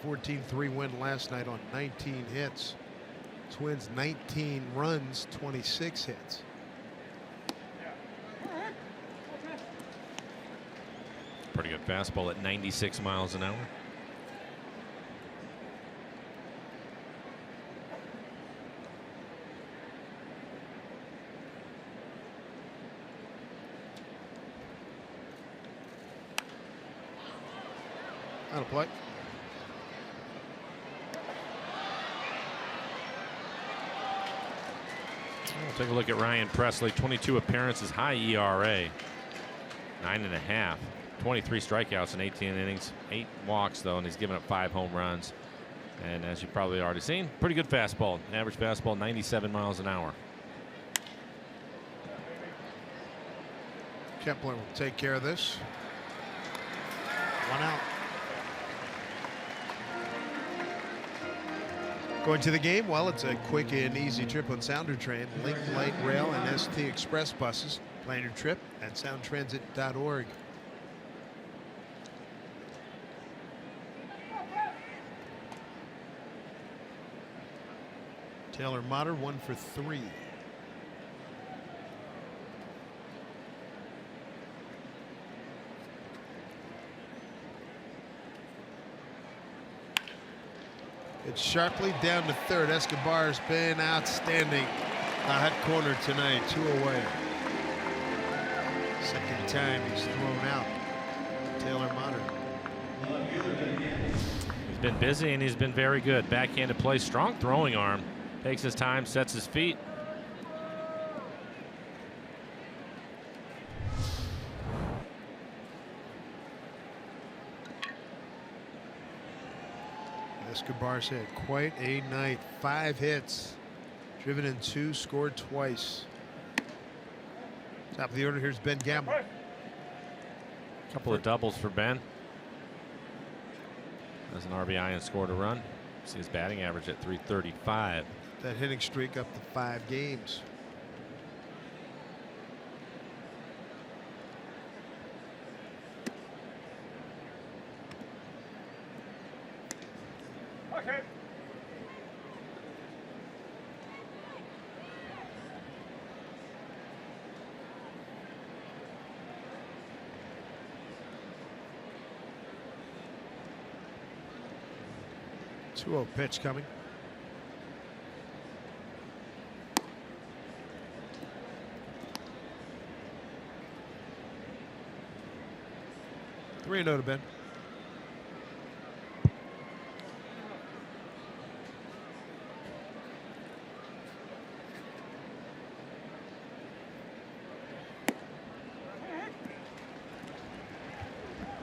14-3 win last night on 19 hits. Twins 19 runs, 26 hits. Pretty good fastball at 96 miles an hour. Out of play. We'll take a look at Ryan Presley. 22 appearances, high ERA, 9.5. 23 strikeouts in 18 innings, 8 walks though, and he's given up 5 home runs. And as you've probably already seen, pretty good fastball. Average fastball 97 miles an hour. Kepler will take care of this. 1 out. Going to the game? Well, it's a quick and easy trip on Sounder Train. Link Light Rail and ST Express buses. Plan your trip at soundtransit.org. Taylor Motter 1 for 3. It's sharply down to third. Escobar's been outstanding. The hot corner tonight, 2 away. Second time he's thrown out. Taylor Motter. He's been busy and he's been very good. Backhanded play, strong throwing arm. Takes his time, sets his feet. Escobar's had quite a night. 5 hits, driven in 2, scored twice. Top of the order, here's Ben Gamble. Couple of doubles for Ben. Has an RBI and scored a run. See his batting average at .335. That hitting streak up to 5 games. Okay. Two-0 pitch coming. Three and 0 to Ben.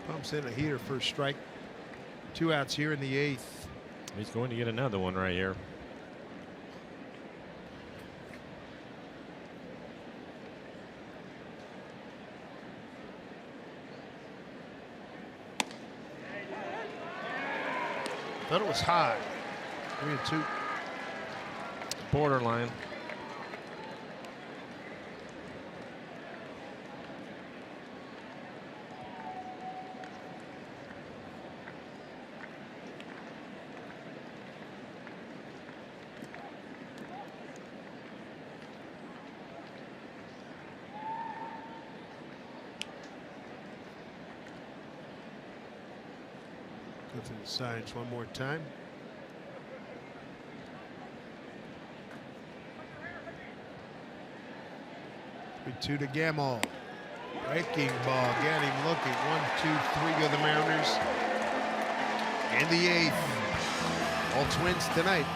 Pumps in a heater for a strike. 2 outs here in the 8th. He's going to get another one right here. Thought it was high. 3-2. Borderline. Go through the signs one more time. Two to Gamble. Breaking ball. Got him looking. 1, 2, 3 go the Mariners. In the 8th. All Twins tonight.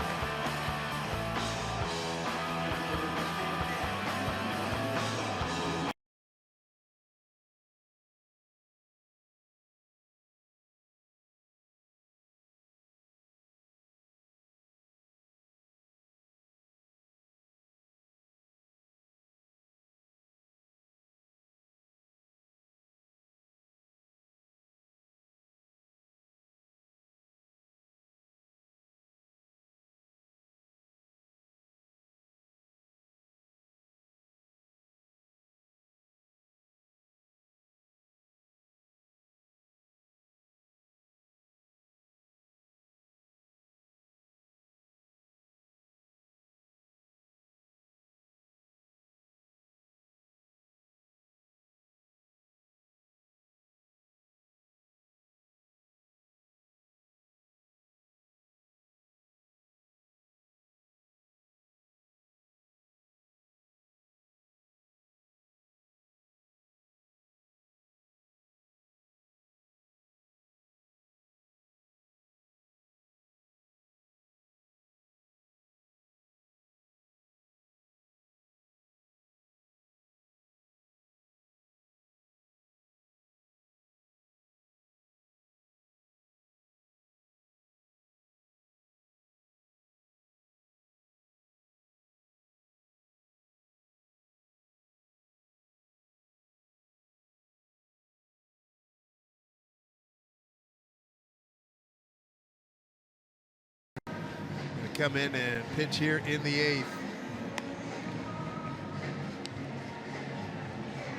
Come in and pitch here in the 8th.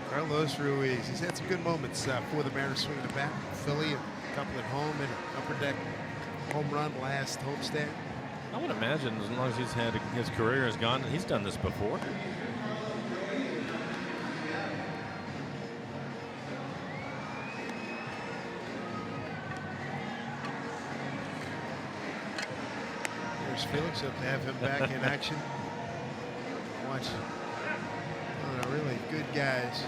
Carlos Ruiz. He's had some good moments for the Mariners swinging the bat. Philly, a couple at home, and an upper deck home run last homestand. I would imagine as long as his career has gone, he's done this before. Felix, hope to have him back in action. Watch one of the really good guys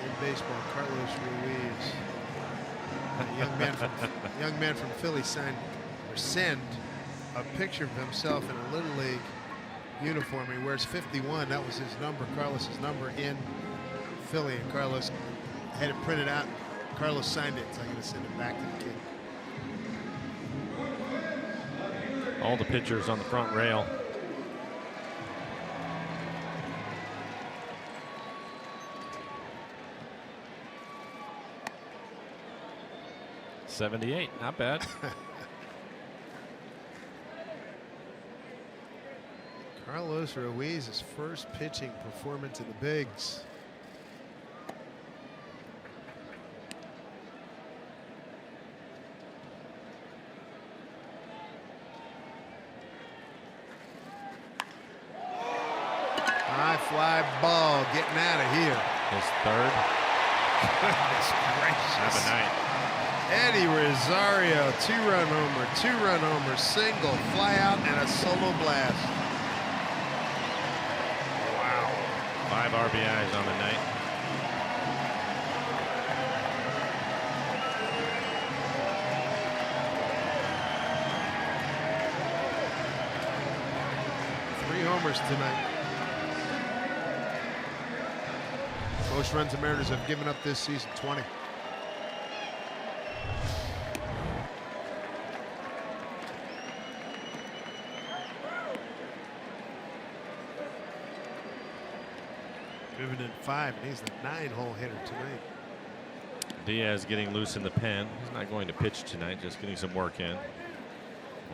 in baseball, Carlos Ruiz. A young man from Philly send a picture of himself in a Little League uniform. He wears 51. That was his number, Carlos's number in Philly. And Carlos had it printed out. Carlos signed it, so I'm going to send it back to the kid. All the pitchers on the front rail. '78, not bad. Carlos Ruiz's first pitching performance in the bigs. Fly ball getting out of here. His third. Goodness gracious. Have a night. Eddie Rosario, 2-run homer, single, fly out, and a solo blast. Wow. 5 RBIs on the night. Three homers tonight. Most runs the Mariners have given up this season, 20. Driven in 5, and he's the 9-hole hitter tonight. Diaz getting loose in the pen. He's not going to pitch tonight, just getting some work in.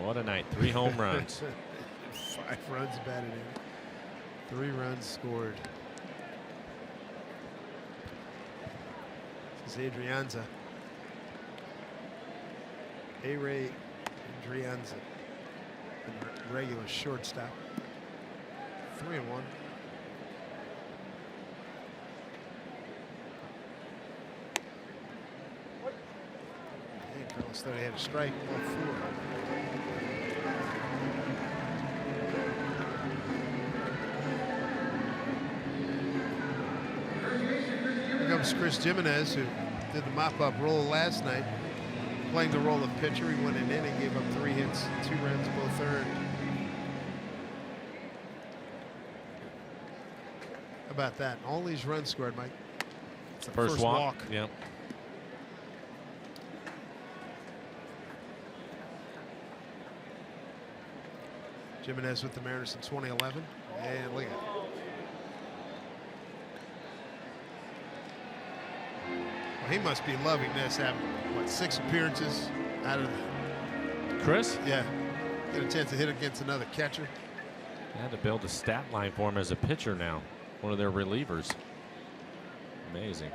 What a night. 3 home runs. 5 runs batted in. 3 runs scored. Adrianza. A-Ray Adrianza, the regular shortstop. 3-1. Carlos Diamondbacks thought he had a strike, ball 4. Here comes Chris Jimenez, who did the mop-up role last night, playing the role of pitcher. He went an inning, gave up 3 hits, 2 runs, both earned. How about that? All these runs scored, Mike. It's the First walk. Yep. Jimenez with the Mariners in 2011. And look at it. Well, he must be loving this, having, what, 6 appearances out of Chris? Yeah. Get a chance to hit against another catcher. They had to build a stat line for him as a pitcher now. One of their relievers. Amazing.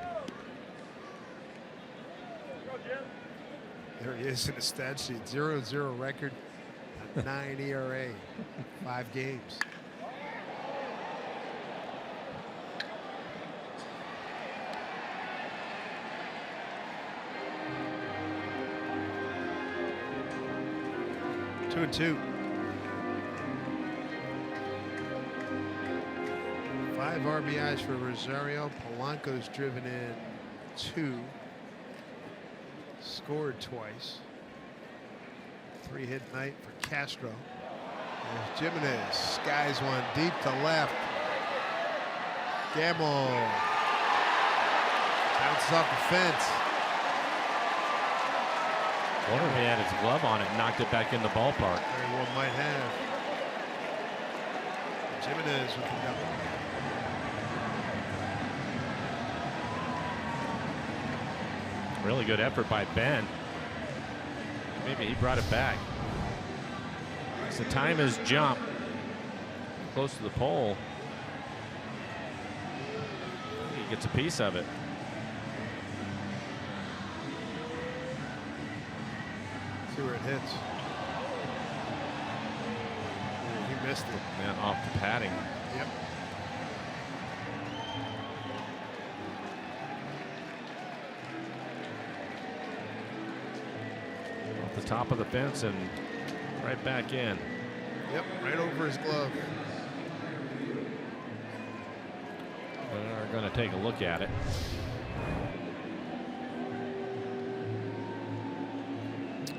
There he is in the stat sheet. 0-0 record. 9 ERA. 5 games. Two and 2. 5 RBIs for Rosario. Polanco's driven in 2. Scored twice. 3-hit night for Castro. There's Jimenez. Skies one deep to left. Gamble. Bounces off the fence. Wonder if he had his glove on it and knocked it back in the ballpark. Very well might have. Jimenez with the double. Really good effort by Ben. Maybe he brought it back. It's the time has jumped close to the pole. He gets a piece of it. See where it hits. He missed it. Yeah, off the padding. Yep. Off the top of the fence and right back in. Yep, right over his glove. We're going to take a look at it.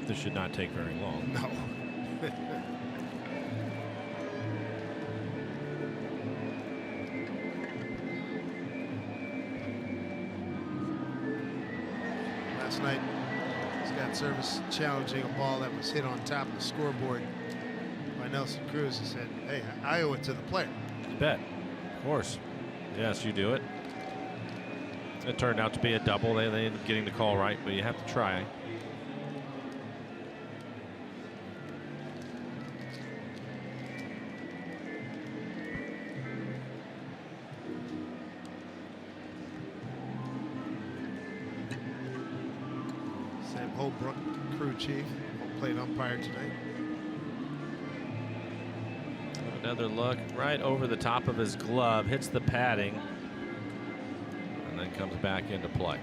This should not take very long. No. Last night, Scott Service challenging a ball that was hit on top of the scoreboard by Nelson Cruz. He said, hey, I owe it to the player. You bet. Of course. Yes, you do it. It turned out to be a double. They ended up getting the call right, but you have to try. Sam Holbrook, crew chief, played umpire tonight. Another look right over the top of his glove, hits the padding, and then comes back into play.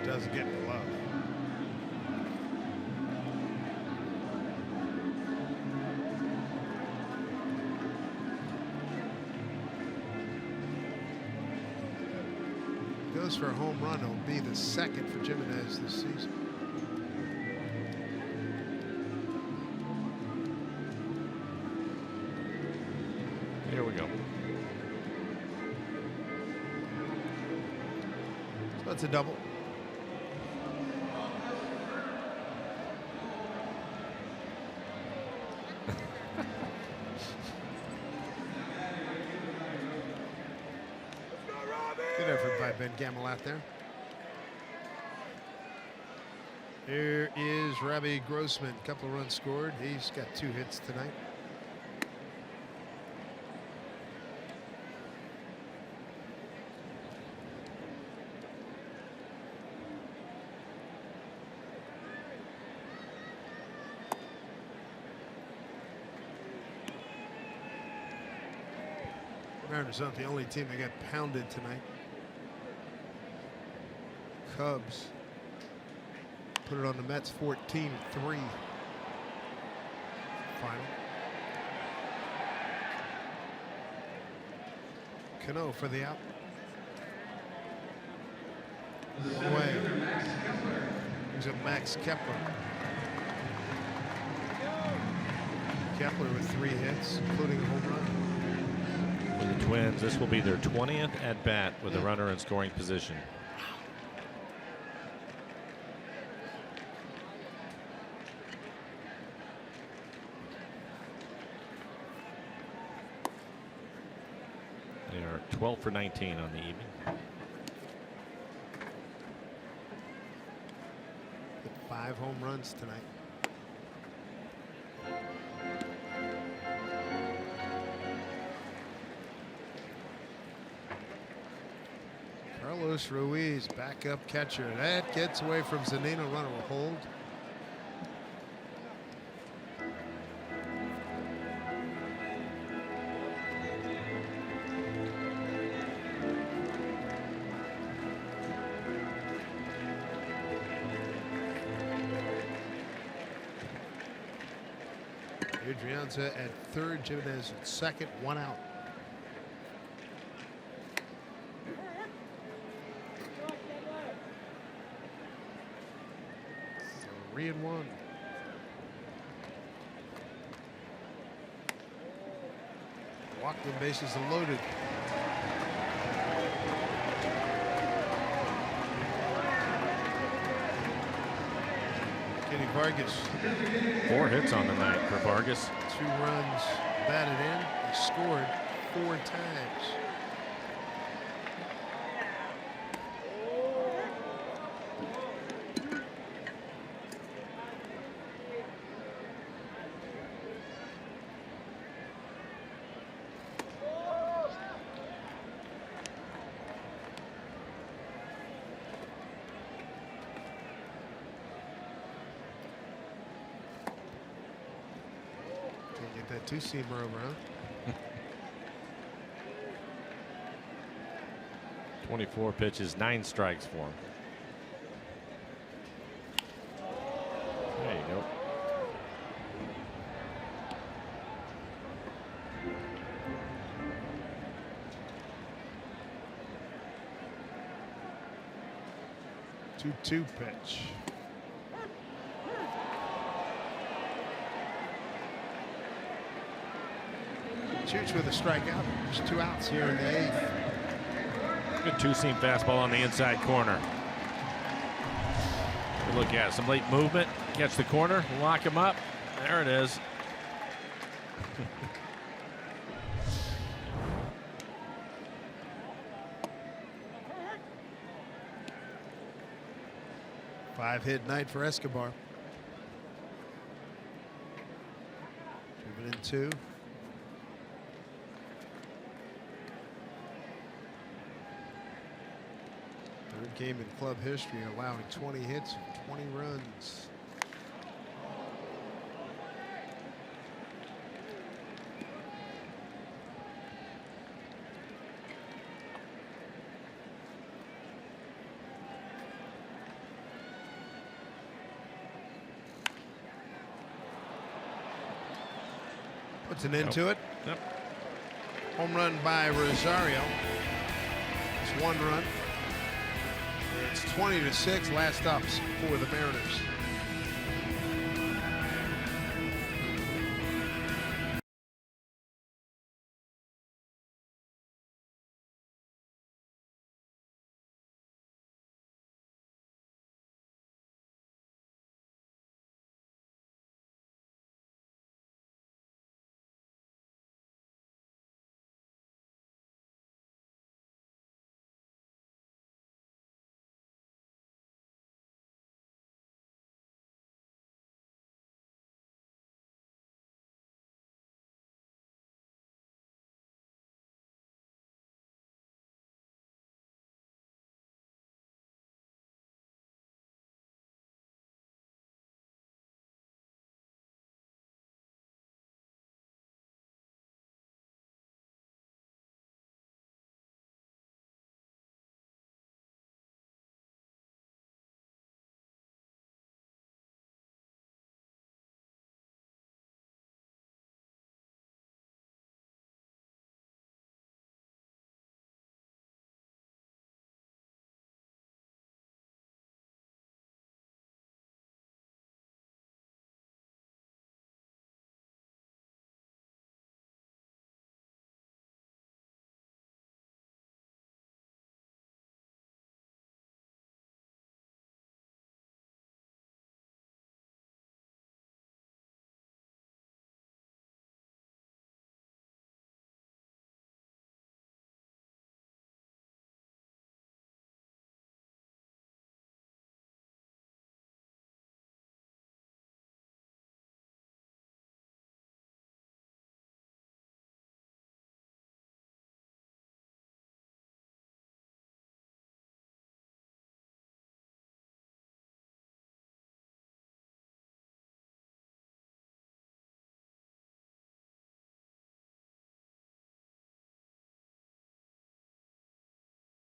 Doesn't get the love. Goes for a home run. It'll be the second for Jimenez this season. Here we go. So that's a double. Good effort by Ben Gamble out there. Here is Robbie Grossman. Couple of runs scored. He's got 2 hits tonight. Mariners aren't the only team that got pounded tonight. Cubs put it on the Mets 14-3. Final. Cano for the out. One away. Here's a Max Kepler. Kepler with 3 hits, including a home run. For the Twins, this will be their 20th at bat with a runner in scoring position. They are 12 for 19 on the evening. Hit 5 home runs tonight. Carlos Ruiz, backup catcher. That gets away from Zunino. Runner will hold. Adrianza at third, Jimenez at second, 1 out. So 3-1. Walked in, bases are loaded. Kenny Vargas. 4 hits on the night for Vargas. 2 runs batted in. He scored 4 times. Get that 2-seamer over, huh? 24 pitches, 9 strikes for him. There you go. Two pitch. Chooch with a strikeout. There's 2 outs here in the 8th. Good 2-seam fastball on the inside corner. Good look at it. Some late movement. Catch the corner. Lock him up. There it is. Five-hit night for Escobar. Driven in 2. Third game in club history, allowing 20 hits and 20 runs. Puts an end to it. Yep. Home run by Rosario. It's 1 run. It's 20-6, last stops for the Mariners.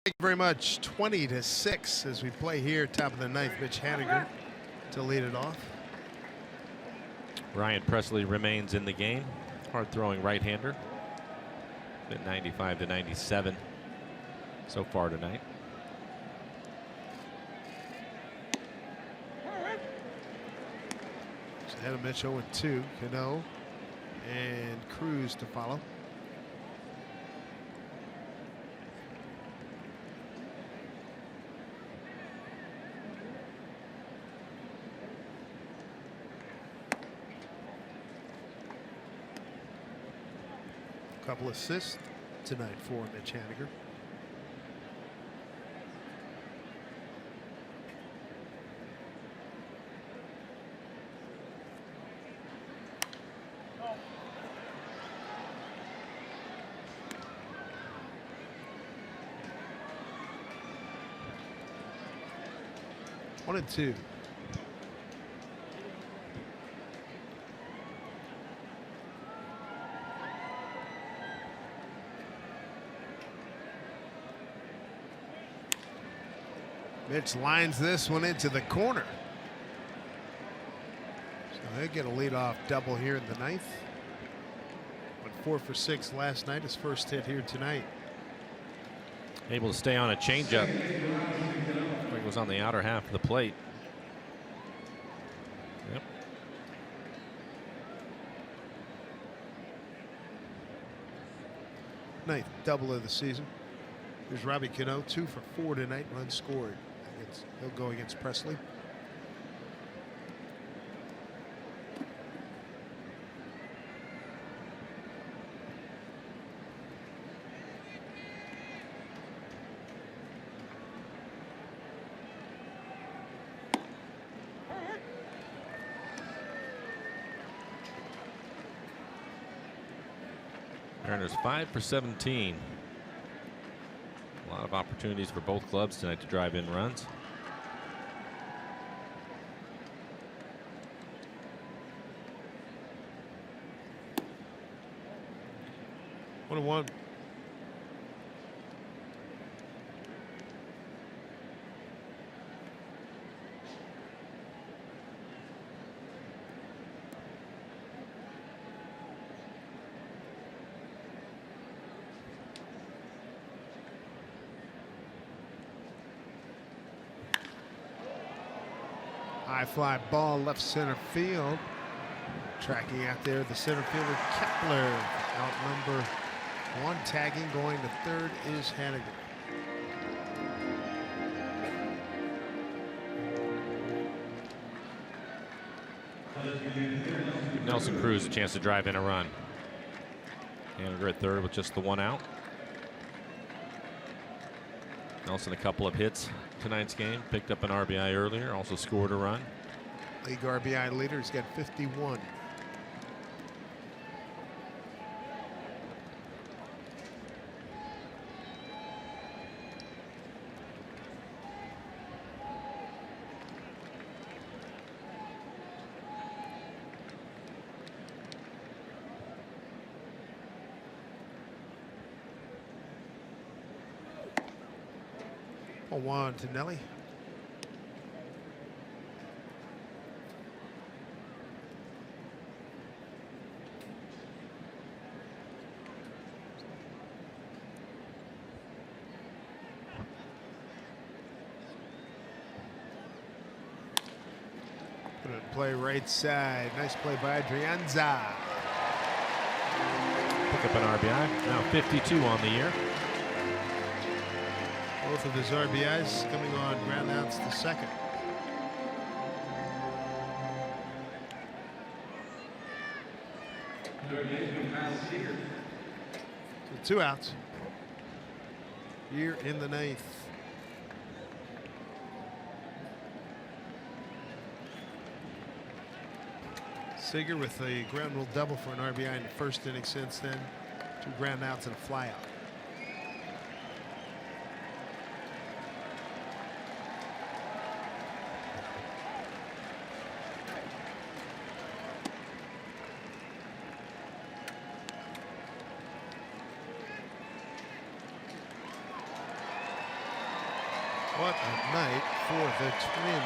Thank you very much. 20-6 as we play here, top of the ninth. Mitch Haniger to lead it off. Ryan Presley remains in the game. Hard throwing right-hander. At 95-97 so far tonight. Ahead of Mitch 0-2. Cano and Cruz to follow. Couple assists tonight for Mitch Haniger. One and two. Mitch lines this one into the corner. So they get a leadoff double here in the ninth. Went 4 for 6 last night. His first hit here tonight. Able to stay on a changeup. I think it was on the outer half of the plate. Yep. Ninth double of the season. Here's Robbie Cano, 2 for 4 tonight. Runs scored. He'll go against Presley. Mariners 5 for 17. A lot of opportunities for both clubs tonight to drive in runs. One and one. High fly ball left center field. Tracking out there the center fielder Kepler. Out number 1, tagging going to third is Haniger. Give Nelson Cruz a chance to drive in a run. Haniger at third with just the 1 out. Nelson a couple of hits tonight's game. Picked up an RBI earlier. Also scored a run. League RBI leader. He's got 51. One to Nelly. Put it in play right side. Nice play by Adrianza. Pick up an RBI. Now 52 on the year. Both of his RBIs coming on ground outs to second. So 2 outs here in the ninth. Seager with a ground rule double for an RBI in the first inning since then. 2 ground outs and a fly out. What a night for the Twins.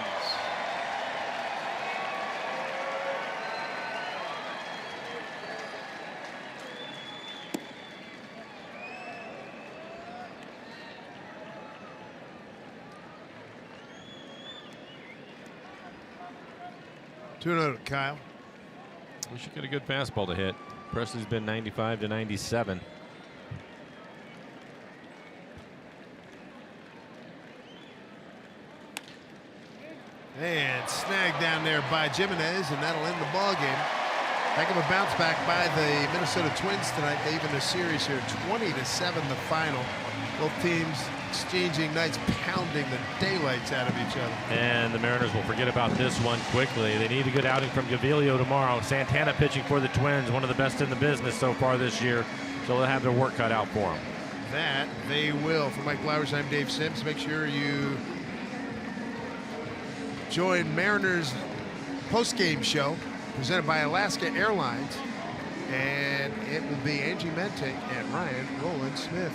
Two to Kyle. We should get a good fastball to hit. Presley's been 95 to 97. And snagged down there by Jimenez, and that'll end the ball game. Heck of a bounce back by the Minnesota Twins tonight. They even the series here, 20-7 the final. Both teams exchanging nights, pounding the daylights out of each other. And the Mariners will forget about this one quickly. They need a good outing from Gaviglio tomorrow. Santana pitching for the Twins, one of the best in the business so far this year. So they'll have their work cut out for them. That they will. For Mike Flowers, I'm Dave Sims. Make sure you join Mariners post-game show presented by Alaska Airlines. And it will be Angie Menting and Ryan Roland Smith.